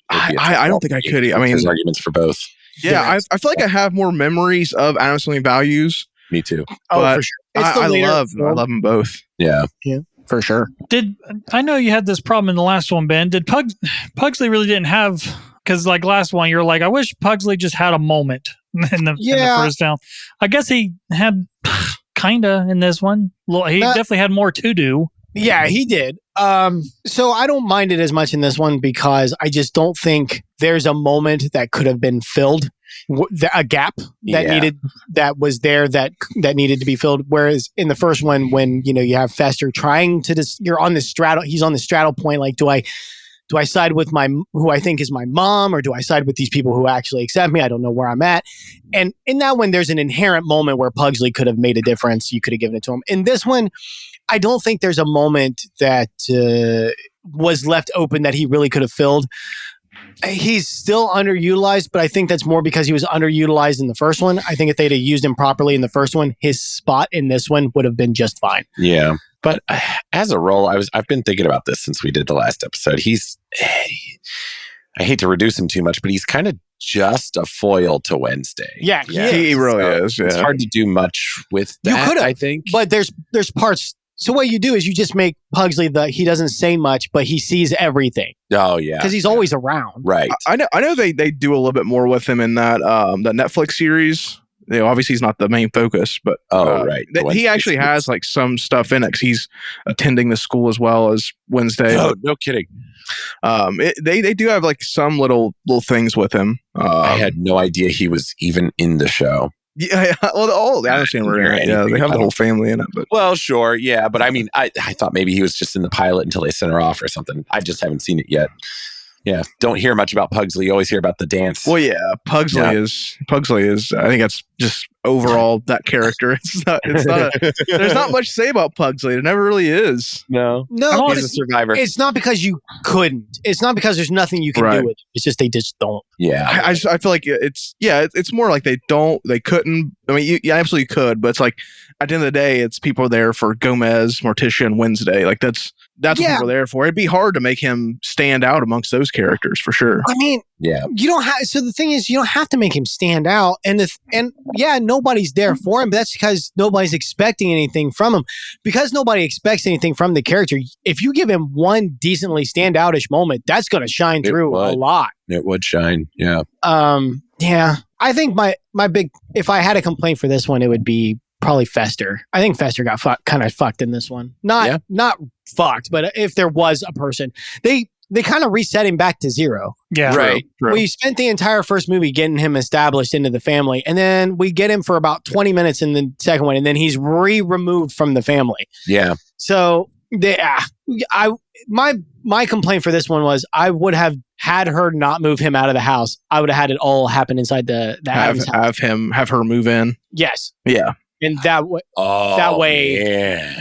I don't think I could. I mean, there's arguments for both. Yeah, I feel like I have more memories of Addams Family Values. Me too. Oh, for sure. I love them both. Yeah. For sure. I know you had this problem in the last one, Ben. Did Pugsley really didn't have, because like last one, you're like, I wish Pugsley just had a moment in the first film. I guess he had kinda in this one. He definitely had more to do. Yeah, he did. So I don't mind it as much in this one because I just don't think there's a moment that could have been filled, a gap that was there that needed to be filled. Whereas in the first one, when you have Fester trying to you're on the straddle, he's on the straddle point. Like, do I side with who I think is my mom, or do I side with these people who actually accept me? I don't know where I'm at. And in that one, there's an inherent moment where Pugsley could have made a difference. You could have given it to him. In this one, I don't think there's a moment that was left open that he really could have filled. He's still underutilized, but I think that's more because he was underutilized in the first one. I think if they'd have used him properly in the first one, his spot in this one would have been just fine. Yeah. But as a role, I've been thinking about this since we did the last episode. I hate to reduce him too much, but he's kind of just a foil to Wednesday. Yeah, he really is. Yeah. It's hard to do much with that, you could have, I think. But there's parts. So what you do is you just make Pugsley he doesn't say much, but he sees everything. Oh yeah, because he's always around. Right. I know they do a little bit more with him in that that Netflix series. Obviously he's not the main focus, but right. He actually has like some stuff in it because he's attending the school as well as Wednesday. Oh, no kidding. They do have like some little things with him. I had no idea he was even in the show. Yeah, well, all the Addams Family were in it. Yeah, they have the whole family in it. But. Well, sure, yeah, but I mean, I thought maybe he was just in the pilot until they sent her off or something. I just haven't seen it yet. Yeah, don't hear much about Pugsley. You always hear about the dance. Well, yeah, Pugsley is. I think that's just overall that character. It's not. There's not much to say about Pugsley. There never really is. No. He's a survivor. It's not because you couldn't. It's not because there's nothing you can do with it. It's just they just don't. Yeah, I feel like it's more like they couldn't. I mean, you absolutely could, but it's like at the end of the day, it's people there for Gomez, Morticia, and Wednesday. Like that's what people are there for. It'd be hard to make him stand out amongst those characters for sure. I mean, you don't have. So the thing is, you don't have to make him stand out, and nobody's there for him. But that's because nobody's expecting anything from him. Because nobody expects anything from the character. If you give him one decently standoutish moment, that's going to shine through a lot. It would shine. Yeah. Yeah. I think my big. If I had a complaint for this one, it would be probably Fester. I think Fester got kind of fucked in this one. Not fucked, but if there was a person, they kind of reset him back to zero. Yeah. Right. True. We spent the entire first movie getting him established into the family, and then we get him for about 20 minutes in the second one, and then he's removed from the family. Yeah. So my complaint for this one was I would have had her not move him out of the house. I would have had it all happen inside the Addams house. Have her move in. Yes. Yeah. And that way,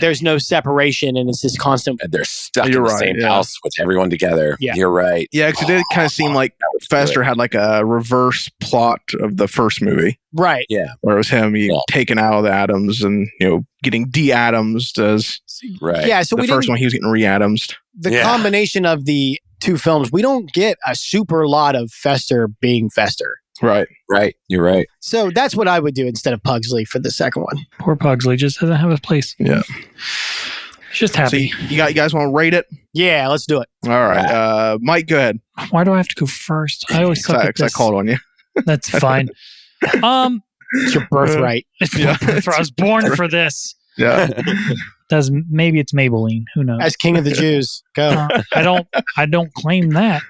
there's no separation, and it's this constant. And they're stuck in the same house with everyone together. Yeah. You're right. Yeah, because it did kind of seem like Fester had like a reverse plot of the first movie. Right. Yeah. Where it was him taken out of the Addams and getting de-Addamsed as Yeah. So the first one he was getting re-Addamsed. The combination of the two films, we don't get a super lot of Fester being Fester. Right. You're right. So that's what I would do instead of Pugsley for the second one. Poor Pugsley just doesn't have a place. Yeah. He's just happy. So you guys want to rate it? Yeah, let's do it. All right. Mike, go ahead. Why do I have to go first? I always suck at this. I called on you. That's fine. It's your birthright. I was born for this. Yeah. Maybe it's Maybelline. Who knows? As King of the Jews. Go. I don't claim that.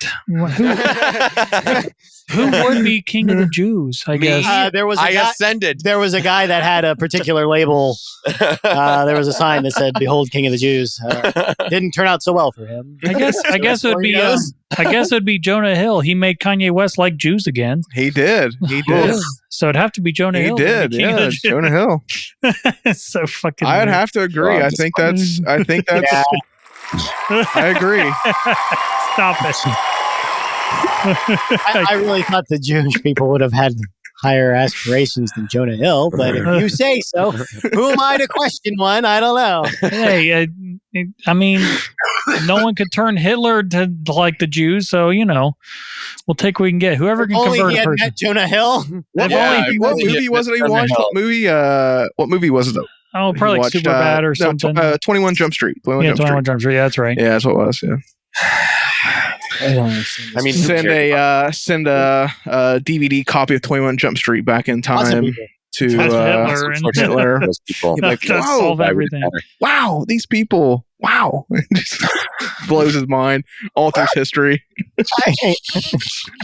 Who would be king of the Jews? I Me? guess. There was a I guy, ascended. there was a guy that had a particular label. There was a sign that said "Behold, King of the Jews." Didn't turn out so well for him. I guess it would be. I guess it would be Jonah Hill. He made Kanye West like Jews again. He did. He did. So it'd have to be Jonah He Hill. did. King of Yeah, the it's Jews. Jonah Hill. It's so fucking. I'd weird. have to agree. I think that's. Yeah. I agree. Stop it. I really thought the Jewish people would have had higher aspirations than Jonah Hill, but if you say so, who am I to question one? I don't know. Hey, I mean, no one could turn Hitler to like the Jews, so we'll take what we can get. Whoever can Only convert he a had person. met Jonah Hill. What, Yeah, what movie was it he watched? What movie was it? Oh, probably like Super Bad or something. 21 Jump Street. 21 Jump Street. Yeah, that's right. Yeah, that's what it was. Yeah. I mean, Send a DVD copy of 21 Jump Street back in Lots of time people. to Hitler and Hitler. those people. He'd be like, That's whoa, solve everything. wow, these people, wow. It just blows his mind all through history.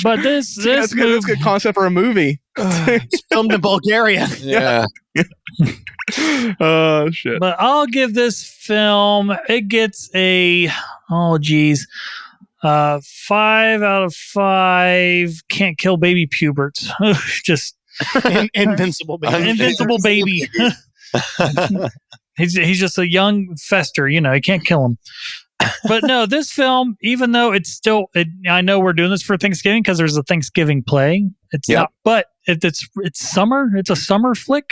But this That's good. That's a good concept for a movie. It's filmed in Bulgaria. Yeah. Oh shit. But I'll give this film. It gets a 5 out of 5. Can't kill baby puberts. Just Invincible baby. invincible baby. He's just a young fester. He can't kill him. But no, this film, even though it's still, I know we're doing this for Thanksgiving because there's a Thanksgiving play. It's not, but it's summer. It's a summer flick,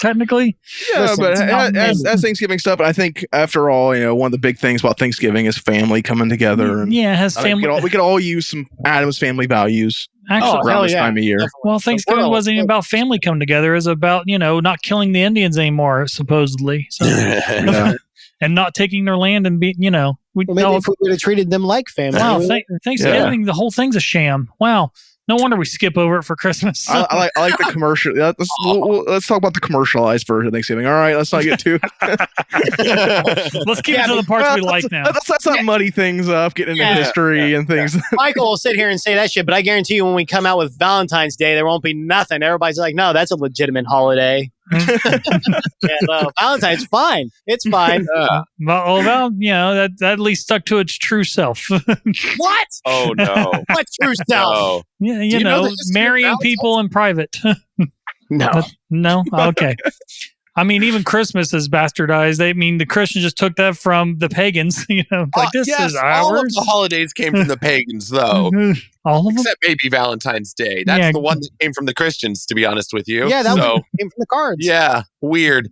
technically. Yeah, Listen, but it's not as Thanksgiving stuff, I think after all, one of the big things about Thanksgiving is family coming together. And Yeah, it has I think family. we could all use some Addams Family Values Actually, around this time of year. well, Thanksgiving wasn't even about family coming together. It was about, not killing the Indians anymore, supposedly. So, Yeah. and not taking their land and being, Well, maybe if we would have treated them like family. wow, Thanksgiving, the whole thing's a sham. Wow. No wonder we skip over it for Christmas. I like the commercial. Let's talk about the commercialized version of Thanksgiving. All right, let's not get too. Let's keep it to the parts we like now. Let's not muddy things up, getting into history and things. Michael will sit here and say that shit, but I guarantee you when we come out with Valentine's Day, there won't be nothing. Everybody's like, no, that's a legitimate holiday. Valentine's fine. It's fine. Well, that at least stuck to its true self. What? Oh no. What true self? No. Yeah, you know the history of marrying Valentine's? people in private. No. No? Okay. I mean, even Christmas is bastardized. The Christians just took that from the pagans. This Yes, is all of ours. the holidays came from the pagans, though. All of them? Except maybe Valentine's Day. That's Yeah. the one that came from the Christians, to be honest with you. Yeah, that so, came from the cards. yeah, weird.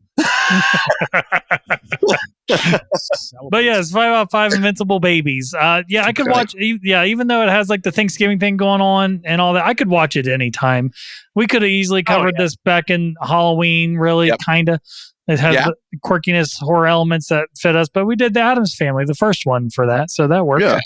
But yeah, it's 5 out of 5 invincible babies. I could watch. Yeah, even though it has like the Thanksgiving thing going on and all that, I could watch it anytime. We could have easily covered this back in Halloween. Really, kind of. It has the quirkiness, horror elements that fit us. But we did the Addams Family, the first one for that, so that worked. Yeah.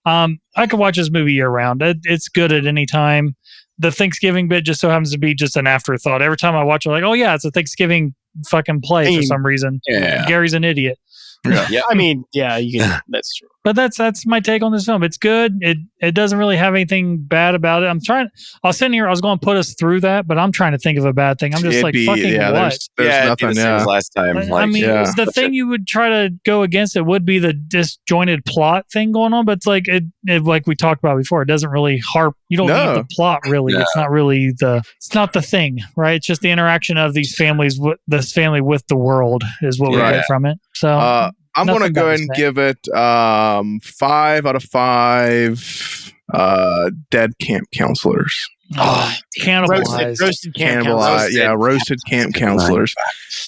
I could watch this movie year round. It's good at any time. The Thanksgiving bit just so happens to be just an afterthought. Every time I watch it, like, oh yeah, it's a Thanksgiving fucking play for some reason. Yeah. Gary's an idiot. Yeah. I mean, yeah, you can. That's true. But that's my take on this film. It's good. It doesn't really have anything bad about it. I was sitting here, I was going to put us through that, but I'm trying to think of a bad thing. I'm just what? There's nothing. The same as last time. The thing you would try to go against it would be the disjointed plot thing going on, but it's like it like we talked about before. It doesn't really harp. You don't need the plot really. No. It's not really it's not the thing, right? It's just the interaction of these families, this family with the world is what we get from it. So I'm going to go ahead and give it 5 out of 5 dead camp counselors. Cannibalized. Roasted camp counselors. Yeah, roasted camp counselors.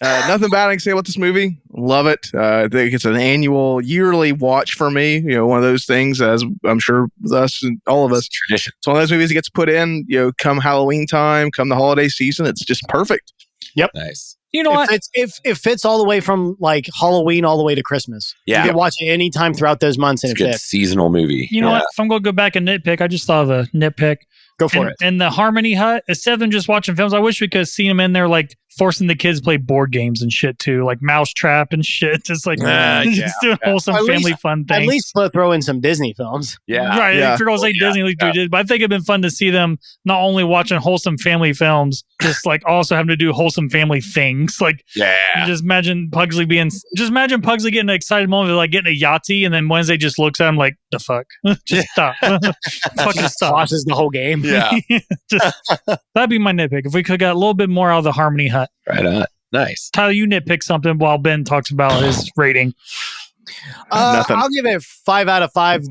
Nothing bad I can say about this movie. Love it. I think it's an yearly watch for me. One of those things, as I'm sure us and all of us. Tradition. It's one of those movies that gets put in, come Halloween time, come the holiday season. It's just perfect. Yep. Nice. You know what? It fits all the way from like Halloween all the way to Christmas. Yeah. You can watch it anytime throughout those months and It's a good seasonal movie. You know what? If I'm going to go back and nitpick, I just thought of a nitpick. Go for it. And the Harmony Hut, instead of them just watching films, I wish we could have seen them in there, like forcing the kids to play board games and shit too, like Mousetrap and shit. Just like just doing wholesome family fun things. At least throw in some Disney films. Yeah. Right. If you're going to say Disney, like we did, but I think it'd been fun to see them not only watching wholesome family films, just like also having to do wholesome family things. Like, just imagine Pugsley getting an excited moment of like getting a Yahtzee, and then Wednesday just looks at him like, the fuck? Just stop. Fucking stop. Tosses the whole game. Yeah. That'd be my nitpick. If we could get a little bit more out of the Harmony Hut. Right on. Nice. Tyler, you nitpick something while Ben talks about his rating. Nothing. I'll give it 5 out of 5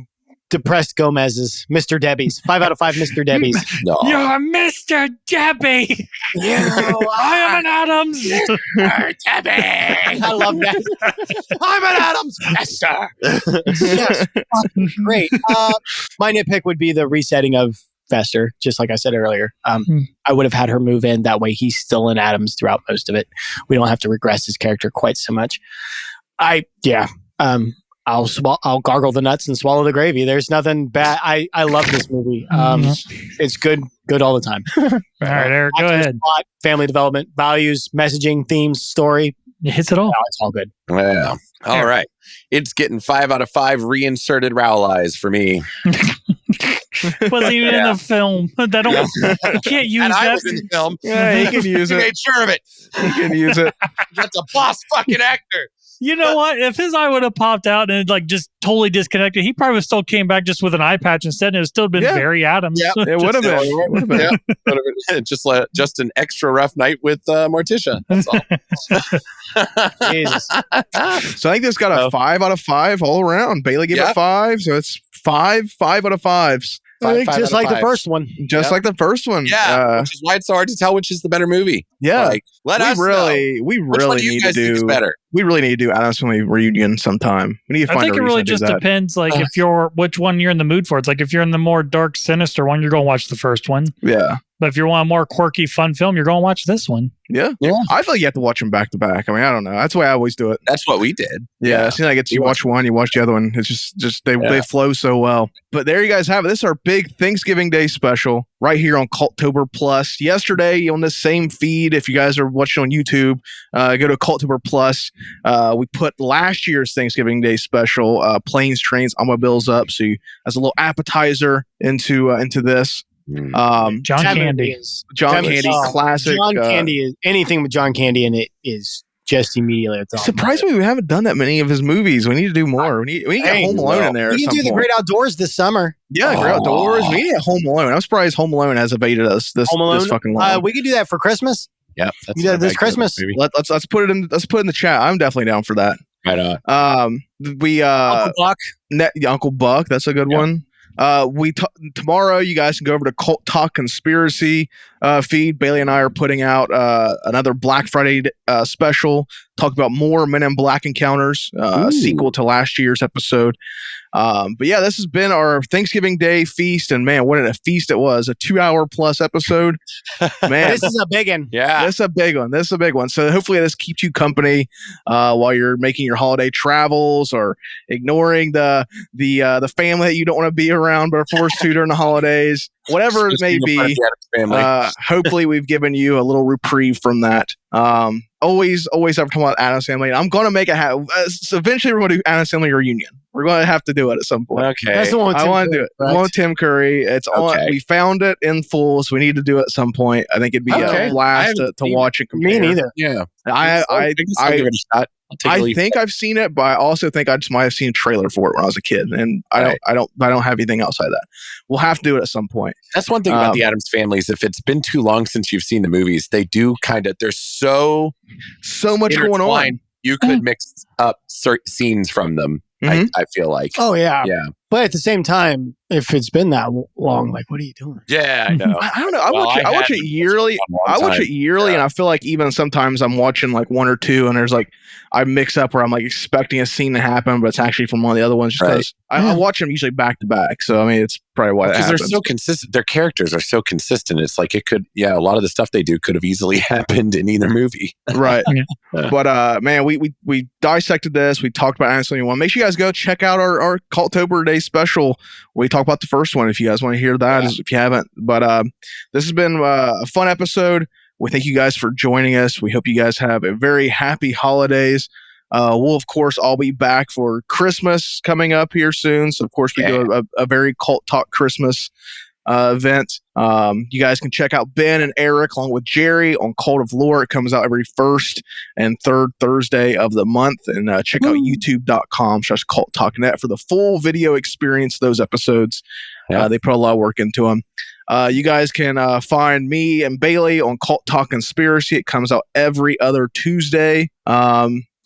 depressed Gomez's. Mr. Debbie's. 5 out of 5 Mr. Debbie's. No. You're Mr. Debbie. I am an Addams. Mr. Debbie. I love that. I'm an Addams Fester. Yes, fucking great. My nitpick would be the resetting of Fester, just like I said earlier. I would have had her move in. That way he's still in Addams throughout most of it. We don't have to regress his character quite so much. I'll gargle the nuts and swallow the gravy. There's nothing bad. I love this movie. It's good all the time. All right, Eric, go ahead. Plot, family development, values, messaging, themes, story. It hits it all. No, it's all good. Yeah. All right. It's getting 5 out of 5 reinserted Rowell eyes for me. Wasn't even in the film. You can't use And that. I was in the film. Yeah, he can use He it. made sure of it. He can use it. That's a boss fucking actor. You know what? If his eye would have popped out and like just totally disconnected, he probably still came back just with an eye patch instead, and it would still been very Addams. Yeah, It would have been. It would have been. Yeah, would have been just an extra rough night with Morticia. That's all. Jesus. So I think this got a 5 out of 5 all around. Bailey gave it 5, so it's 5 out of 5s. I think 5 just out of like the 5. first one. Just like the first one. Yeah, which is why it's so hard to tell which is the better movie. Yeah. Like, let us know. We Which one really do you need to guys think is do better? We really need to do Addams Family Reunion sometime. We need to I find think a it reason really to do just that. depends, like if you're which one you're in the mood for. It's like if you're in the more dark, sinister one, you're going to watch the first one. Yeah. But if you want a more quirky, fun film, you're going to watch this one. Yeah. I feel like you have to watch them back to back. I mean, I don't know. That's the way I always do it. That's what we did. Yeah. It seems like you watch one, you watch the other one. It's just they flow so well. But there you guys have it. This is our big Thanksgiving Day special right here on Cultober Plus. Yesterday on this same feed, if you guys are watching on YouTube, go to Cultober Plus. We put last year's Thanksgiving Day special, Planes, Trains, Automobiles up. So as a little appetizer into this. John Candy. John Candy, classic. John Candy is anything with John Candy in it is just immediately at the top. Surprisingly, we haven't done that many of his movies. We need to do more. We need to get Home Alone in there. We can do the Great Outdoors this summer. Yeah, Great Outdoors. We need to get Home Alone. I'm surprised Home Alone has evaded us this fucking long. We could do that for Christmas. Yeah, this Christmas. Let's put it in. Let's put it in the chat. I'm definitely down for that. Right on. Uncle Buck. Uncle Buck. That's a good one. Tomorrow you guys can go over to Cult Talk Conspiracy feed. Bailey and I are putting out another Black Friday special, talk about more Men in Black encounters, a sequel to last year's episode. But yeah, this has been our Thanksgiving Day feast, and man, what a feast it was. A 2-hour plus episode. Man, this is a big one. Yeah. This is a big one. So hopefully this keeps you company while you're making your holiday travels or ignoring the family that you don't want to be around but are forced to during the holidays. Whatever it may be, hopefully we've given you a little reprieve from that. Always after talking about Addams Family, I'm going to make it happen. So eventually we're going to do Addams Family Reunion. We're going to have to do it at some point. Okay. That's the one with I Tim want to do it. Curry, I want Tim Curry. It's on. Okay. We found it in full, so we need to do it at some point. I think it'd be a blast to watch and compare. Me neither. Yeah. I I'll give it a shot. I think I've seen it, but I also think I just might have seen a trailer for it when I was a kid, and I don't have anything outside that. We'll have to do it at some point. That's one thing about the Addams Families. If it's been too long since you've seen the movies, they do there's so much going on. You could mix up scenes from them. Mhm. I feel like. Oh yeah. Yeah. But at the same time, if it's been that long, like, what are you doing? Yeah, I know. I don't know. I watch it yearly. And I feel like even sometimes I'm watching like one or two, and there's like I mix up where I'm like expecting a scene to happen, but it's actually from one of the other ones. Just because I watch them usually back to back, so I mean it's probably why that happens. Because they're so consistent. Their characters are so consistent. It's like it could. Yeah, a lot of the stuff they do could have easily happened in either movie. Right. But man, we dissected this. We talked about Addams Family 1. Make sure you guys go check out our Cultober Day special. We talk about the first one if you guys want to hear that, if you haven't. But this has been a fun episode. We thank you guys for joining us. We hope you guys have a very happy holidays. We'll, of course, all be back for Christmas coming up here soon. So, of course, we do a very Cult Talk Christmas event. You guys can check out Ben and Eric along with Jerry on Cult of Lore. It comes out every first and third Thursday of the month. And check out youtube.com/culttalknet for the full video experience of those episodes. They put a lot of work into them. You guys can find me and Bailey on Cult Talk Conspiracy. It comes out every other Tuesday.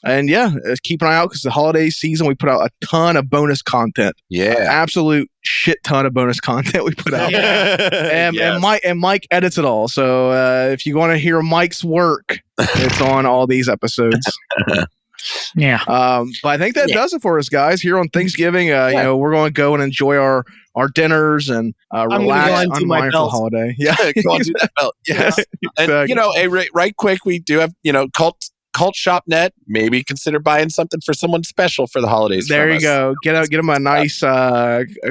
And keep an eye out because the holiday season, we put out a ton of bonus content. Absolute shit ton of bonus content we put out. And Mike edits it all. So if you want to hear Mike's work, it's on all these episodes. But I think that does it for us, guys. Here on Thanksgiving, you know, we're going to go and enjoy our dinners and relax, unwind for the holiday. Go on to that belt. Yes. And, you know, right quick, we do have, you know, Cult Shop Net. Maybe consider buying something for someone special for the holidays. There you go. Get them a nice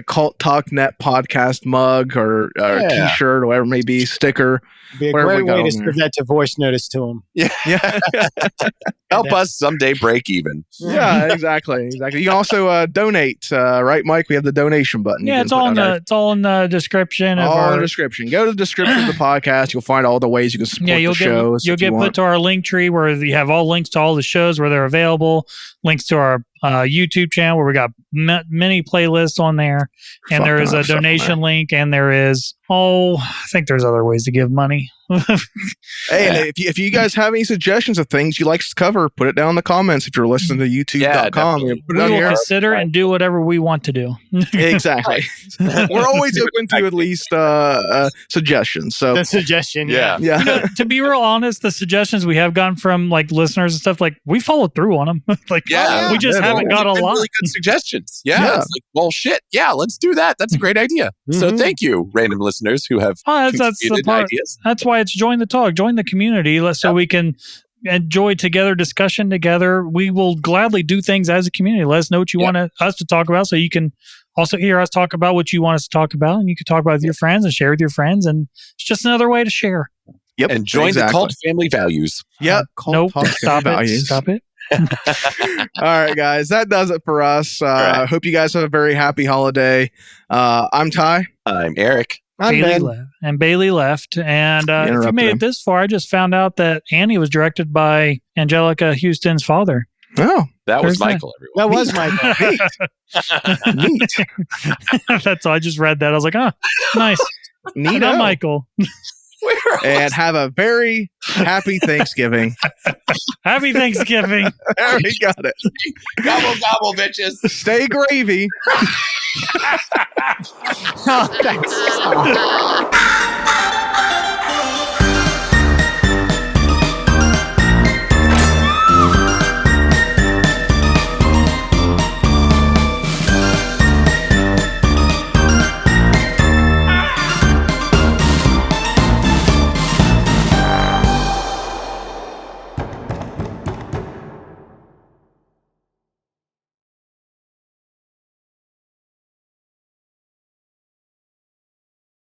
Cult Talk Net podcast mug or T-shirt or whatever it may be, sticker. It'd be a great way to send that to voice notice to them. Help us someday break even. Yeah, exactly. You can also donate, right, Mike? We have the donation button. Yeah, it's all in the description. All in the description. Go to the description of the podcast. You'll find all the ways you can support the shows. You'll get put to our link tree where you have all links to all the shows where they're available, links to our YouTube channel where we got many playlists on there, and there is a donation link, and there is I think there's other ways to give money. Hey, and if you guys have any suggestions of things you'd like us to cover, put it down in the comments if you're listening to youtube.com. We will consider and do whatever we want to do. Exactly. We're always open to at least suggestions. So the suggestion, yeah. You know, to be real honest, the suggestions we have gotten from like listeners and stuff, like we followed through on them. We just haven't got a lot. Really good suggestions. Yeah. It's like, well, shit. Yeah, let's do that. That's a great idea. So thank you, random listeners who have that's the part. Ideas. That's why it's join the talk, join the community, so we can enjoy together, discussion together. We will gladly do things as a community. Let us know what you want us to talk about, so you can also hear us talk about what you want us to talk about, and you can talk about it with your friends and share with your friends. And it's just another way to share. Yep, and join the Cult Family Values. Yep. Stop it. All right, guys, that does it for us. I hope you guys have a very happy holiday. I'm Ty. I'm Eric. Bailey left. And if you made it this far, I just found out that Annie was directed by Angelica Houston's father. Oh, that was Michael, everyone. That was Michael. Neat. That's all. I just read that. I was like, nice. Neat. Not Michael. And have a very happy Thanksgiving. Happy Thanksgiving. There we got it. Gobble, gobble, bitches. Stay gravy. Oh, thanks.